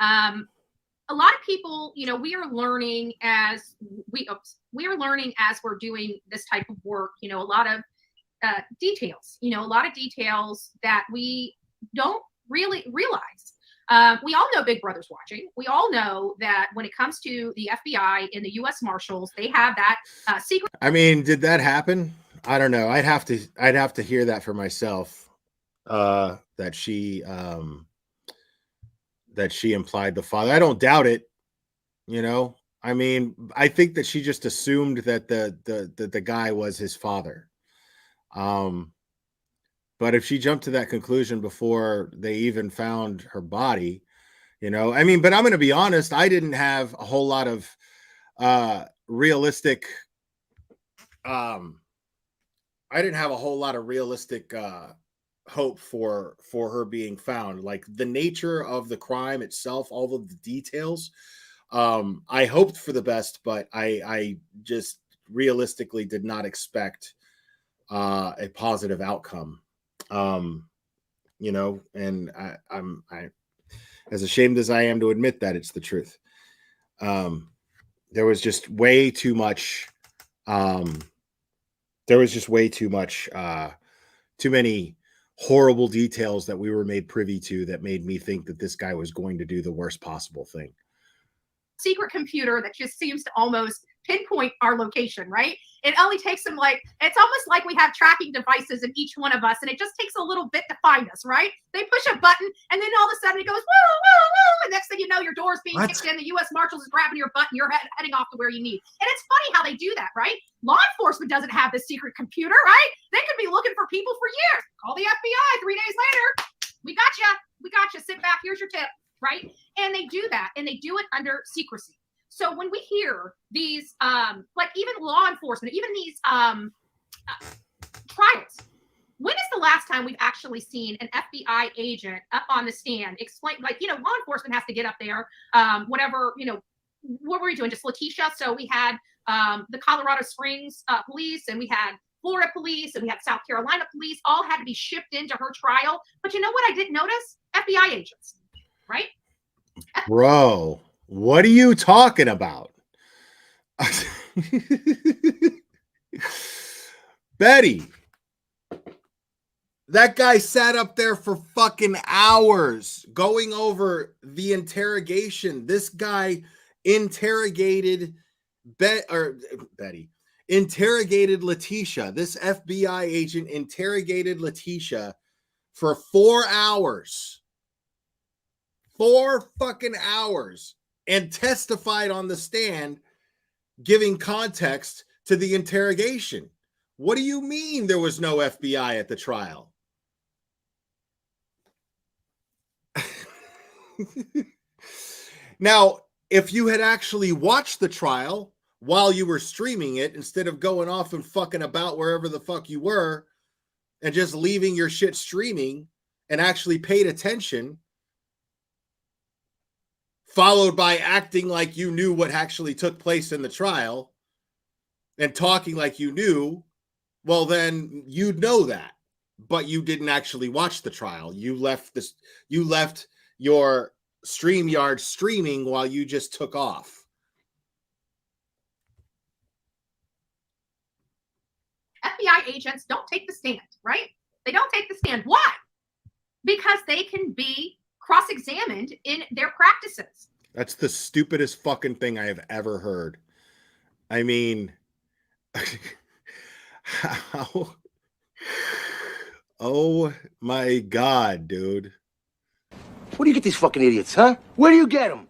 A lot of people, we are learning as we're doing this type of work. A lot of details. A lot of details that we don't really realize. We all know Big Brother's watching. We all know that when it comes to the FBI and the U.S. Marshals, they have that secret. I mean, did that happen? I don't know. I'd have to hear that for myself. That she implied the father. I don't doubt it. I mean, I think that she just assumed that the guy was his father. But if she jumped to that conclusion before they even found her body, I mean, but I'm going to be honest. I didn't have a whole lot of realistic hope for her being found. Like, the nature of the crime itself, all of the details, I hoped for the best, but I just realistically did not expect a positive outcome. And I'm as ashamed as I am to admit that, it's the truth. There was just way too much. Too many horrible details that we were made privy to that made me think that this guy was going to do the worst possible thing. Secret computer that just seems to almost pinpoint our location, right? It only takes them it's almost like we have tracking devices in each one of us, and it just takes a little bit to find us, right? They push a button, and then all of a sudden it goes, woo, woo, woo, and next thing you know, your door's being kicked in, the U.S. Marshals is grabbing your butt, and you're heading off to where you need. And it's funny how they do that, right? Law enforcement doesn't have this secret computer, right? They could be looking for people for years. Call the FBI 3 days later. We got you. Sit back. Here's your tip, right? And they do that, and they do it under secrecy. So when we hear these, like even law enforcement, even these trials, when is the last time we've actually seen an FBI agent up on the stand explain, law enforcement has to get up there, whatever, what were we doing? Just Letitia. So we had the Colorado Springs police, and we had Florida police, and we had South Carolina police, all had to be shipped into her trial. But you know what I didn't notice? FBI agents, right? Bro. What are you talking about? Betty, that guy sat up there for fucking hours going over the interrogation. This guy interrogated interrogated Letitia. This FBI agent interrogated Letitia for 4 hours. 4 fucking hours. And testified on the stand, giving context to the interrogation. What do you mean there was no FBI at the trial? Now, if you had actually watched the trial while you were streaming it, instead of going off and fucking about wherever the fuck you were and just leaving your shit streaming and actually paid attention, followed by acting like you knew what actually took place in the trial and talking like you knew, well, then you'd know that. but you didn't actually watch the trial. You left your StreamYard streaming while you just took off. FBI agents don't take the stand, right? They don't take the stand. Why? Because they can be cross-examined in their practices. That's the stupidest fucking thing I have ever heard. I mean, how? Oh my God, dude. Where do you get these fucking idiots, huh? Where do you get them?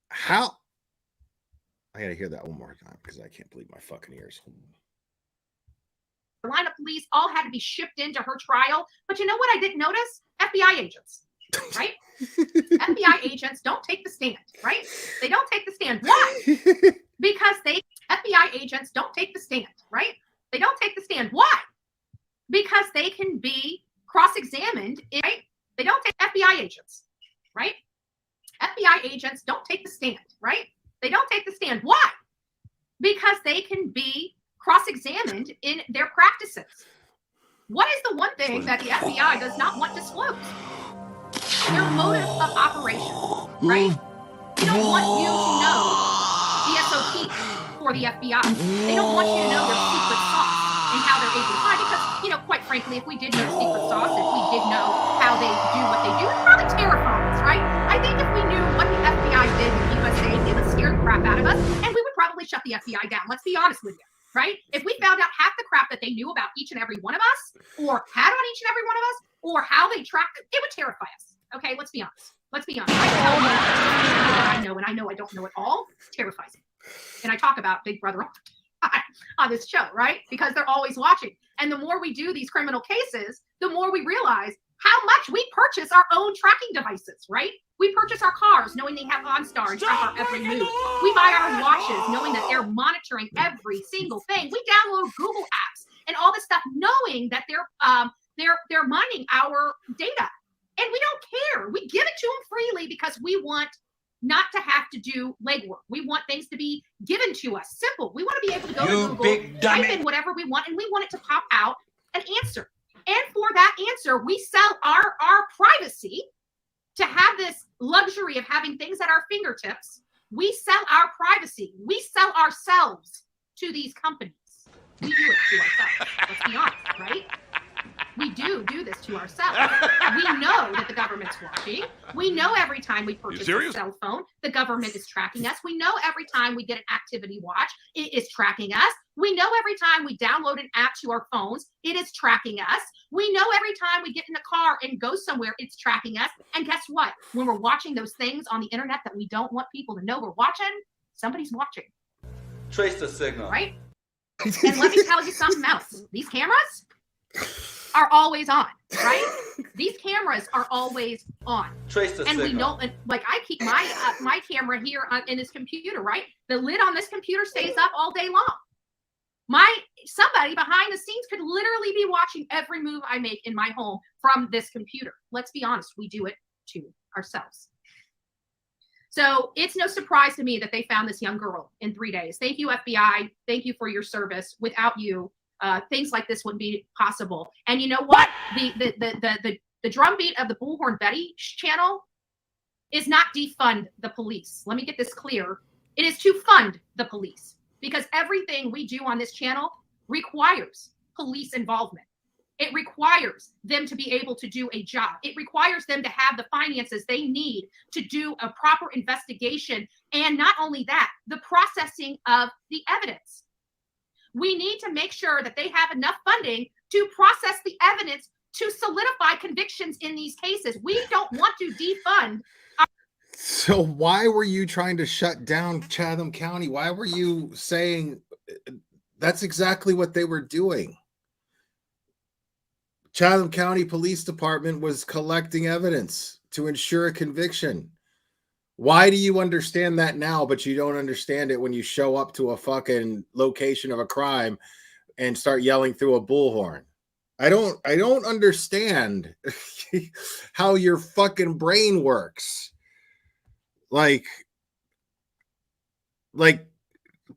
How? I gotta hear that one more time because I can't believe my fucking ears. Carolina police all had to be shipped into her trial. But you know what I didn't notice? FBI agents, right? FBI agents don't take the stand, right? They don't take the stand. Why? Because FBI agents don't take the stand, right? They don't take the stand. Why? Because they can be cross-examined, right? They don't take FBI agents, right? FBI agents don't take the stand, right? They don't take the stand. Why? Because they can be cross-examined in their practices. What is the one thing that the FBI does not want disclosed? Their motive of operation, right? They don't want you to know the SOP for the FBI. They don't want you to know their secret sauce and how they're able to fly. Because, you know, quite frankly, if we did know secret sauce, if we did know how they do what they do, it's probably terrifying us, right? I think if we knew what the FBI did to keep us safe, it would scare the crap out of us, and we would probably shut the FBI down. Let's be honest with you. Right? If we found out half the crap that they knew about each and every one of us, or had on each and every one of us, or how they tracked it would terrify us. Okay, let's be honest. Let's be honest. I tell you what I know, and I know I don't know it all. It terrifies me. And I talk about Big Brother on this show, right? Because they're always watching. And the more we do these criminal cases, the more we realize how much we purchase our own tracking devices, right? We purchase our cars knowing they have OnStar and track our every move. We buy our watches knowing that they're monitoring every single thing. We download Google apps and all this stuff knowing that they're mining our data. And we don't care. We give it to them freely because we want not to have to do legwork. We want things to be given to us. Simple. We want to be able to go to Google, type in whatever we want, and we want it to pop out an answer. And for that answer, we sell our privacy to have this luxury of having things at our fingertips. We sell our privacy. We sell ourselves to these companies. We do it to ourselves. Let's be honest, right? We do this to ourselves. We know that the government's watching. We know every time we purchase a cell phone, the government is tracking us. We know every time we get an activity watch, it is tracking us. We know every time we download an app to our phones, it is tracking us. We know every time we get in the car and go somewhere, it's tracking us. And guess what? When we're watching those things on the internet that we don't want people to know we're watching, somebody's watching. Trace the signal. Right? And let me tell you something else. These cameras are always on, right? These cameras are always on. Trace the and signal. We know, and like I keep my camera here in this computer, right? The lid on this computer stays up all day long. Somebody behind the scenes could literally be watching every move I make in my home from this computer. Let's be honest, we do it to ourselves. So it's no surprise to me that they found this young girl in 3 days. Thank you, FBI. Thank you for your service. Without you, things like this wouldn't be possible. And you know what? The drumbeat of the Bullhorn Betty channel is not defund the police. Let me get this clear. It is to fund the police, because everything we do on this channel requires police involvement. It requires them to be able to do a job. It requires them to have the finances they need to do a proper investigation. And not only that, the processing of the evidence. We need to make sure that they have enough funding to process the evidence to solidify convictions in these cases. We don't want to defund. So why were you trying to shut down Chatham County? Why were you saying that's exactly what they were doing? Chatham County Police Department was collecting evidence to ensure a conviction. Why do you understand that now, but you don't understand it when you show up to a fucking location of a crime and start yelling through a bullhorn? I don't understand how your fucking brain works. Like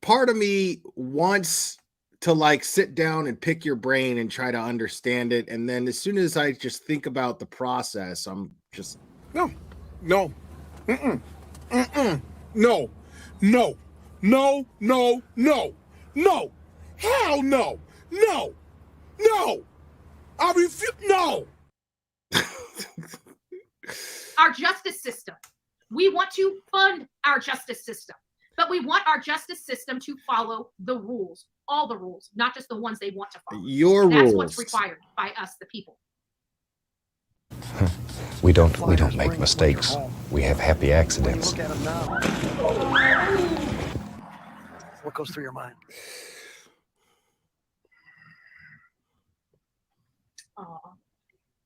part of me wants to like sit down and pick your brain and try to understand it. And then as soon as I just think about the process, I'm just No. No. Mm-mm. Mm-mm. No. No. No. No. No. No. Hell no. No. No. I refuse. No. Our justice system. We want to fund our justice system, but we want our justice system to follow the rules, all the rules, not just the ones they want to follow. That's what's required by us, the people. We don't make mistakes. We have happy accidents. Look at him now. What goes through your mind?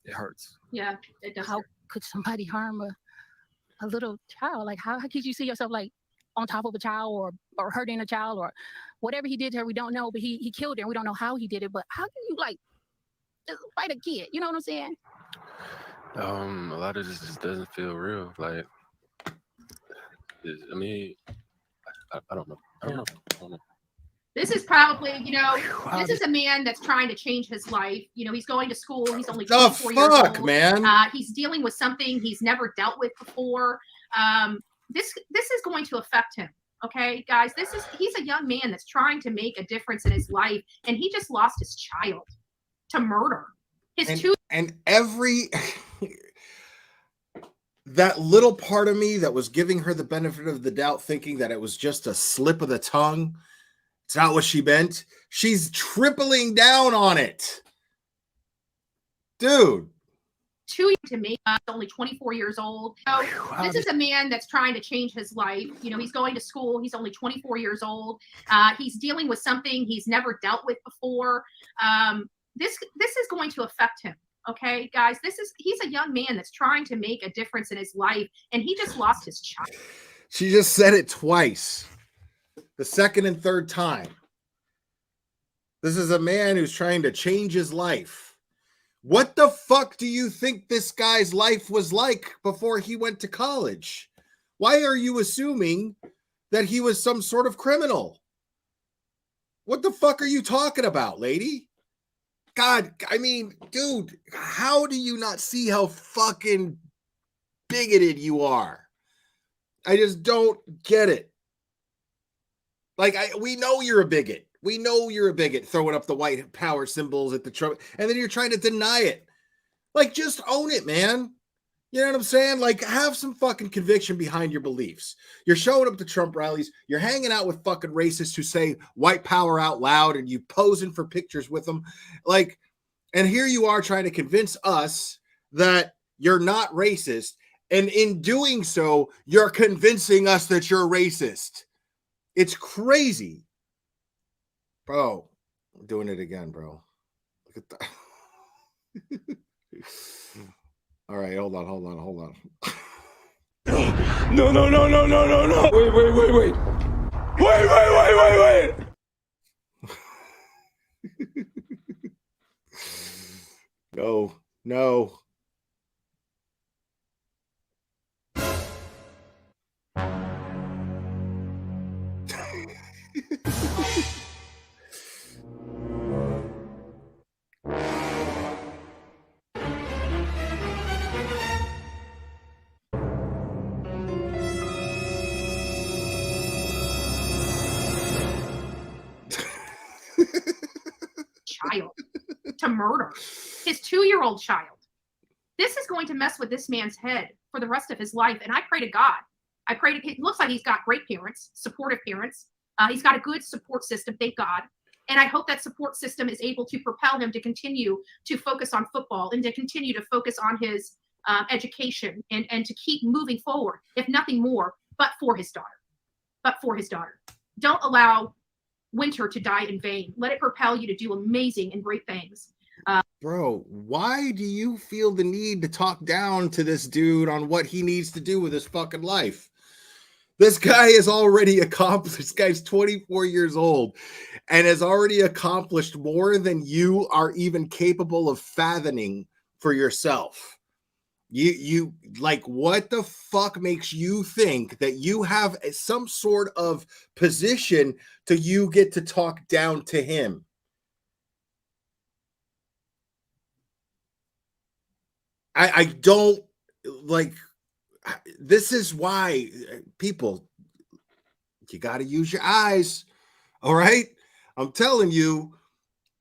It hurts. Yeah, it does. How could somebody harm a little child? Like, how could you see yourself like on top of a child or hurting a child or whatever he did to her? We don't know, but he killed her and we don't know how he did it. But how can you like just fight a kid? You know what I'm saying? A lot of this just doesn't feel real. Like, I mean, I don't know. I don't know. This is probably, this is a man that's trying to change his life. He's going to school. He's only 24 years old. Man. He's dealing with something he's never dealt with before. This is going to affect him. Okay, guys, he's a young man that's trying to make a difference in his life, and he just lost his child to murder. And every that little part of me that was giving her the benefit of the doubt, thinking that it was just a slip of the tongue. It's not what she meant. She's tripling down on it. Dude. To make only 24 years old. So this is a man that's trying to change his life. He's going to school. He's only 24 years old. He's dealing with something he's never dealt with before. This is going to affect him. Okay, guys, he's a young man that's trying to make a difference in his life, and he just lost his child. She just said it twice. The second and third time. This is a man who's trying to change his life. What the fuck do you think this guy's life was like before he went to college? Why are you assuming that he was some sort of criminal? What the fuck are you talking about, lady? God, I mean, dude, how do you not see how fucking bigoted you are? I just don't get it. Like, we know you're a bigot. We know you're a bigot throwing up the white power symbols at the Trump, and then you're trying to deny it. Like, just own it, man. You know what I'm saying? Like, have some fucking conviction behind your beliefs. You're showing up to Trump rallies. You're hanging out with fucking racists who say white power out loud, and you posing for pictures with them. Like, and here you are trying to convince us that you're not racist. And in doing so, you're convincing us that you're racist. It's crazy. Bro, I'm doing it again, bro. Look at that. All right, hold on. No. Wait. No. Child to murder his 2-year-old child. This is going to mess with this man's head for the rest of his life. And I pray to God. It looks like he's got great parents, supportive parents. He's got a good support system, thank God. And I hope that support system is able to propel him to continue to focus on football and to continue to focus on his education and to keep moving forward, if nothing more, but for his daughter. Don't allow Winter to die in vain. Let it propel you to do amazing and great things. Bro, why do you feel the need to talk down to this dude on what he needs to do with his fucking life? This guy is already accomplished. This guy's 24 years old and has already accomplished more than you are even capable of fathoming for yourself. You like, what the fuck makes you think that you have some sort of position to you get to talk down to him? I don't like, this is why people, you got to use your eyes. All right. I'm telling you,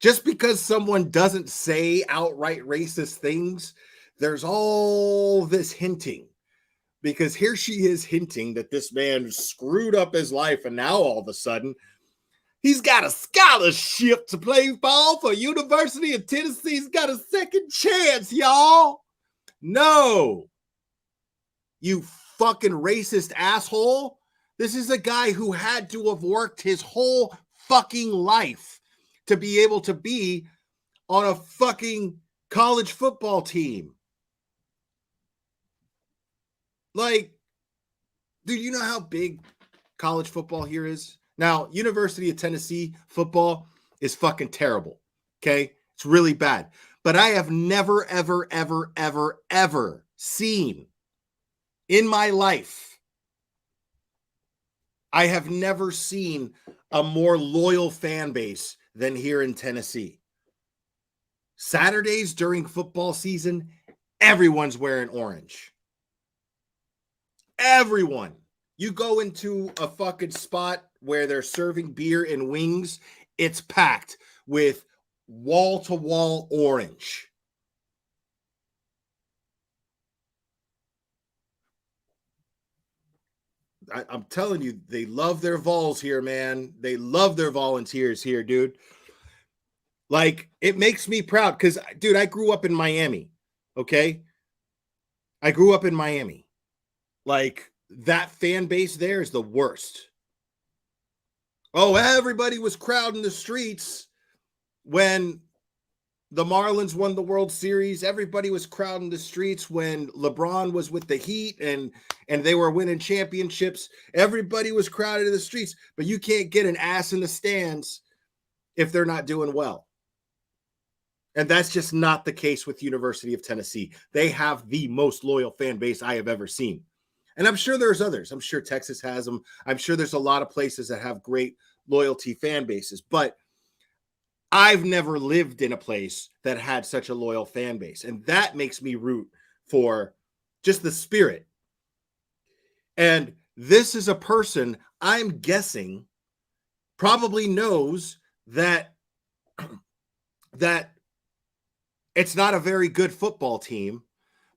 just because someone doesn't say outright racist things, there's all this hinting, because here she is hinting that this man screwed up his life, and now all of a sudden he's got a scholarship to play ball for University of Tennessee. He's got a second chance, y'all. No, you fucking racist asshole. This is a guy who had to have worked his whole fucking life to be able to be on a fucking college football team. Like, dude, you know how big college football here is? Now, University of Tennessee football is fucking terrible. Okay? It's really bad. But I have never, ever, ever, ever, ever seen in my life, I have never seen a more loyal fan base than here in Tennessee. Saturdays during football season, everyone's wearing orange. Everyone. You go into a fucking spot where they're serving beer and wings, it's packed with wall-to-wall orange. I'm telling you, they love their vols here, man. They love their volunteers here, dude. Like, it makes me proud because, dude, I grew up in Miami, okay? I grew up in Miami. Like, that fan base there is the worst. Oh, everybody was crowding the streets when the Marlins won the World Series. Everybody was crowding the streets when LeBron was with the Heat and they were winning championships. Everybody was crowded in the streets, but you can't get an ass in the stands if they're not doing well. And that's just not the case with University of Tennessee. They have the most loyal fan base I have ever seen. And I'm sure there's others. I'm sure Texas has them. I'm sure there's a lot of places that have great loyalty fan bases, but I've never lived in a place that had such a loyal fan base. And that makes me root for just the spirit. And this is a person, I'm guessing, probably knows that it's not a very good football team,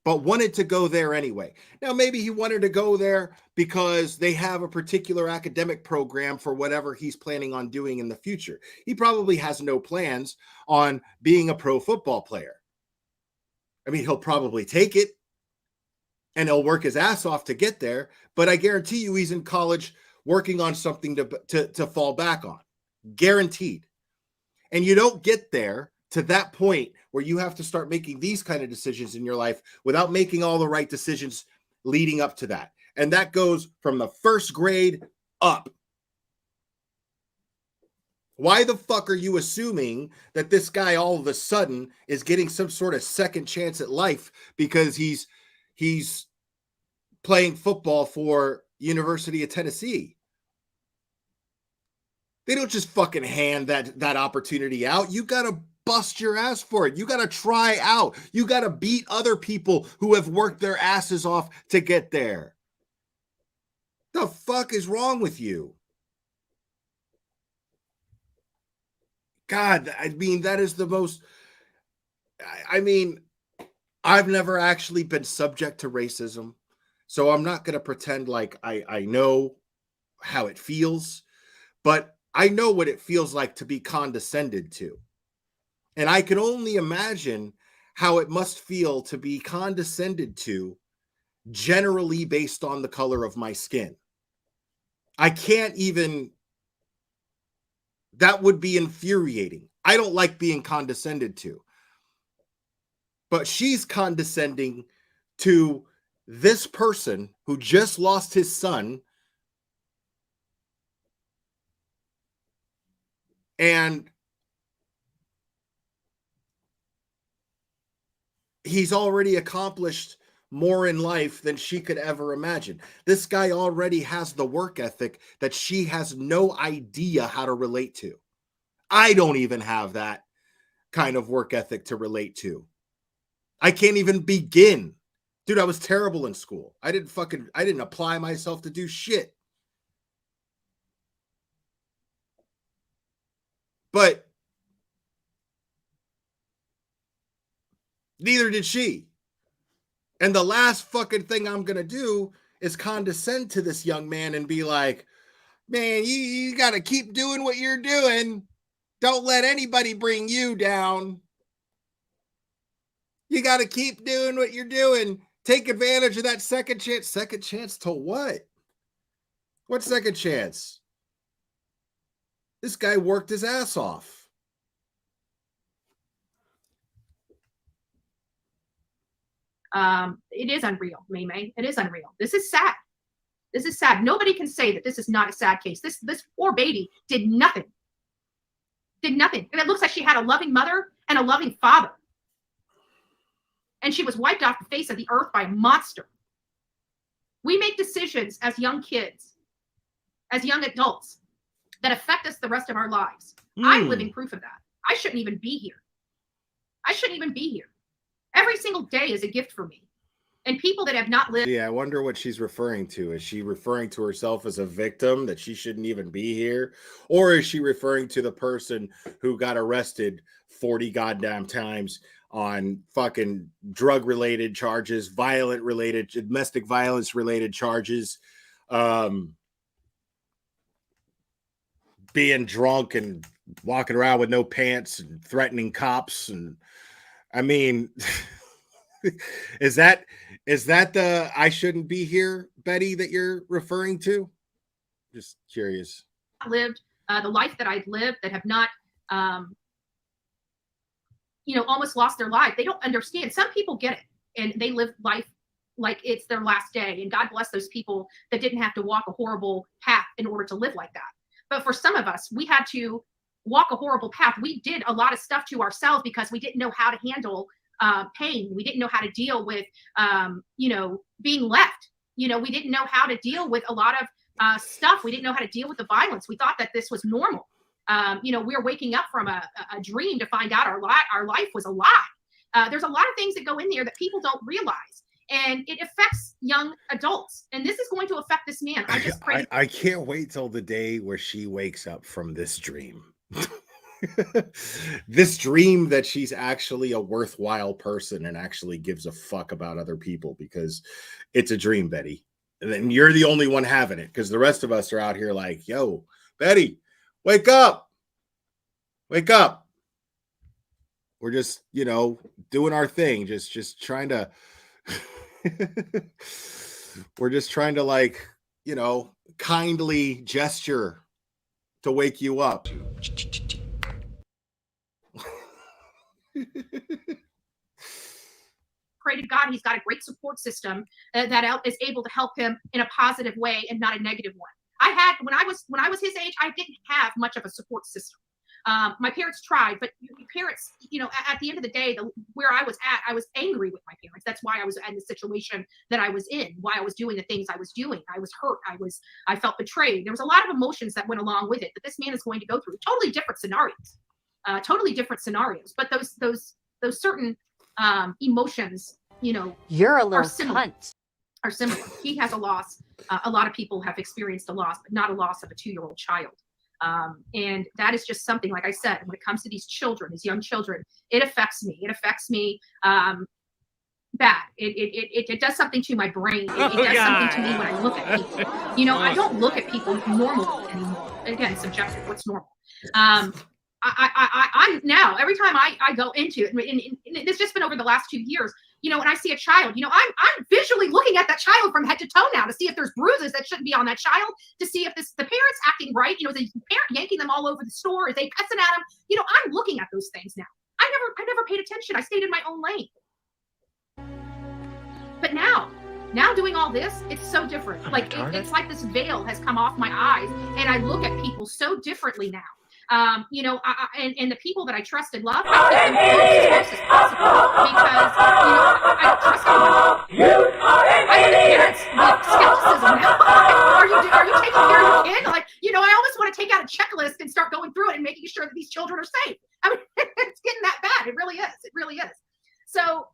but wanted to go there anyway. Now, maybe he wanted to go there because they have a particular academic program for whatever he's planning on doing in the future. He probably has no plans on being a pro football player. I mean, he'll probably take it and he'll work his ass off to get there, but I guarantee you he's in college working on something to fall back on. Guaranteed. And you don't get there to that point where you have to start making these kind of decisions in your life without making all the right decisions leading up to that. And that goes from the first grade up. Why the fuck are you assuming that this guy all of a sudden is getting some sort of second chance at life because he's playing football for University of Tennessee? They don't just fucking hand that opportunity out. You got to bust your ass for it. You got to try out. You got to beat other people who have worked their asses off to get there. The fuck is wrong with you? God, I mean, that is the most, I mean, I've never actually been subject to racism, so I'm not going to pretend like I know how it feels, but I know what it feels like to be condescended to. And I can only imagine how it must feel to be condescended to generally based on the color of my skin. I can't even, that would be infuriating. I don't like being condescended to. But she's condescending to this person who just lost his son, and he's already accomplished more in life than she could ever imagine. This guy already has the work ethic that she has no idea how to relate to. I don't even have that kind of work ethic to relate to. I can't even begin. Dude, I was terrible in school. I didn't apply myself to do shit. But neither did she. And the last fucking thing I'm going to do is condescend to this young man and be like, man, you got to keep doing what you're doing. Don't let anybody bring you down. You got to keep doing what you're doing. Take advantage of that second chance. Second chance to what? What second chance? This guy worked his ass off. It is unreal, May. It is unreal. This is sad. This is sad. Nobody can say that this is not a sad case. This poor baby did nothing. Did nothing. And it looks like she had a loving mother and a loving father. And she was wiped off the face of the earth by a monster. We make decisions as young kids, as young adults, that affect us the rest of our lives. I'm living proof of that. I shouldn't even be here. I shouldn't even be here. Every single day is a gift for me. And people that have not lived. Yeah, I wonder what she's referring to. Is she referring to herself as a victim that she shouldn't even be here? Or is she referring to the person who got arrested 40 goddamn times on fucking drug-related charges, violent-related, domestic violence-related charges, being drunk and walking around with no pants and threatening cops? And I mean, is that the I shouldn't be here, Betty, that you're referring to? Just curious. Lived the life that I've lived, that have not, almost lost their life. They don't understand. Some people get it and they live life like it's their last day. And God bless those people that didn't have to walk a horrible path in order to live like that. But for some of us, we had to walk a horrible path. We did a lot of stuff to ourselves because we didn't know how to handle pain. We didn't know how to deal with, being left. We didn't know how to deal with a lot of stuff. We didn't know how to deal with the violence. We thought that this was normal. We were waking up from a dream to find out our life was a lie. There's a lot of things that go in there that people don't realize. And it affects young adults. And this is going to affect this man. I just pray. I can't wait till the day where she wakes up from this dream. This dream that she's actually a worthwhile person and actually gives a fuck about other people, because it's a dream, Betty. And then you're the only one having it, because the rest of us are out here like, yo, Betty, wake up. Wake up. We're just, doing our thing. Just trying to we're just trying to kindly gesture to wake you up. Pray to God he's got a great support system that is able to help him in a positive way and not a negative one. When I was his age, I didn't have much of a support system. My parents tried, but parents, at the end of the day, where I was at, I was angry with my parents. That's why I was in the situation that I was in, why I was doing the things I was doing. I was hurt. I felt betrayed. There was a lot of emotions that went along with it that this man is going to go through. Totally different scenarios. But those certain emotions, you're a little cunt. Are similar. He has a loss. A lot of people have experienced a loss, but not a loss of a 2-year-old child. And that is just something, like I said, when it comes to these children, these young children, it affects me. It affects me bad. It does something to my brain. It does something to me when I look at people. I don't look at people normally anymore. Again, subjective. What's normal? I'm now, every time I go into it, and it's just been over the last 2 years, when I see a child, I'm visually looking at that child from head to toe now to see if there's bruises that shouldn't be on that child, to see if the parent's acting right. Is the parent yanking them all over the store? Is they cussing at them? I'm looking at those things now. I never paid attention. I stayed in my own lane. But now doing all this, it's so different. It's like this veil has come off my eyes, and I look at people so differently now. You know, and the people that I trust and love, I keep them close as possible because, you know, I don't trust anyone. I look at parents with skepticism now. Are you taking care of your kid? Like, you know, I almost want to take out a checklist and start going through it and making sure that these children are safe. I mean, it's getting that bad. It really is. It really is. So,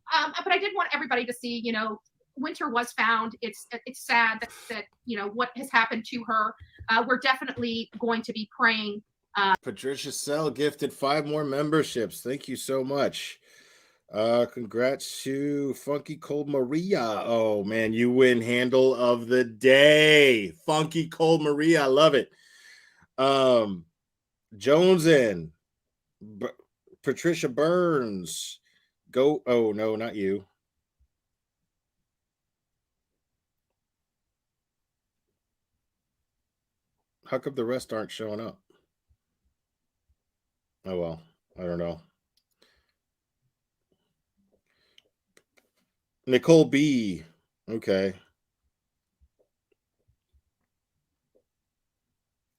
but I did want everybody to see, you know, Winter was found. It's sad that you know what has happened to her. We're definitely going to be praying. Patricia Sell gifted 5 more memberships. Thank you so much. Congrats to Funky Cold Maria. Oh man, you win handle of the day. Funky Cold Maria. I love it. Jones in. Patricia Burns. Go. Oh no, not you. How come the rest aren't showing up? Oh well, I don't know. Nicole B. Okay.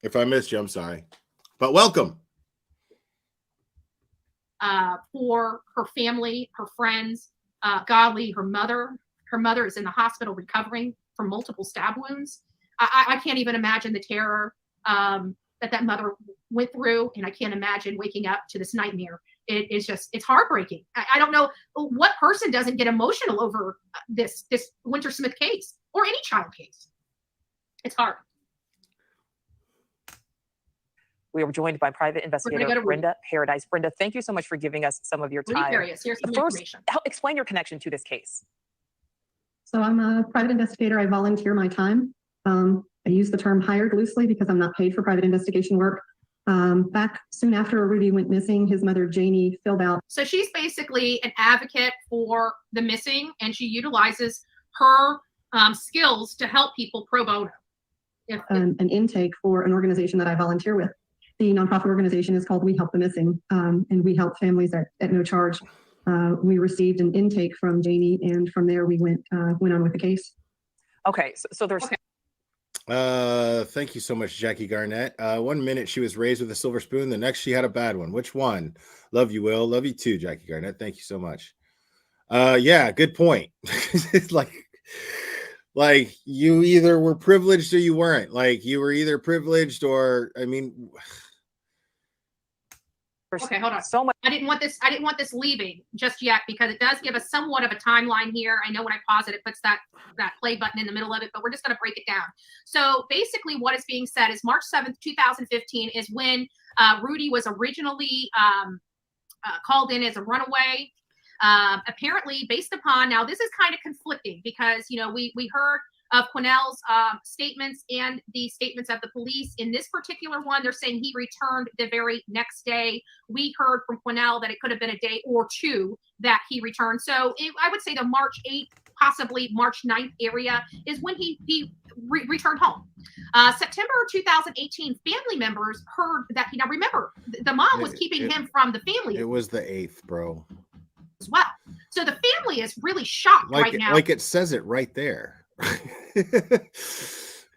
If I missed you, I'm sorry. But welcome. For her family, her friends, Godly, her mother. Her mother is in the hospital recovering from multiple stab wounds. I can't even imagine the terror that mother went through, and I can't imagine waking up to this nightmare. It's heartbreaking. I don't know what person doesn't get emotional over this Winter Smith case or any child case. It's hard. We were joined by private investigator Brenda Paradise. Brenda, thank you so much for giving us some of your time. Here's some First, information. Explain your connection to this case. So I'm a private investigator. I volunteer my time. I use the term hired loosely because I'm not paid for private investigation work. Back soon after Rudy went missing, his mother, Janie, filled out. So she's basically an advocate for the missing, and she utilizes her skills to help people pro bono. An intake for an organization that I volunteer with. The nonprofit organization is called We Help the Missing, and we help families at no charge. We received an intake from Janie, and from there we went on with the case. Okay, so there's. Okay. Thank you so much, Jackie Garnett. 1 minute she was raised with a silver spoon, the next she had a bad one. Which one? Love you, Will. Love you too, Jackie Garnett. Thank you so much. Yeah, good point. like you either were privileged or you weren't. Like you were either privileged or, I mean. Okay, hold on. So much. I didn't want this leaving just yet because it does give us somewhat of a timeline here. I know when I pause it, it puts that play button in the middle of it, but we're just going to break it down. So basically what is being said is March 7th, 2015 is when Rudy was originally called in as a runaway. Apparently based upon, now this is kind of conflicting because, you know, we heard of Quinnell's statements and the statements of the police. In this particular one, they're saying he returned the very next day. We heard from Quinnell that it could have been a day or two that he returned. So I would say the March 8th, possibly March 9th area is when he returned home. September 2018, family members heard that now remember, the mom was keeping him from the family. It was the 8th, bro. As well. So the family is really shocked right now. Like it says it right there.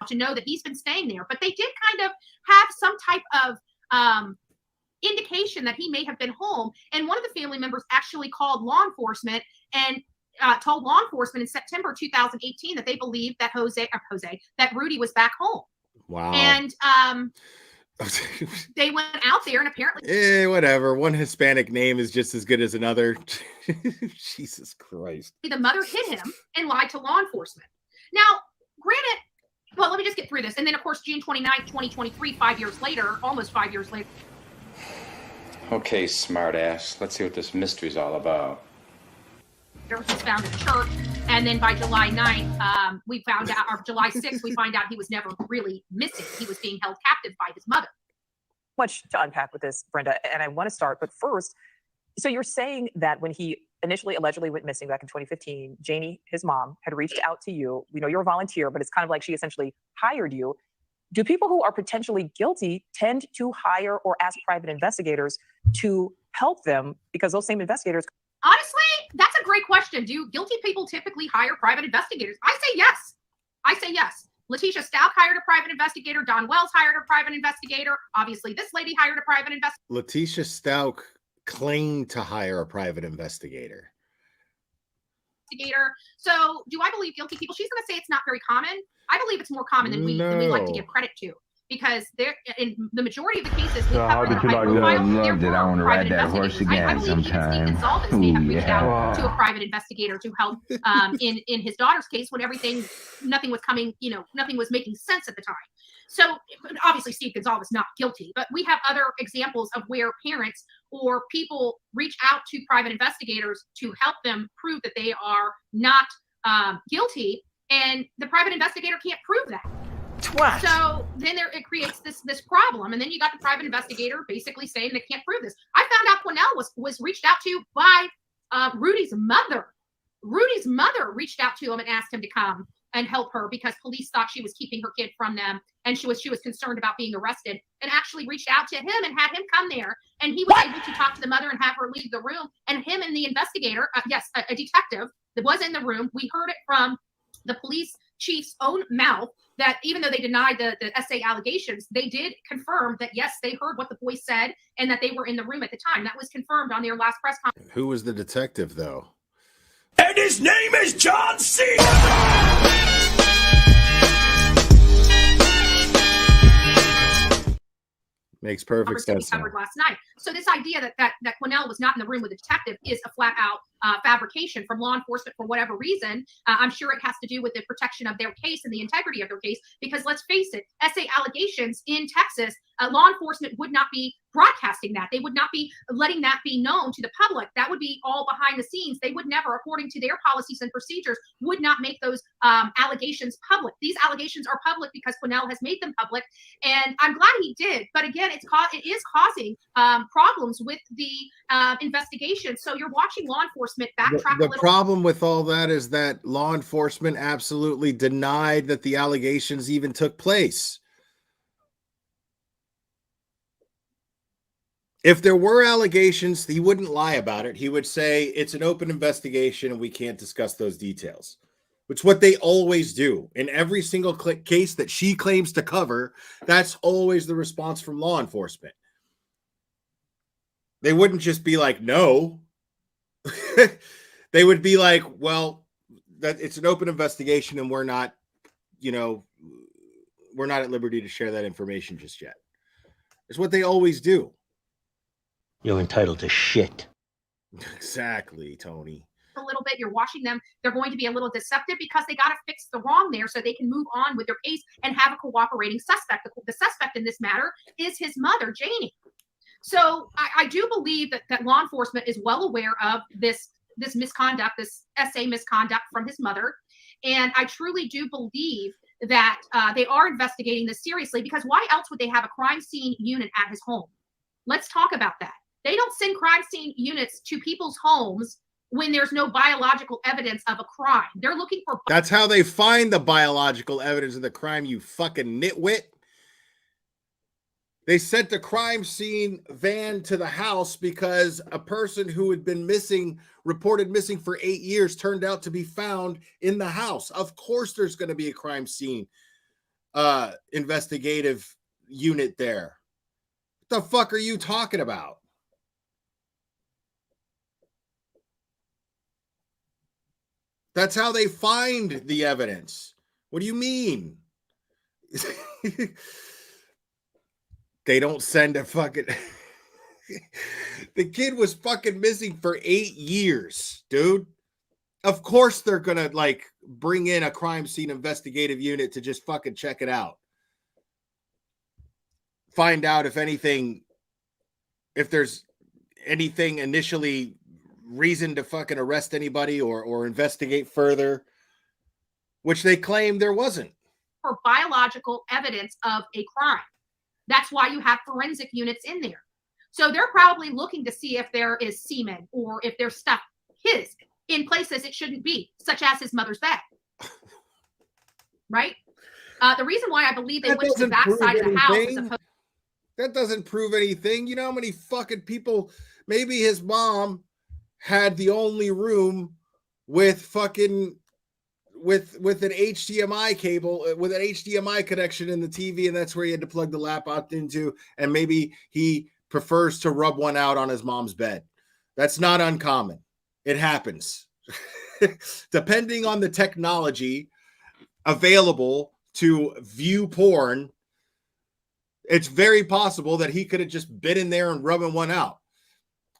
To know that he's been staying there, but they did kind of have some type of indication that he may have been home, and one of the family members actually called law enforcement and told law enforcement in September 2018 that they believed that that Rudy was back home. Wow. And they went out there and apparently whatever, one Hispanic name is just as good as another. Jesus Christ. The mother hid him and lied to law enforcement. Now, granted, well, let me just get through this. And then, of course, June 29th, 2023, 5 years later, almost 5 years later. Okay, smartass. Let's see what this mystery's all about. He's found in a church. And then by July 9th, we found out, or July 6th, we find out he was never really missing. He was being held captive by his mother. Much to unpack with this, Brenda. And I want to start, but first, so you're saying that when he initially allegedly went missing back in 2015, Janie, his mom, had reached out to you. We know you're a volunteer, but it's kind of like she essentially hired you. Do people who are potentially guilty tend to hire or ask private investigators to help them because those same investigators? Honestly, that's a great question. Do guilty people typically hire private investigators? I say yes. Letitia Stout hired a private investigator. Don Wells hired a private investigator. Obviously, this lady hired a private investigator. Letitia Stout claimed to hire a private investigator. So do I believe guilty people? She's going to say it's not very common. I believe it's more common than we like to give credit to, because they're in the majority of the cases. So how did you like love that? I want to ride that horse again sometime. Steve may have reached out to a private investigator to help in his daughter's case when nothing was coming, nothing was making sense at the time. So obviously Steve Gonzalez not guilty, but we have other examples of where parents or people reach out to private investigators to help them prove that they are not guilty, and the private investigator can't prove that. Twat. So then it creates this problem, and then you got the private investigator basically saying they can't prove this. I found out Quinnell was reached out to by Rudy's mother. Rudy's mother reached out to him and asked him to come and help her because police thought she was keeping her kid from them, and she was concerned about being arrested, and actually reached out to him and had him come there, and he was able to talk to the mother and have her leave the room. And him and the investigator, a detective that was in the room, we heard it from the police chief's own mouth that even though they denied the SA allegations, they did confirm that yes, they heard what the boy said and that they were in the room at the time. That was confirmed on their last press conference. Who was the detective, though? And his name is John C. Makes perfect sense. Covered last night. So this idea that Quinnell was not in the room with the detective is a flat out fabrication from law enforcement for whatever reason. I'm sure it has to do with the protection of their case and the integrity of their case, because let's face it, SA allegations in Texas, law enforcement would not be broadcasting that. They would not be letting that be known to the public. That would be all behind the scenes. They would never, according to their policies and procedures, would not make those allegations public. These allegations are public because Quinnell has made them public, and I'm glad he did. But again, it is causing problems with the investigation. So you're watching law enforcement backtrack. The problem with all that is that law enforcement absolutely denied that the allegations even took place. If there were allegations, he wouldn't lie about it. He would say it's an open investigation and we can't discuss those details. It's what they always do. In every single case that she claims to cover, that's always the response from law enforcement. They wouldn't just be like, no. They would be like, well, that it's an open investigation and we're not at liberty to share that information just yet. It's what they always do. You're entitled to shit. Exactly, Tony. A little bit, you're watching them. They're going to be a little deceptive because they got to fix the wrong there so they can move on with their case and have a cooperating suspect. The suspect in this matter is his mother, Janie. So I do believe that law enforcement is well aware of this misconduct, this SA misconduct from his mother. And I truly do believe that they are investigating this seriously, because why else would they have a crime scene unit at his home? Let's talk about that. They don't send crime scene units to people's homes when there's no biological evidence of a crime. They're looking for... That's how they find the biological evidence of the crime, you fucking nitwit. They sent the crime scene van to the house because a person who had been reported missing for 8 years, turned out to be found in the house. Of course there's going to be a crime scene investigative unit there. What the fuck are you talking about? That's how they find the evidence. What do you mean? They don't send a fucking... The kid was fucking missing for 8 years, dude. Of course they're gonna bring in a crime scene investigative unit to just fucking check it out. Find out if there's anything initially reason to fucking arrest anybody or investigate further, which they claim there wasn't. For biological evidence of a crime. That's why you have forensic units in there. So they're probably looking to see if there is semen or if there's stuff in places it shouldn't be, such as his mother's bed. Right? The reason why I believe they went to the backside of the house as opposed... That doesn't prove anything. You know how many fucking people, maybe his mom had the only room with with an HDMI cable, with an HDMI connection in the TV, and that's where he had to plug the lap out into, and maybe he prefers to rub one out on his mom's bed. That's not uncommon. It happens. Depending on the technology available to view porn, it's very possible that he could have just been in there and rubbing one out.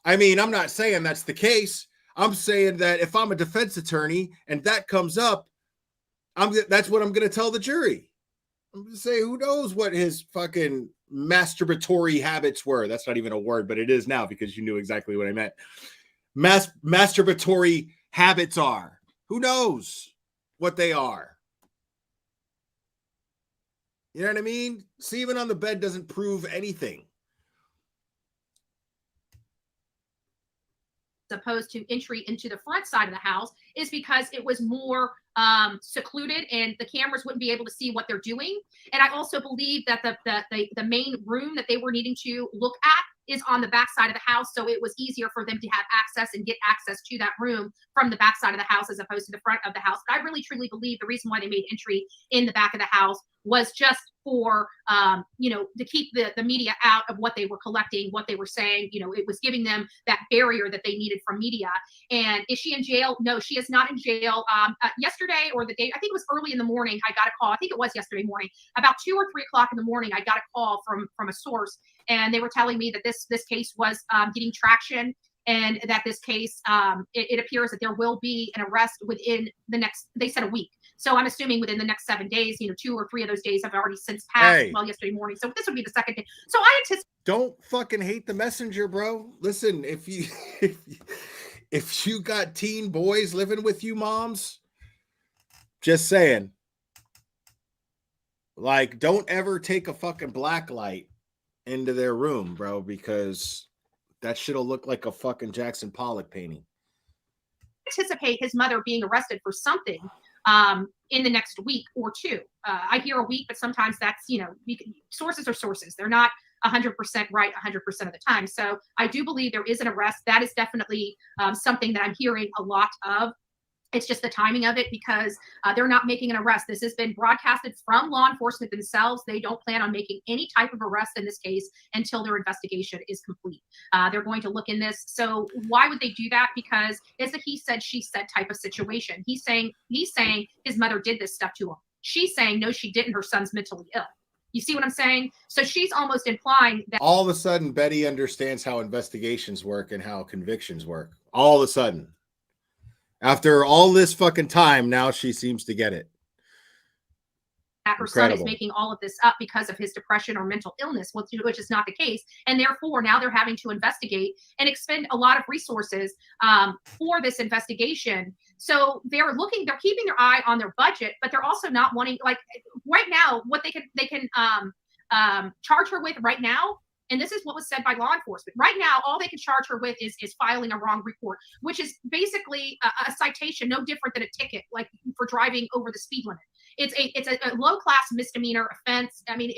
I mean, I'm not saying that's the case. I'm saying that if I'm a defense attorney and that comes up, that's what I'm going to tell the jury. I'm going to say, who knows what his fucking masturbatory habits were. That's not even a word, but it is now because you knew exactly what I meant. Masturbatory habits are. Who knows what they are? You know what I mean? Sleeping on the bed doesn't prove anything. As opposed to entry into the front side of the house is because it was more secluded and the cameras wouldn't be able to see what they're doing. And I also believe that the main room that they were needing to look at is on the back side of the house. So it was easier for them to have access and get access to that room from the back side of the house as opposed to the front of the house. But I really truly believe the reason why they made entry in the back of the house was just for, to keep the media out of what they were collecting, what they were saying. It was giving them that barrier that they needed from media. And is she in jail? No, she is not in jail. Yesterday or the day, I think it was early in the morning, I got a call. I think it was yesterday morning, about 2 or 3 o'clock in the morning, I got a call from a source, and they were telling me that this case was getting traction, and that this case, it appears that there will be an arrest within the next, they said a week. So I'm assuming within the next 7 days, 2 or 3 of those days have already since passed. Well, yesterday morning. So this would be the second day. So I anticipate. Don't fucking hate the messenger, bro. Listen, if you got teen boys living with you, moms, just saying, like, don't ever take a fucking black light into their room, bro, because that shit'll look like a fucking Jackson Pollock painting. Anticipate his mother being arrested for something in the next week or two. I hear a week, but sometimes that's, sources are sources. They're not 100% right 100% of the time. So I do believe there is an arrest. That is definitely something that I'm hearing a lot of. It's just the timing of it because they're not making an arrest. This has been broadcasted from law enforcement themselves. They don't plan on making any type of arrest in this case until their investigation is complete. They're going to look in this. So why would they do that? Because it's a he said, she said type of situation. He's saying his mother did this stuff to him. She's saying, no, she didn't. Her son's mentally ill. You see what I'm saying? So she's almost implying that all of a sudden Betty understands how investigations work and how convictions work. All of a sudden. After all this fucking time, now she seems to get it. Her son is making all of this up because of his depression or mental illness, which is not the case. And therefore, now they're having to investigate and expend a lot of resources for this investigation. So they're keeping their eye on their budget, but they're also not wanting, like right now, what they can charge her with right now. And this is what was said by law enforcement. Right now, all they can charge her with is filing a wrong report, which is basically a citation, no different than a ticket, like for driving over the speed limit. It's a low-class misdemeanor offense. I mean,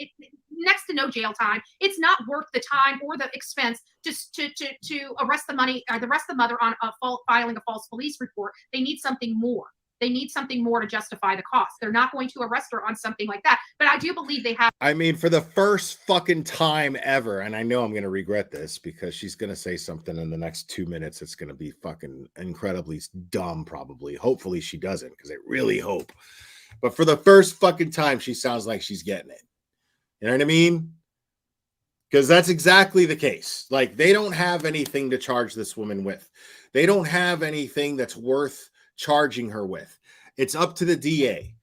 next to no jail time. It's not worth the time or the expense to arrest the mother on filing a false police report. They need something more. They need something more to justify the cost. They're not going to arrest her on something like that. But I do believe they have. I mean, for the first fucking time ever, and I know I'm going to regret this because she's going to say something in the next 2 minutes. It's going to be fucking incredibly dumb, probably. Hopefully she doesn't, because I really hope. But for the first fucking time, she sounds like she's getting it. You know what I mean? Because that's exactly the case. Like, they don't have anything to charge this woman with. They don't have anything that's worth charging her with. It's up to the DA.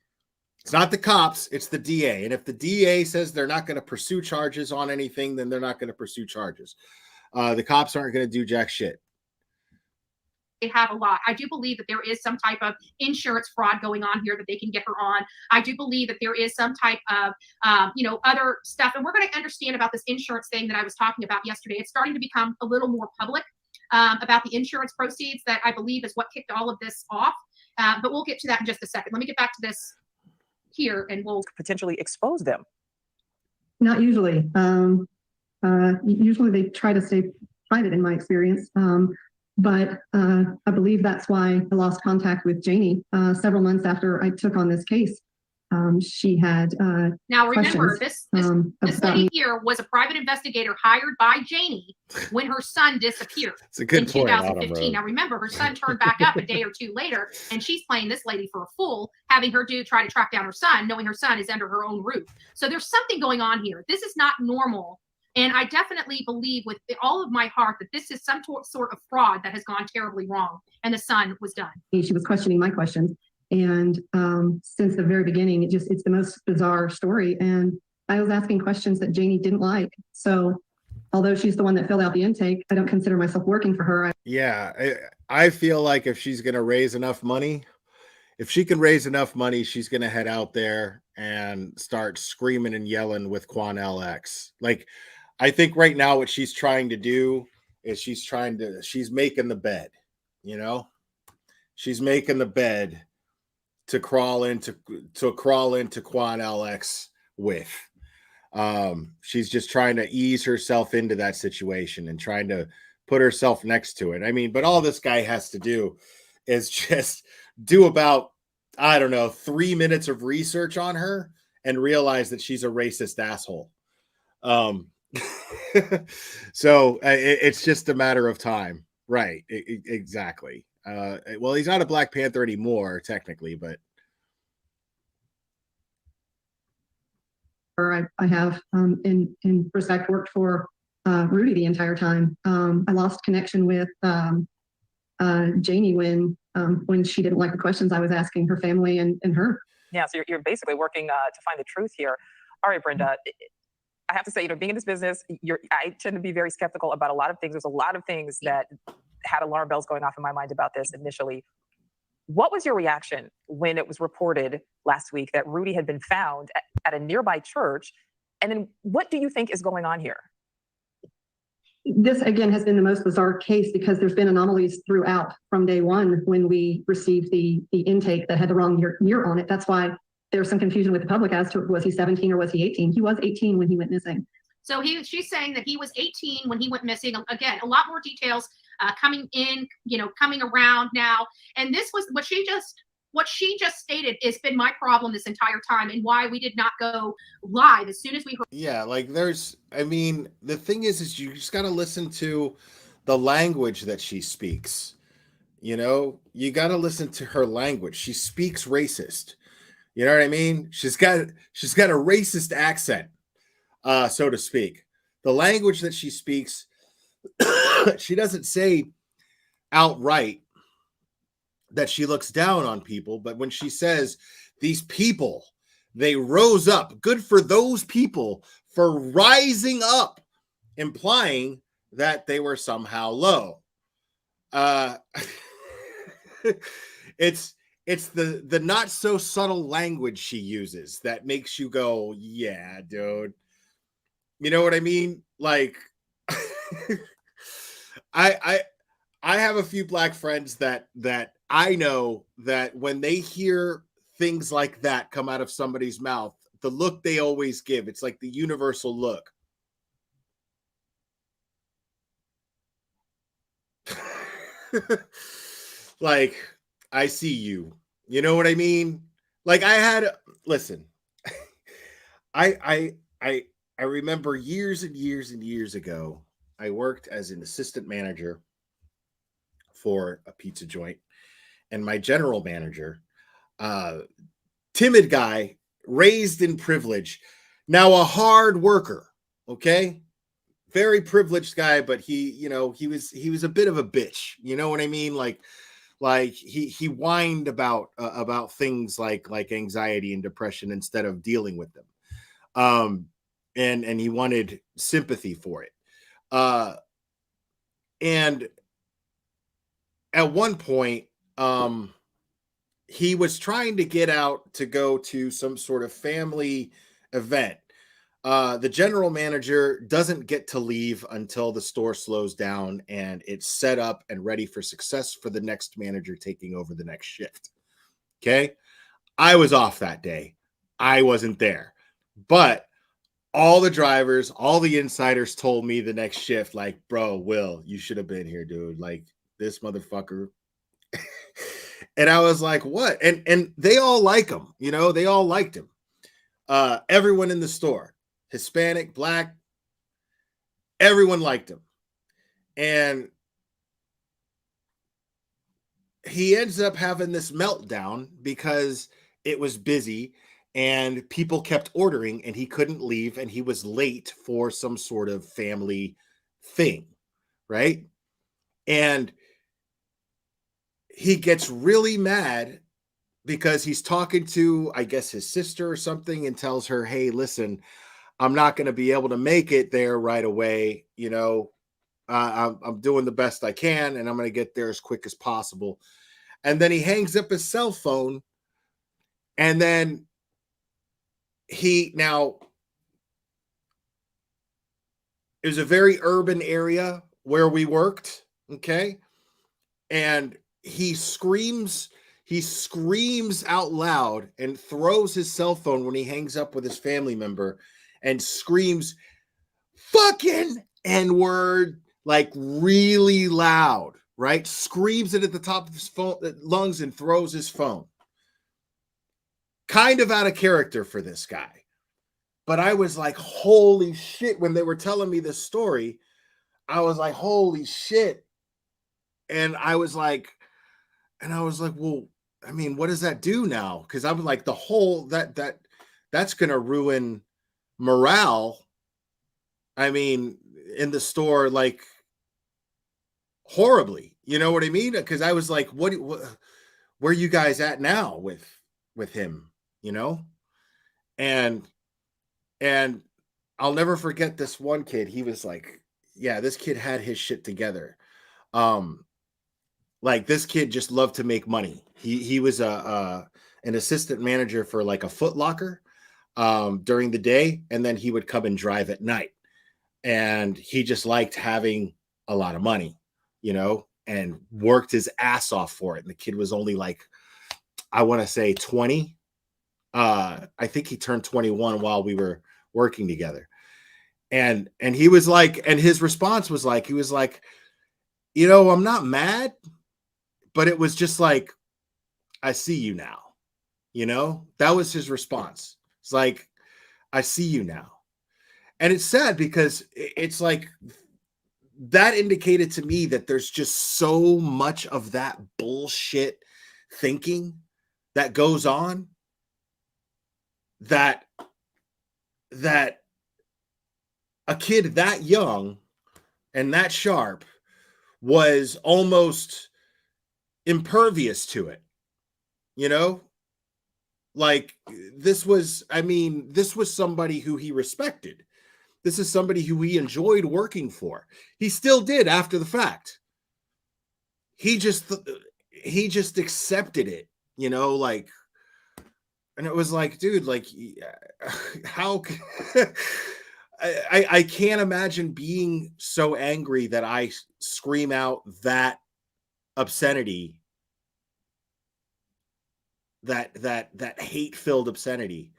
It's not the cops, it's the DA. And if the DA says they're not going to pursue charges on anything, then they're not going to pursue charges. The cops aren't going to do jack shit. They have a lot. I do believe that there is some type of insurance fraud going on here that they can get her on. I do believe that there is some type of, other stuff. And we're going to understand about this insurance thing that I was talking about yesterday. It's starting to become a little more public about the insurance proceeds that I believe is what kicked all of this off. But we'll get to that in just a second. Let me get back to this here and we'll potentially expose them. Not usually. Usually they try to stay private in my experience. But I believe that's why I lost contact with Janie several months after I took on this case. She had now remember questions, this lady here was a private investigator hired by Janie when her son disappeared It's a good in point, 2015. Autumn. Now remember, her son turned back up a day or two later, and she's playing this lady for a fool, having her try to track down her son, knowing her son is under her own roof. So there's something going on here. This is not normal. And I definitely believe with all of my heart that this is some sort of fraud that has gone terribly wrong, and the son was done. She was questioning my questions. And since the very beginning, it's the most bizarre story. And I was asking questions that Janie didn't like. So although she's the one that filled out the intake, I don't consider myself working for her. Yeah, I feel like if she's going to raise enough money, if she can raise enough money, she's going to head out there and start screaming and yelling with Quan LX. Like, I think right now what she's trying to do is she's making the bed, you know? She's making the bed to crawl into Quan LX with. She's just trying to ease herself into that situation and trying to put herself next to it. I mean, but all this guy has to do is just do about, I don't know, 3 minutes of research on her and realize that she's a racist asshole. So it's just a matter of time. Right. Exactly. Well, he's not a Black Panther anymore, technically, but I have in respect worked for Rudy the entire time. I lost connection with Janie when she didn't like the questions I was asking her family and her. Yeah, so you're basically working to find the truth here. All right, Brenda, I have to say, being in this business, I tend to be very skeptical about a lot of things. There's a lot of things that had alarm bells going off in my mind about this initially. What was your reaction when it was reported last week that Rudy had been found at a nearby church? And then what do you think is going on here? This, again, has been the most bizarre case because there's been anomalies throughout from day one when we received the intake that had the wrong year on it. That's why there's some confusion with the public as to was he 17 or was he 18? He was 18 when he went missing. So she's saying that he was 18 when he went missing. Again, a lot more details coming in, coming around now. And this was what she just stated has been my problem this entire time and why we did not go live as soon as we heard. Yeah, like the thing is you just got to listen to the language that she speaks. You got to listen to her language. She speaks racist. You know what I mean? She's got a racist accent, so to speak. The language that she speaks, she doesn't say outright that she looks down on people, but when she says these people, they rose up, good for those people for rising up, implying that they were somehow low. It's the not so subtle language she uses that makes you go, yeah, dude. You know what I mean? Like, I have a few Black friends that I know that when they hear things like that come out of somebody's mouth, the look they always give, it's like the universal look. Like, I see you. You know what I mean? Like listen, I remember years and years and years ago, I worked as an assistant manager for a pizza joint, and my general manager, timid guy, raised in privilege, now a hard worker, okay? Very privileged guy, but he was a bit of a bitch. You know what I mean? Like he whined about things like anxiety and depression instead of dealing with them. And he wanted sympathy for it. And at one point, he was trying to get out to go to some sort of family event. The general manager doesn't get to leave until the store slows down and it's set up and ready for success for the next manager taking over the next shift. Okay. I was off that day. I wasn't there, but all the drivers, all the insiders told me the next shift, like, bro, Will, you should have been here, dude. Like, this motherfucker. And I was like, what? And they all like him, you know, they all liked him. Everyone in the store, Hispanic, Black, everyone liked him. And he ends up having this meltdown because it was busy and people kept ordering and he couldn't leave and he was late for some sort of family thing, right? And he gets really mad because he's talking to, I guess, his sister or something and tells her, hey, listen, I'm not going to be able to make it there right away. You know, I'm doing the best I can and I'm going to get there as quick as possible. And then he hangs up his cell phone. And then it was a very urban area where we worked. Okay. And he screams out loud and throws his cell phone when he hangs up with his family member and screams fucking N-word, like really loud, right? Screams it at the top of his phone lungs and throws his phone. Kind of out of character for this guy. But I was like, holy shit. When they were telling me this story, I was like, holy shit. And I was like, well, I mean, what does that do now? Because I'm like, the whole that's gonna ruin morale. I mean, in the store, like horribly. You know what I mean? Because I was like, what where are you guys at now with him? You know? And I'll never forget this one kid. He was like, yeah, this kid had his shit together. Like this kid just loved to make money. He was an assistant manager for like a Foot Locker during the day, and then he would come and drive at night. And he just liked having a lot of money, you know, and worked his ass off for it. And the kid was only like, I want to say 20. I think he turned 21 while we were working together. And he was like, and his response was like, he was like, you know, I'm not mad, but it was just like, I see you now, you know, that was his response. It's like, I see you now. And it's sad because it's like, that indicated to me that there's just so much of that bullshit thinking that goes on that a kid that young and that sharp was almost impervious to it, you know? Like this was somebody who he respected. This is somebody who he enjoyed working for. He still did after the fact. He just accepted it, you know, like, and it was like, dude, like, how I can't imagine being so angry that I scream out that obscenity, that hate-filled obscenity,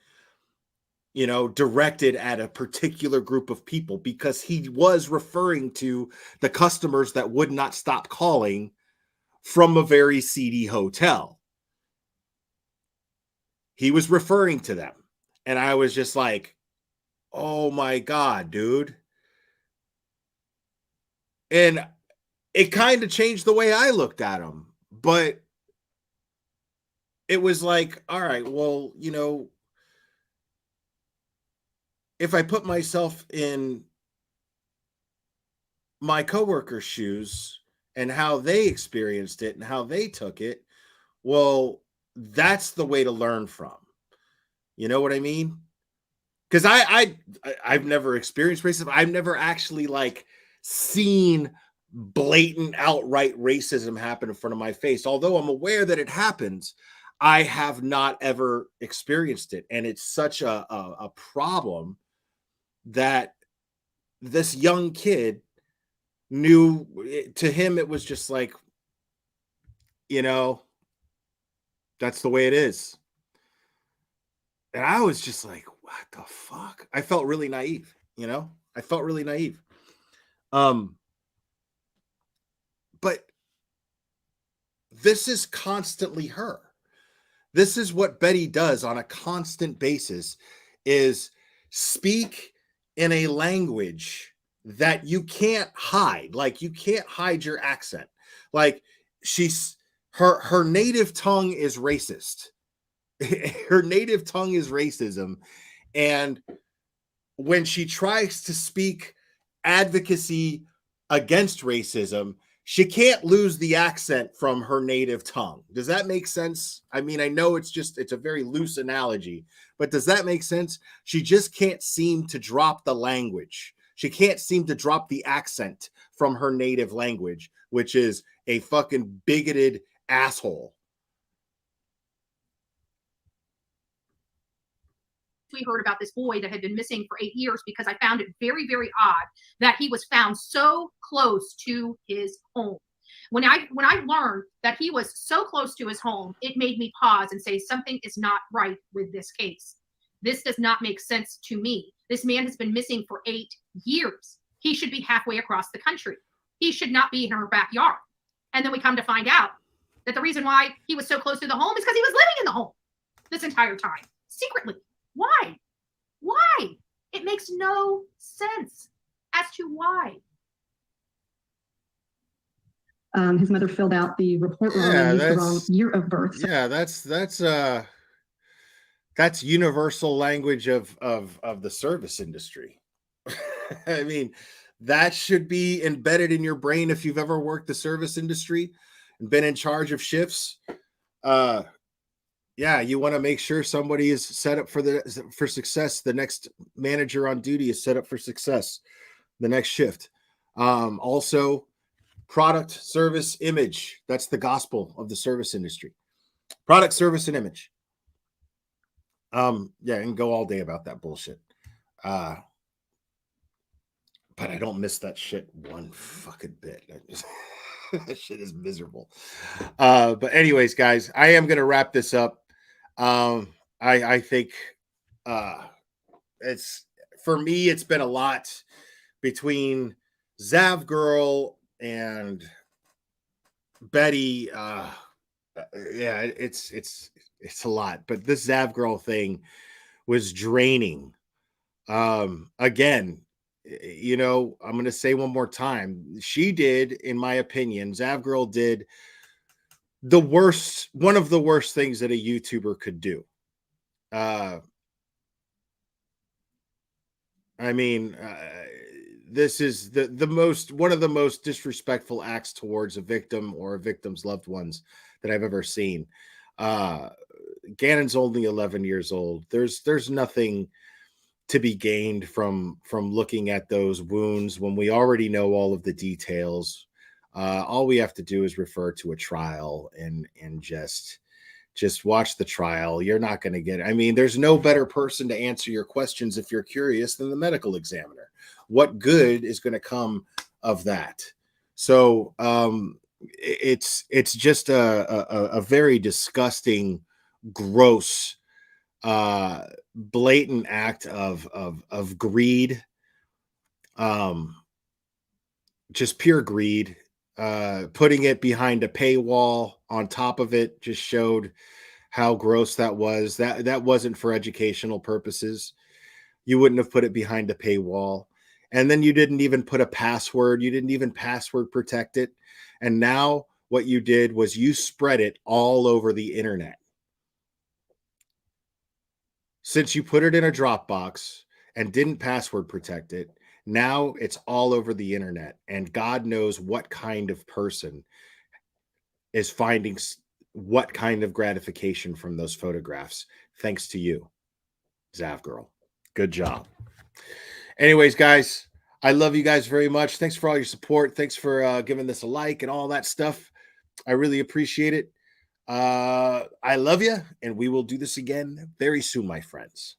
you know, directed at a particular group of people, because he was referring to the customers that would not stop calling from a very seedy hotel. He was referring to them. And I was just like, oh my God, dude. And it kind of changed the way I looked at him. But it was like, all right, well, you know, if I put myself in my coworkers' shoes and how they experienced it and how they took it, well, that's the way to learn from. You know what I mean? Because I've never experienced racism. I've never actually like seen blatant outright racism happen in front of my face. Although I'm aware that it happens, I have not ever experienced it. And it's such a problem that this young kid knew. To him, it was just like, you know, that's the way it is. And I was just like, what the fuck? I felt really naive, you know? I felt really naive. But this is constantly her. This is what Betty does on a constant basis, is speak in a language that you can't hide. Like, you can't hide your accent. Like, her native tongue is racist. Her native tongue is racism. And when she tries to speak advocacy against racism, she can't lose the accent from her native tongue. Does that make sense? I mean, I know it's a very loose analogy, but does that make sense? She just can't seem to drop the language. She can't seem to drop the accent from her native language, which is a fucking bigoted asshole. We heard about this boy that had been missing for 8 years, because I found it very, very odd that he was found so close to his home. When I learned that he was so close to his home, it made me pause and say, something is not right with this case. This does not make sense to me. This man has been missing for 8 years. He should be halfway across the country. He should not be in her backyard. And then we come to find out that the reason why he was so close to the home is because he was living in the home this entire time, secretly. Why? Why? It makes no sense as to why. His mother filled out the report wrong and used the wrong year of birth. Yeah, that's universal language of the service industry. I mean, that should be embedded in your brain if you've ever worked the service industry and been in charge of shifts. Yeah, you want to make sure somebody is set up for success. The next manager on duty is set up for success. The next shift. Also, product, service, image. That's the gospel of the service industry. Product, service, and image. Yeah, and go all day about that bullshit. But I don't miss that shit one fucking bit. That shit is miserable. But anyways, guys, I am gonna wrap this up. I think it's, for me, it's been a lot between Zav Girl and Betty. Yeah, it's a lot, but this Zav Girl thing was draining. Again, you know, I'm gonna say one more time, she did, in my opinion, Zav Girl did one of the worst things that a YouTuber could do. I mean, this is one of the most disrespectful acts towards a victim or a victim's loved ones that I've ever seen. Gannon's only 11 years old. There's nothing to be gained from looking at those wounds when we already know all of the details. All we have to do is refer to a trial and just watch the trial. You're not going to get, I mean, there's no better person to answer your questions if you're curious than the medical examiner. What good is going to come of that? So it's just a very disgusting, gross, blatant act of greed, just pure greed. Putting it behind a paywall on top of it just showed how gross that was. That wasn't for educational purposes. You wouldn't have put it behind a paywall. And then you didn't even put a password. You didn't even password protect it. And now what you did was you spread it all over the internet. Since you put it in a Dropbox and didn't password protect it, now it's all over the internet, and God knows what kind of person is finding what kind of gratification from those photographs. Thanks to you, Zav Girl. Good job. Anyways, guys, I love you guys very much. Thanks for all your support. Thanks for giving this a like and all that stuff. I really appreciate it. I love you, and we will do this again very soon, my friends.